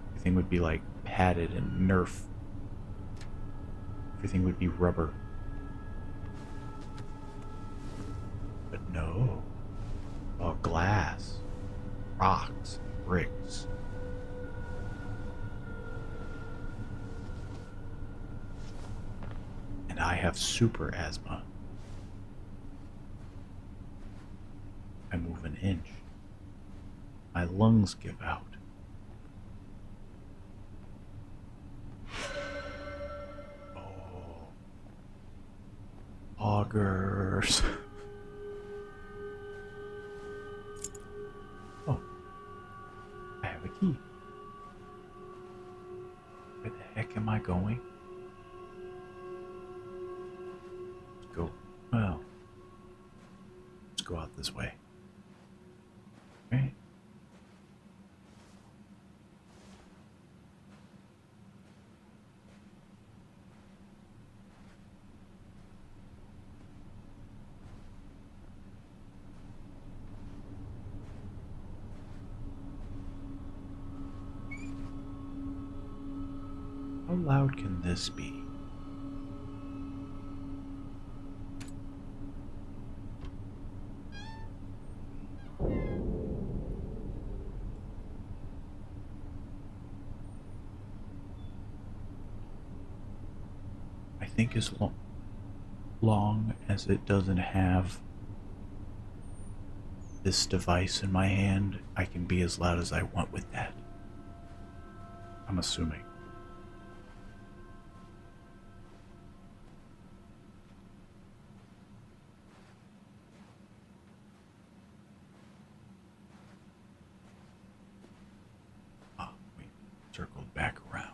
Everything would be like padded and Nerf. Everything would be rubber. But no. All glass, rocks, bricks. And I have super asthma. I move an inch. My lungs give out. Oh. Augers. Oh. I have a key. Where the heck am I going? Let's go. Well. Let's go out this way. Right? How loud can this be? I think as long as it doesn't have this device in my hand, I can be as loud as I want with that. I'm assuming. Ah, we circled back around.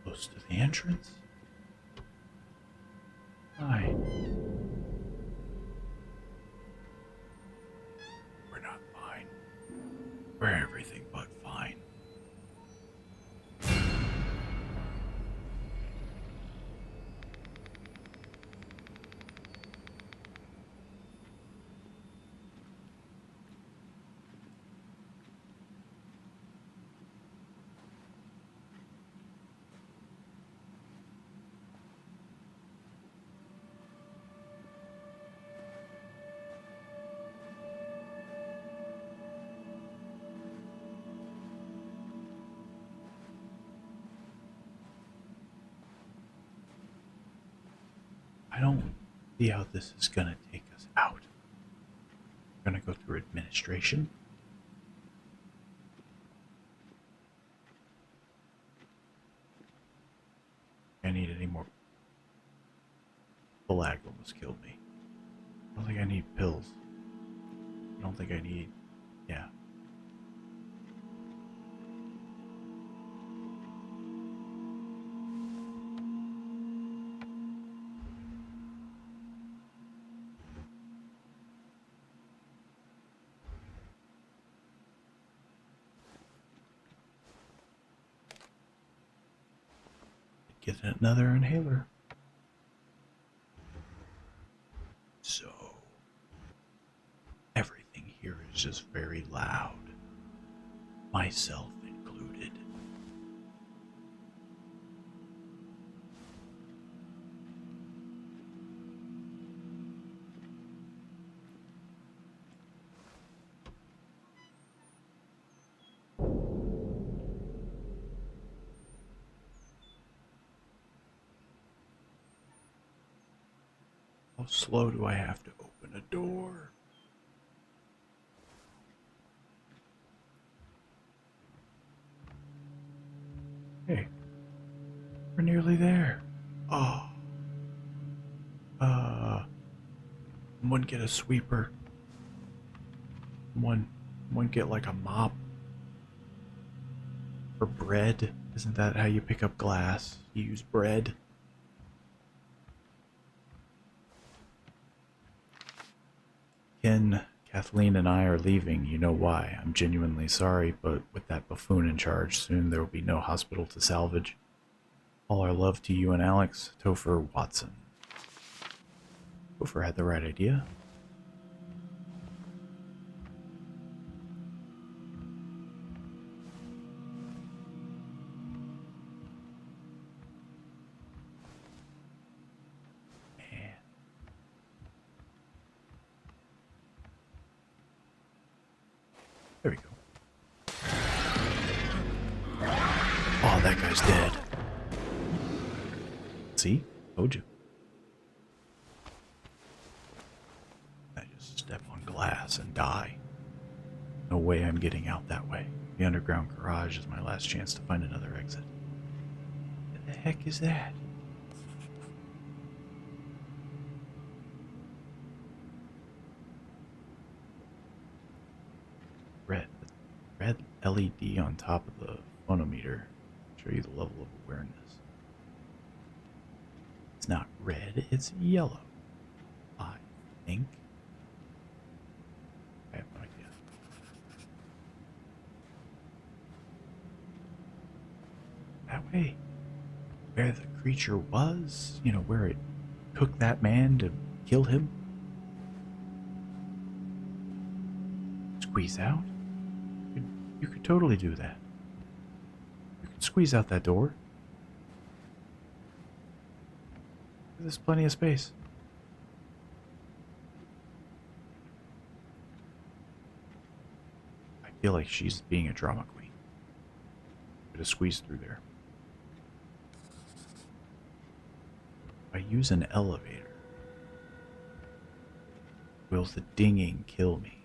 Close to the entrance? Fine. We're not fine. We're everything but fine. I don't see how this is gonna take us out. We're gonna go through administration. I need any more. The lag almost killed me. I don't think I need pills. I don't think I need. Yeah. Get another inhaler. So, everything here is just very loud, myself included. How slow do I have to open a door? Hey, we're nearly there. Oh. Someone get a sweeper. Someone get like a mop. For bread. Isn't that how you pick up glass? You use bread. Ken, Kathleen, and I are leaving. You know why. I'm genuinely sorry, but with that buffoon in charge, soon there will be no hospital to salvage. All our love to you and Alex, Topher Watson. Topher had the right idea. Man. There we go. Oh, that guy's dead. See? Told you. I just step on glass and die. No way I'm getting out that way. The underground garage is my last chance to find another exit. What the heck is that? Red LED on top of the phonometer. Show you the level of awareness. It's not red, it's yellow. I think. I have no idea. That way. Where the creature was, you know, where it took that man to kill him. Squeeze out? You could totally do that. You could squeeze out that door. There's plenty of space. I feel like she's being a drama queen. Could have squeezed through there. If I use an elevator, will the dinging kill me?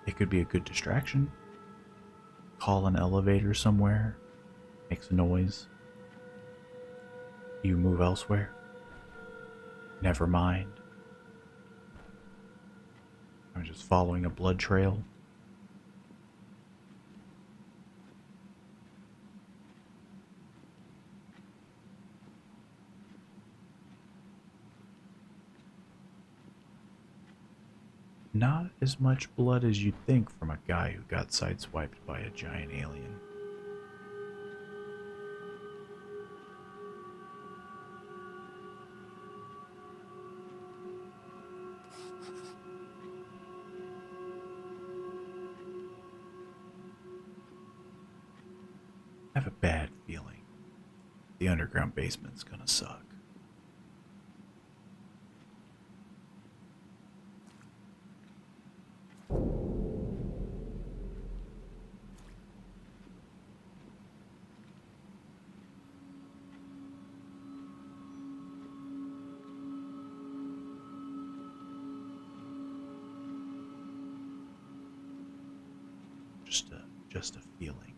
It could be a good distraction. Call an elevator somewhere. Makes a noise. You move elsewhere. Never mind. I'm just following a blood trail. Not as much blood as you'd think from a guy who got sideswiped by a giant alien. I have a bad feeling the underground basement's gonna suck. Just a feeling.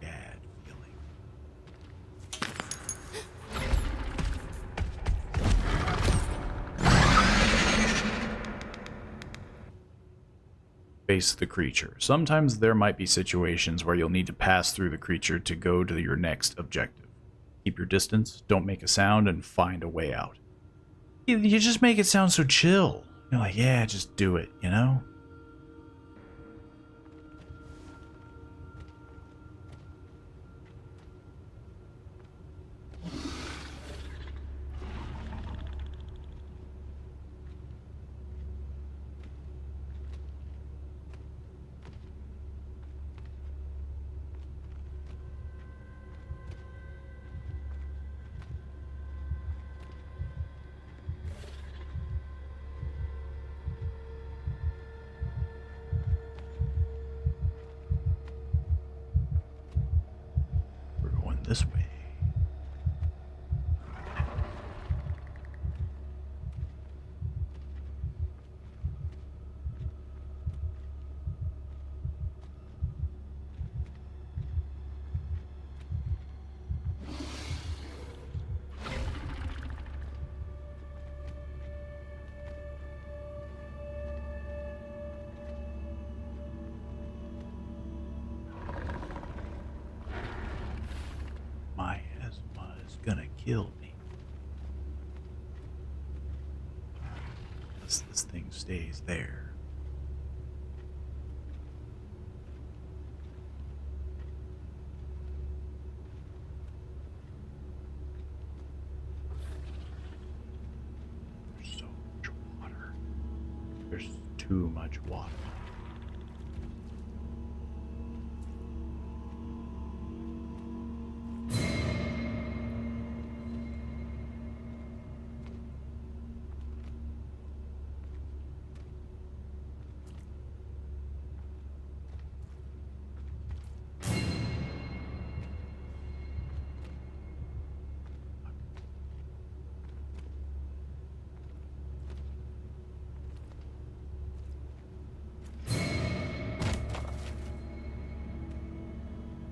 Bad feeling. Face the creature. Sometimes there might be situations where you'll need to pass through the creature to go to your next objective. Keep your distance, don't make a sound, and find a way out. You just make it sound so chill. You're like, yeah, just do it, you know? this way. My asthma is gonna kill me. Unless this thing stays there. There's so much water. There's too much water.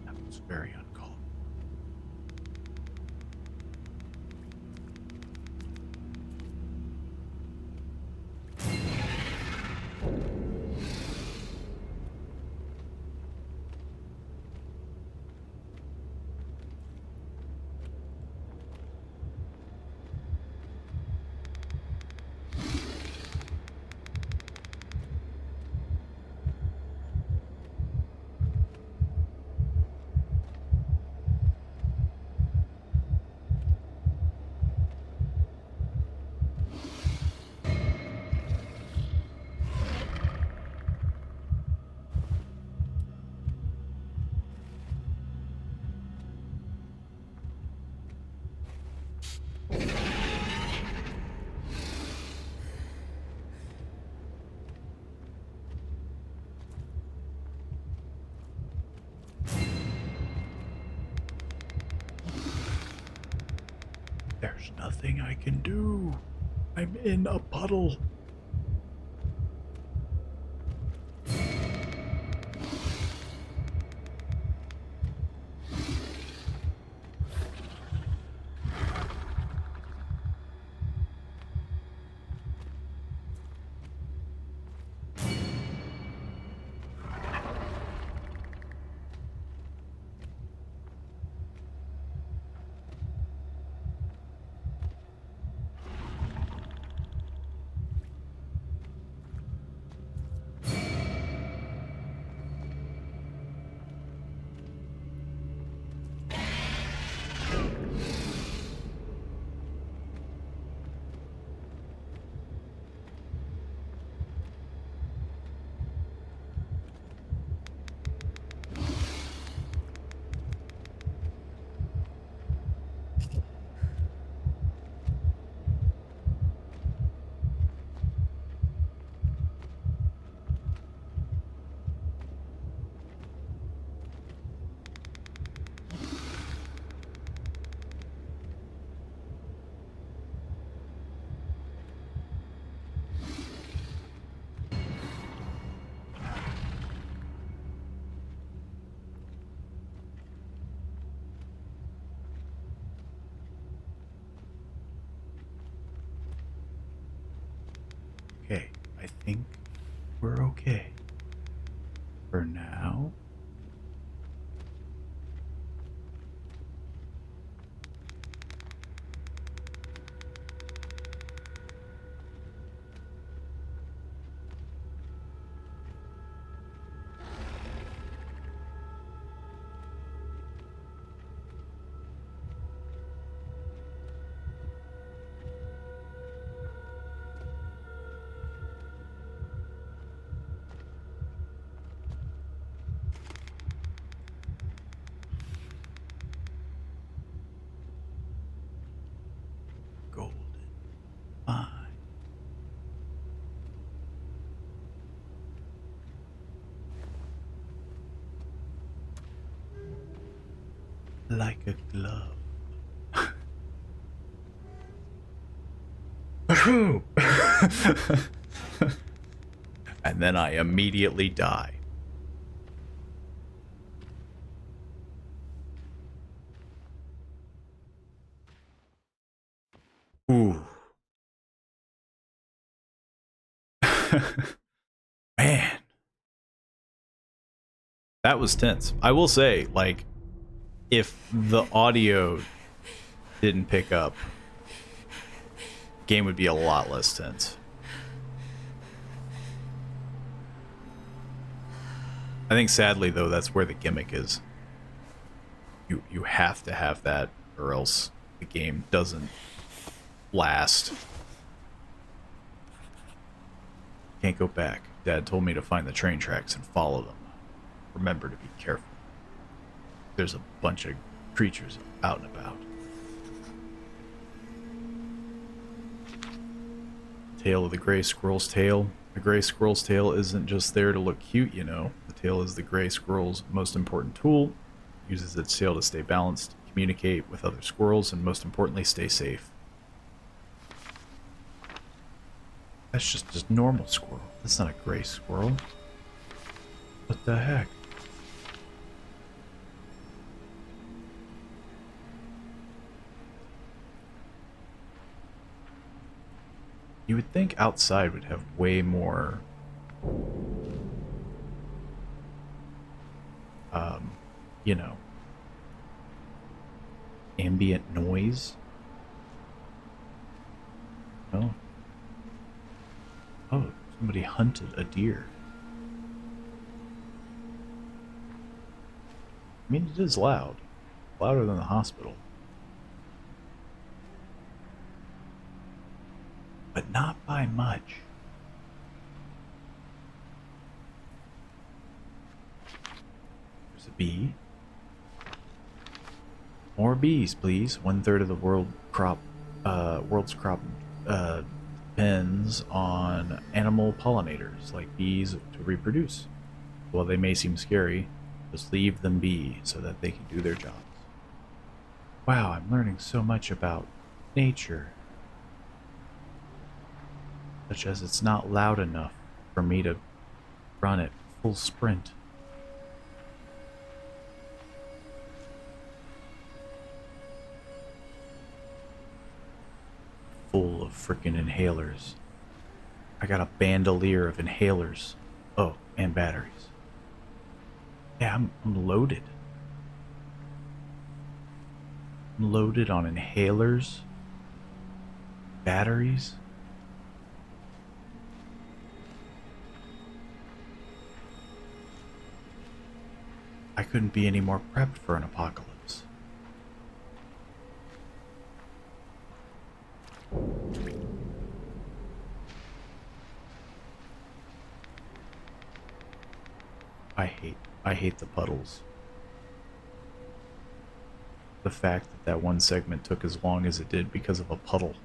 That was very uncalled. There's nothing I can do. I'm in a puddle. Okay, I think we're okay. For now. like a glove. And then I immediately die. Ooh. Man. That was tense. I will say, like, if the audio didn't pick up, game would be a lot less tense. I think sadly though that's where the gimmick is. You have to have that or else the game doesn't last. Can't go back. Dad told me to find the train tracks and follow them. Remember to be careful. There's a bunch of creatures out and about. Tale of the gray squirrel's tail. The gray squirrel's tail isn't just there to look cute, you know. The tail is the gray squirrel's most important tool. It uses its tail to stay balanced, communicate with other squirrels, and most importantly, stay safe. That's just a normal squirrel. That's not a gray squirrel. What the heck? You would think outside would have way more you know, ambient noise. Oh. Oh, somebody hunted a deer. I mean, it is loud. Louder than the hospital. But not by much. There's a bee. More bees, please. 1/3 of the world's crop depends on animal pollinators, like bees, to reproduce. While they may seem scary, just leave them be so that they can do their jobs. Wow, I'm learning so much about nature. Such as it's not loud enough for me to run at full sprint. Full of freaking inhalers. I got a bandolier of inhalers. Oh, and batteries. Yeah, I'm loaded. I'm loaded on inhalers, batteries. I couldn't be any more prepped for an apocalypse. I hate the puddles. The fact that that one segment took as long as it did because of a puddle.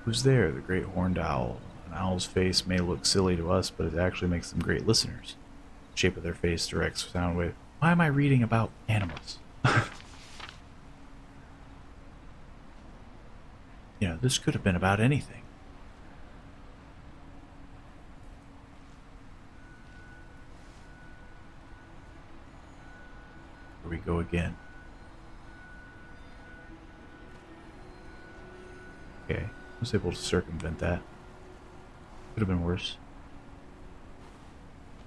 Who's there? The great horned owl. An owl's face may look silly to us, but it actually makes them great listeners. The shape of their face directs sound wave. Why am I reading about animals? You know, this could have been about anything. Here we go again. Okay, I was able to circumvent that. Could have been worse.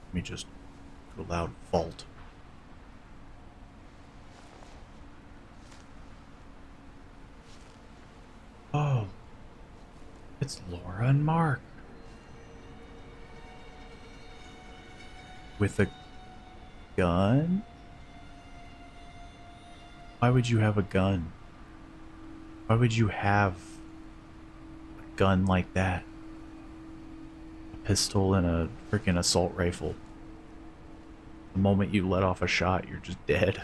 Let me just put a loud vault. Oh, it's Laura and Mark. With a gun? Why would you have a gun? Why would you have a gun like that? A pistol and a freaking assault rifle. The moment you let off a shot, you're just dead.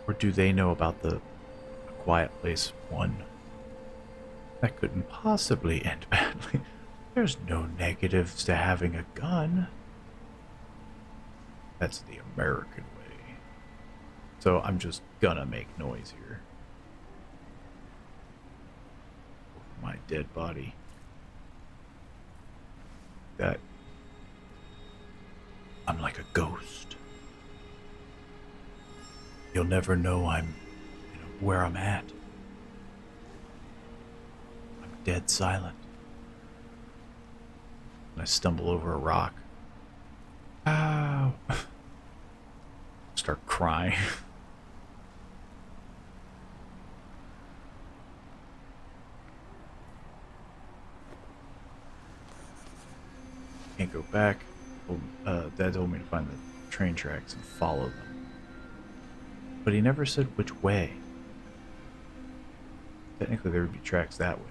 Or do they know about the Quiet Place 1? That couldn't possibly end badly. There's no negatives to having a gun. That's the American way. So I'm just gonna make noise here. Over my dead body. That I'm like a ghost. You'll never know where I'm at. I'm dead silent. And I stumble over a rock. Ow! Start crying. Can't go back. Dad told me to find the train tracks and follow them. But he never said which way. Technically, there would be tracks that way.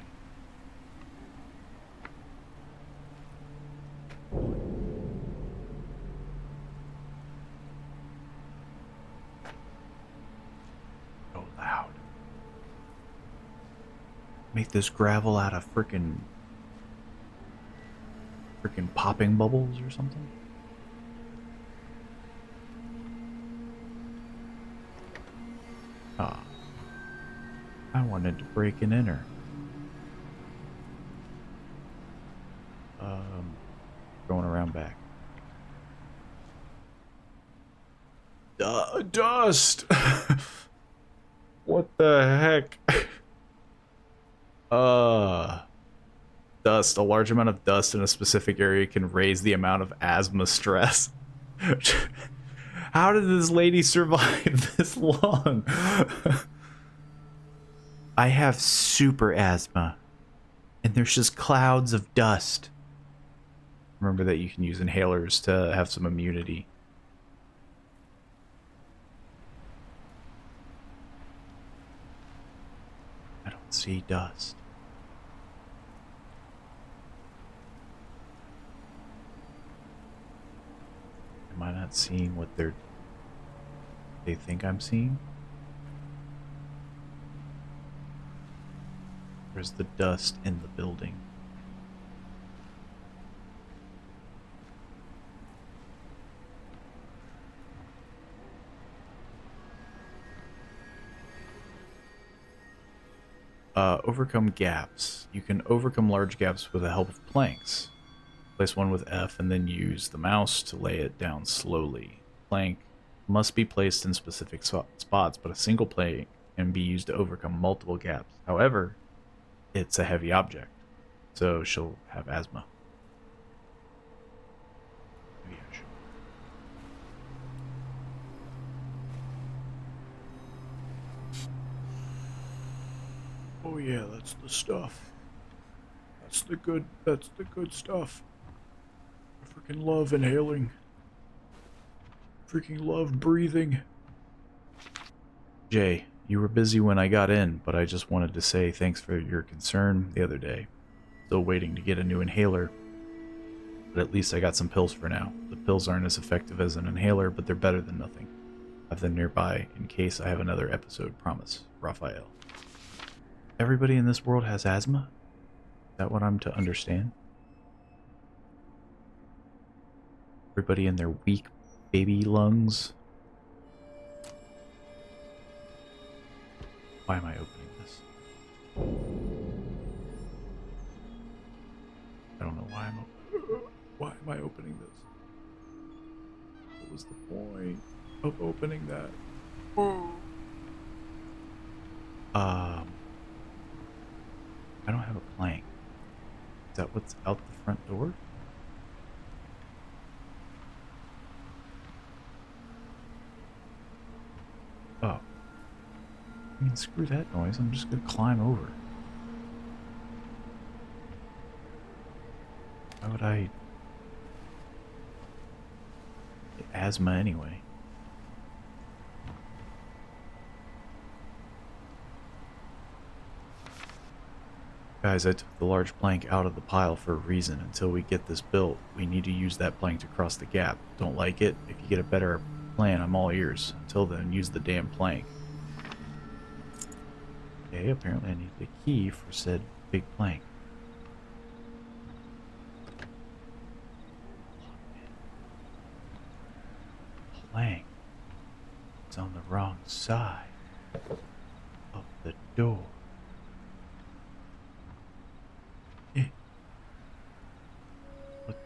So loud. Make this gravel out of frickin' popping bubbles or something? Ah. I wanted to break and enter. Going around back. Dust! What the heck? Dust. A large amount of dust in a specific area can raise the amount of asthma stress. How did this lady survive this long? I have super asthma, and there's just clouds of dust. Remember that you can use inhalers to have some immunity. I don't see dust. Am I not seeing what they think I'm seeing? Where's the dust in the building? Overcome gaps. You can overcome large gaps with the help of planks. Place one with F and then use the mouse to lay it down slowly. Plank must be placed in specific spots, but a single plank can be used to overcome multiple gaps. However, it's a heavy object, so she'll have asthma. Maybe I should. Oh yeah, that's the stuff. That's the good stuff. I freaking love inhaling. Freaking love breathing. Jay, you were busy when I got in, but I just wanted to say thanks for your concern the other day. Still waiting to get a new inhaler, but at least I got some pills for now. The pills aren't as effective as an inhaler, but they're better than nothing. Have them nearby in case I have another episode, promise. Raphael. Everybody in this world has asthma? Is that what I'm to understand? Everybody in their weak baby lungs? Why am I opening this? I don't know why why am I opening this? What was the point of opening that? I don't have a plank. Is that what's out the front door? Oh. I mean, screw that noise. I'm just gonna climb over. Why would I get asthma anyway? Guys, I took the large plank out of the pile for a reason. Until we get this built, we need to use that plank to cross the gap. Don't like it? If you get a better plan, I'm all ears. Until then, use the damn plank. Okay, apparently I need the key for said big plank. Plank. It's on the wrong side of the door. Eh. What?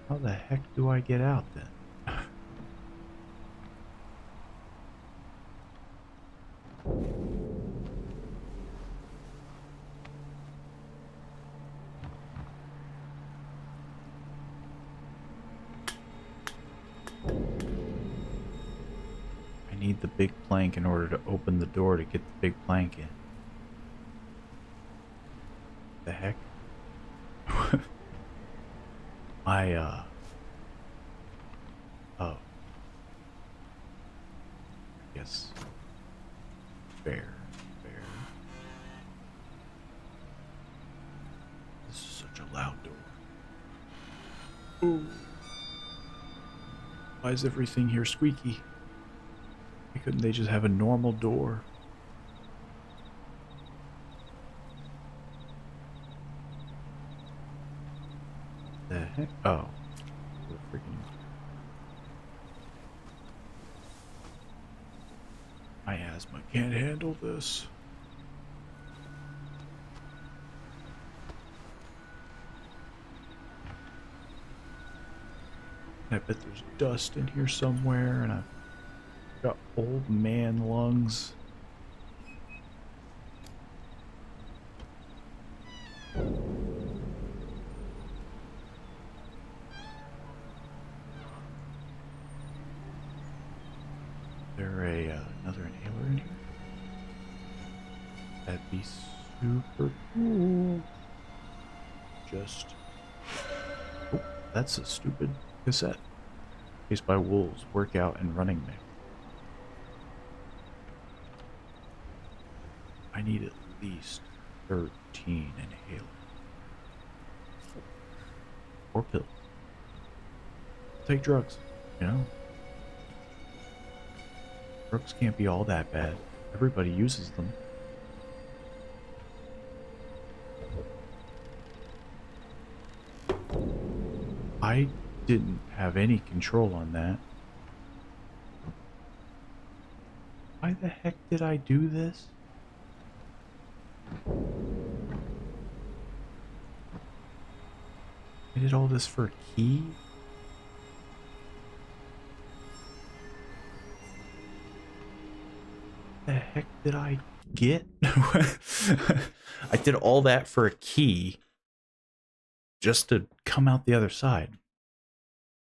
How the heck do I get out then? I need the big plank in order to open the door to get the big plank in. The heck? Oh. Yes. Fair. This is such a loud door. Ooh. Why is everything here squeaky? Why couldn't they just have a normal door? The heck? Oh. The freaking... My asthma can't handle this. I bet there's dust in here somewhere, and I've got old man lungs. Another inhaler in here? That'd be super cool. Just... Oh, that's a stupid cassette. Chased by wolves, workout and running man. I need at least 13 inhalers. Or pills. Take drugs, you know? Drugs can't be all that bad. Everybody uses them. I didn't have any control on that. Why the heck did I do this? I did all this for a key? The heck did I get? I did all that for a key just to come out the other side.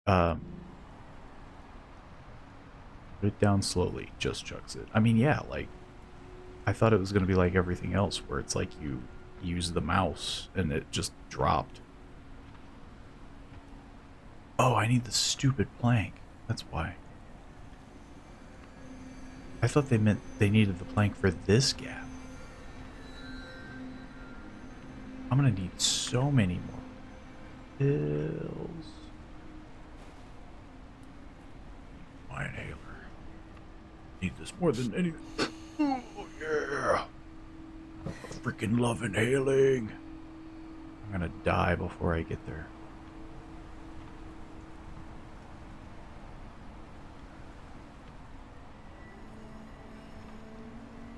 Put it down slowly, just chucks it. I mean, yeah, like, I thought it was going to be like everything else where it's like you use the mouse and it just dropped. Oh, I need the stupid plank. That's why. I thought they meant they needed the plank for this gap. I'm gonna need so many more pills. My inhaler. Need this more than anything. Oh, yeah. I freaking love inhaling. I'm gonna die before I get there.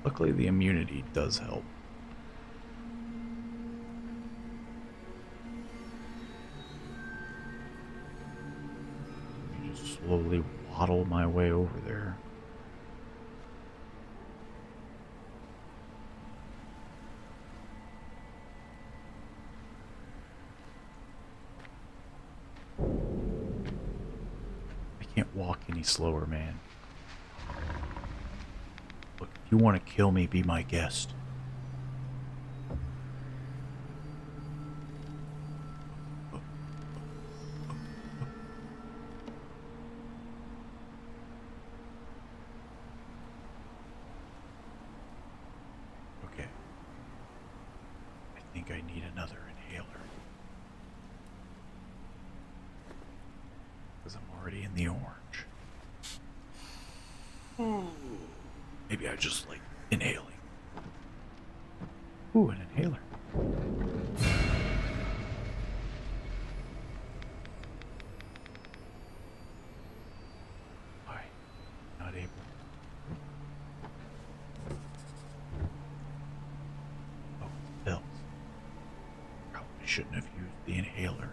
Luckily, the immunity does help. I just slowly waddle my way over there. I can't walk any slower, man. Look, if you want to kill me, be my guest. Okay. I think I need another inhaler. Because I'm already in the orange. Maybe I just like inhaling. Ooh, an inhaler. Why? Not able. Oh, pills. Probably shouldn't have used the inhaler.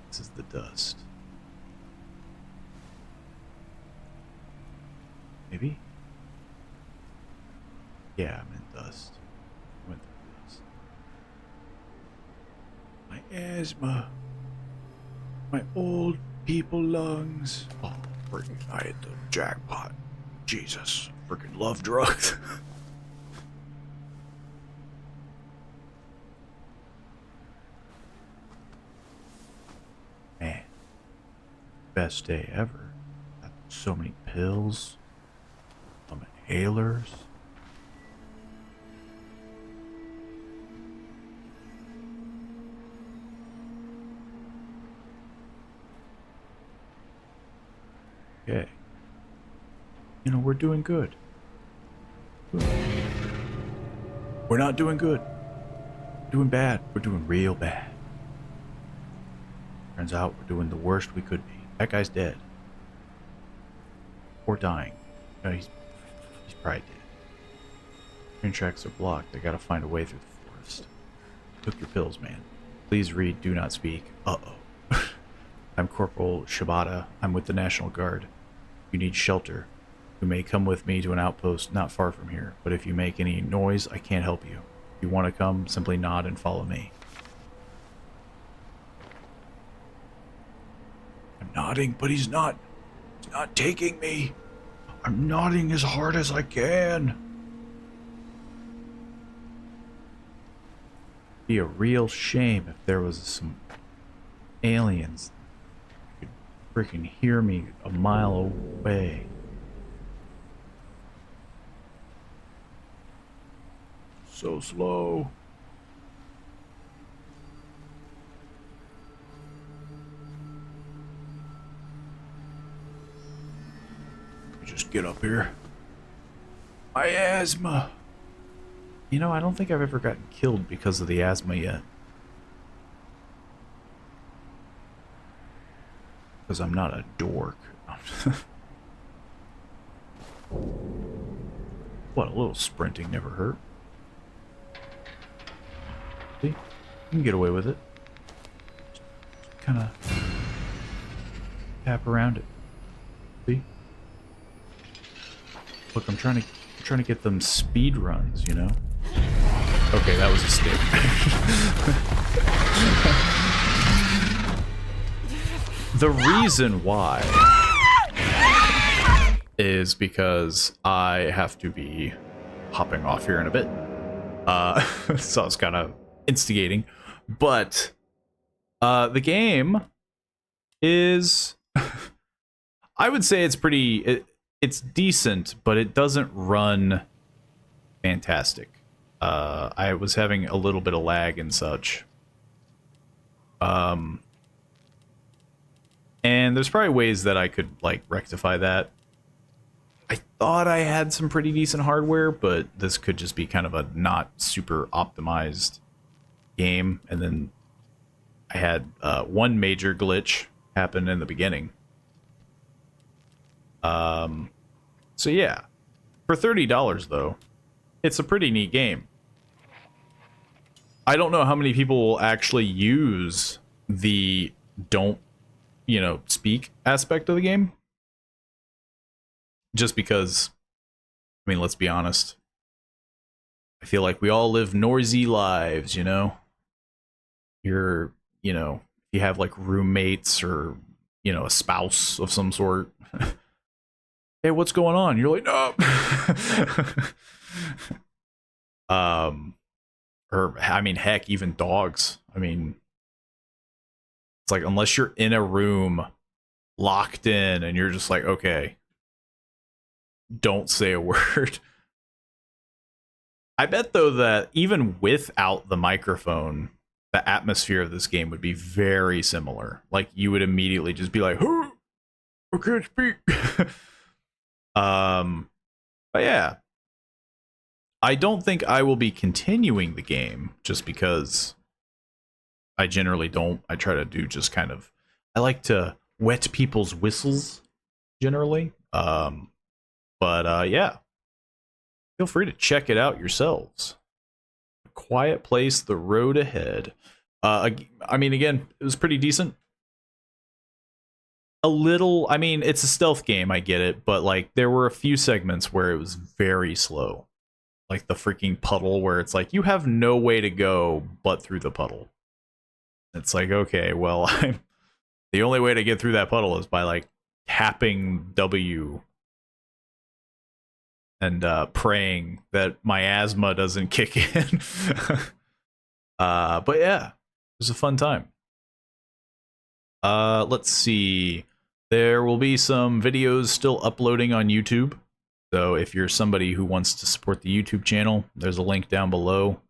This is the dust. Maybe? Yeah, I'm in dust. Went through dust. My asthma. My old people lungs. Oh, freaking, I hit the jackpot. Jesus. Freaking love drugs. Man. Best day ever. So many pills. Some inhalers. Okay. You know, we're doing good. We're not doing good. Doing bad. We're doing real bad. Turns out we're doing the worst we could be. That guy's dead. Or dying. No, he's probably dead. Train tracks are blocked. I gotta find a way through the forest. Took your pills, man. Please read, do not speak. Uh-oh. I'm Corporal Shibata. I'm with the National Guard. You need shelter. You may come with me to an outpost not far from here, but if you make any noise, I can't help you. If you want to come, simply nod and follow me. I'm nodding, but he's not taking me. I'm nodding as hard as I can. Be a real shame if there was some aliens who could freaking hear me a mile away. So slow. Let me just get up here. My asthma. You know, I don't think I've ever gotten killed because of the asthma yet. Because I'm not a dork. What, a little sprinting never hurt. See? You can get away with it. Just kind of tap around it. See? Look, I'm trying to get them speed runs, you know? Okay, that was a stick. The reason why is because I have to be hopping off here in a bit. So it's kind of instigating. But the game is... I would say it's pretty... It's decent, but it doesn't run fantastic. I was having a little bit of lag and such. And there's probably ways that I could, like, rectify that. I thought I had some pretty decent hardware, but this could just be kind of a not super optimized game. And then I had one major glitch happen in the beginning. So yeah, for $30 though, it's a pretty neat game. I don't know how many people will actually use the don't, you know, speak aspect of the game. Just because, I mean, let's be honest. I feel like we all live noisy lives, you know? You have like roommates or, you know, a spouse of some sort. Hey, what's going on? You're like, no. Or I mean, heck, even dogs. I mean, it's like unless you're in a room locked in, and you're just like, okay, don't say a word. I bet, though, that even without the microphone, the atmosphere of this game would be very similar. Like, you would immediately just be like, I can't speak. But yeah. I don't think I will be continuing the game, just because I generally don't. I try to do just kind of, I like to wet people's whistles, generally. But yeah. Feel free to check it out yourselves. A Quiet Place, The Road Ahead. I mean, again, it was pretty decent. A little, I mean, it's a stealth game, I get it, but like there were a few segments where it was very slow. Like the freaking puddle where it's like you have no way to go but through the puddle. It's like, okay, well, the only way to get through that puddle is by like tapping W and praying that my asthma doesn't kick in. But yeah, it was a fun time. Let's see. There will be some videos still uploading on YouTube. So if you're somebody who wants to support the YouTube channel, there's a link down below.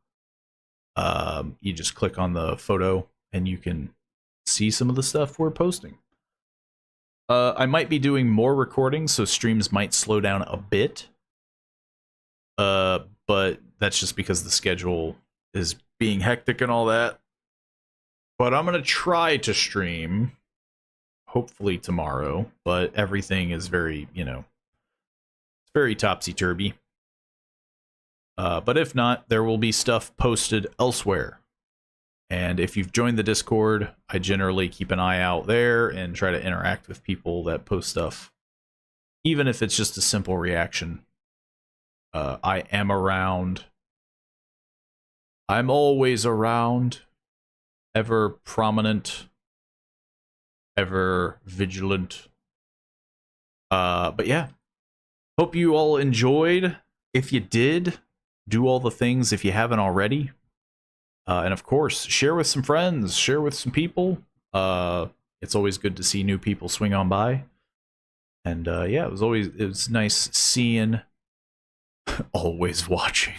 You just click on the photo and you can see some of the stuff we're posting. I might be doing more recordings, so streams might slow down a bit. But that's just because the schedule is being hectic and all that. But I'm going to try to stream, hopefully tomorrow, but everything is very, it's very topsy-turvy. But if not, there will be stuff posted elsewhere. And if you've joined the Discord, I generally keep an eye out there and try to interact with people that post stuff. Even if it's just a simple reaction. I am around. I'm always around. Ever prominent. Ever vigilant. But yeah. Hope you all enjoyed. If you did, do all the things if you haven't already. And of course, share with some friends, share with some people. It's always good to see new people swing on by. And yeah, it was nice seeing, always watching.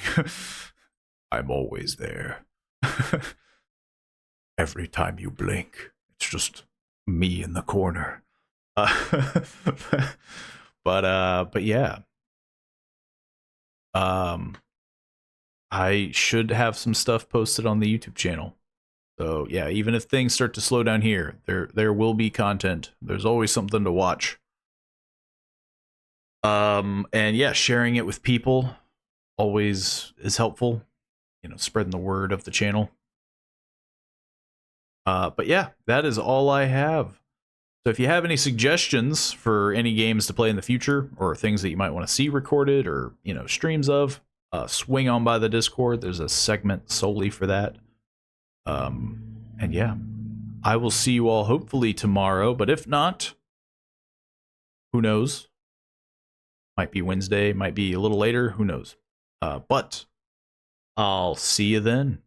I'm always there. Every time you blink, it's just me in the corner. But yeah. I should have some stuff posted on the YouTube channel. So yeah, even if things start to slow down here, there will be content. There's always something to watch. And yeah, sharing it with people always is helpful. Spreading the word of the channel. But yeah, that is all I have. So if you have any suggestions for any games to play in the future, or things that you might want to see recorded, or streams of, swing on by the Discord. There's a segment solely for that. And yeah, I will see you all hopefully tomorrow, but if not, who knows? Might be Wednesday, might be a little later, who knows? But I'll see you then.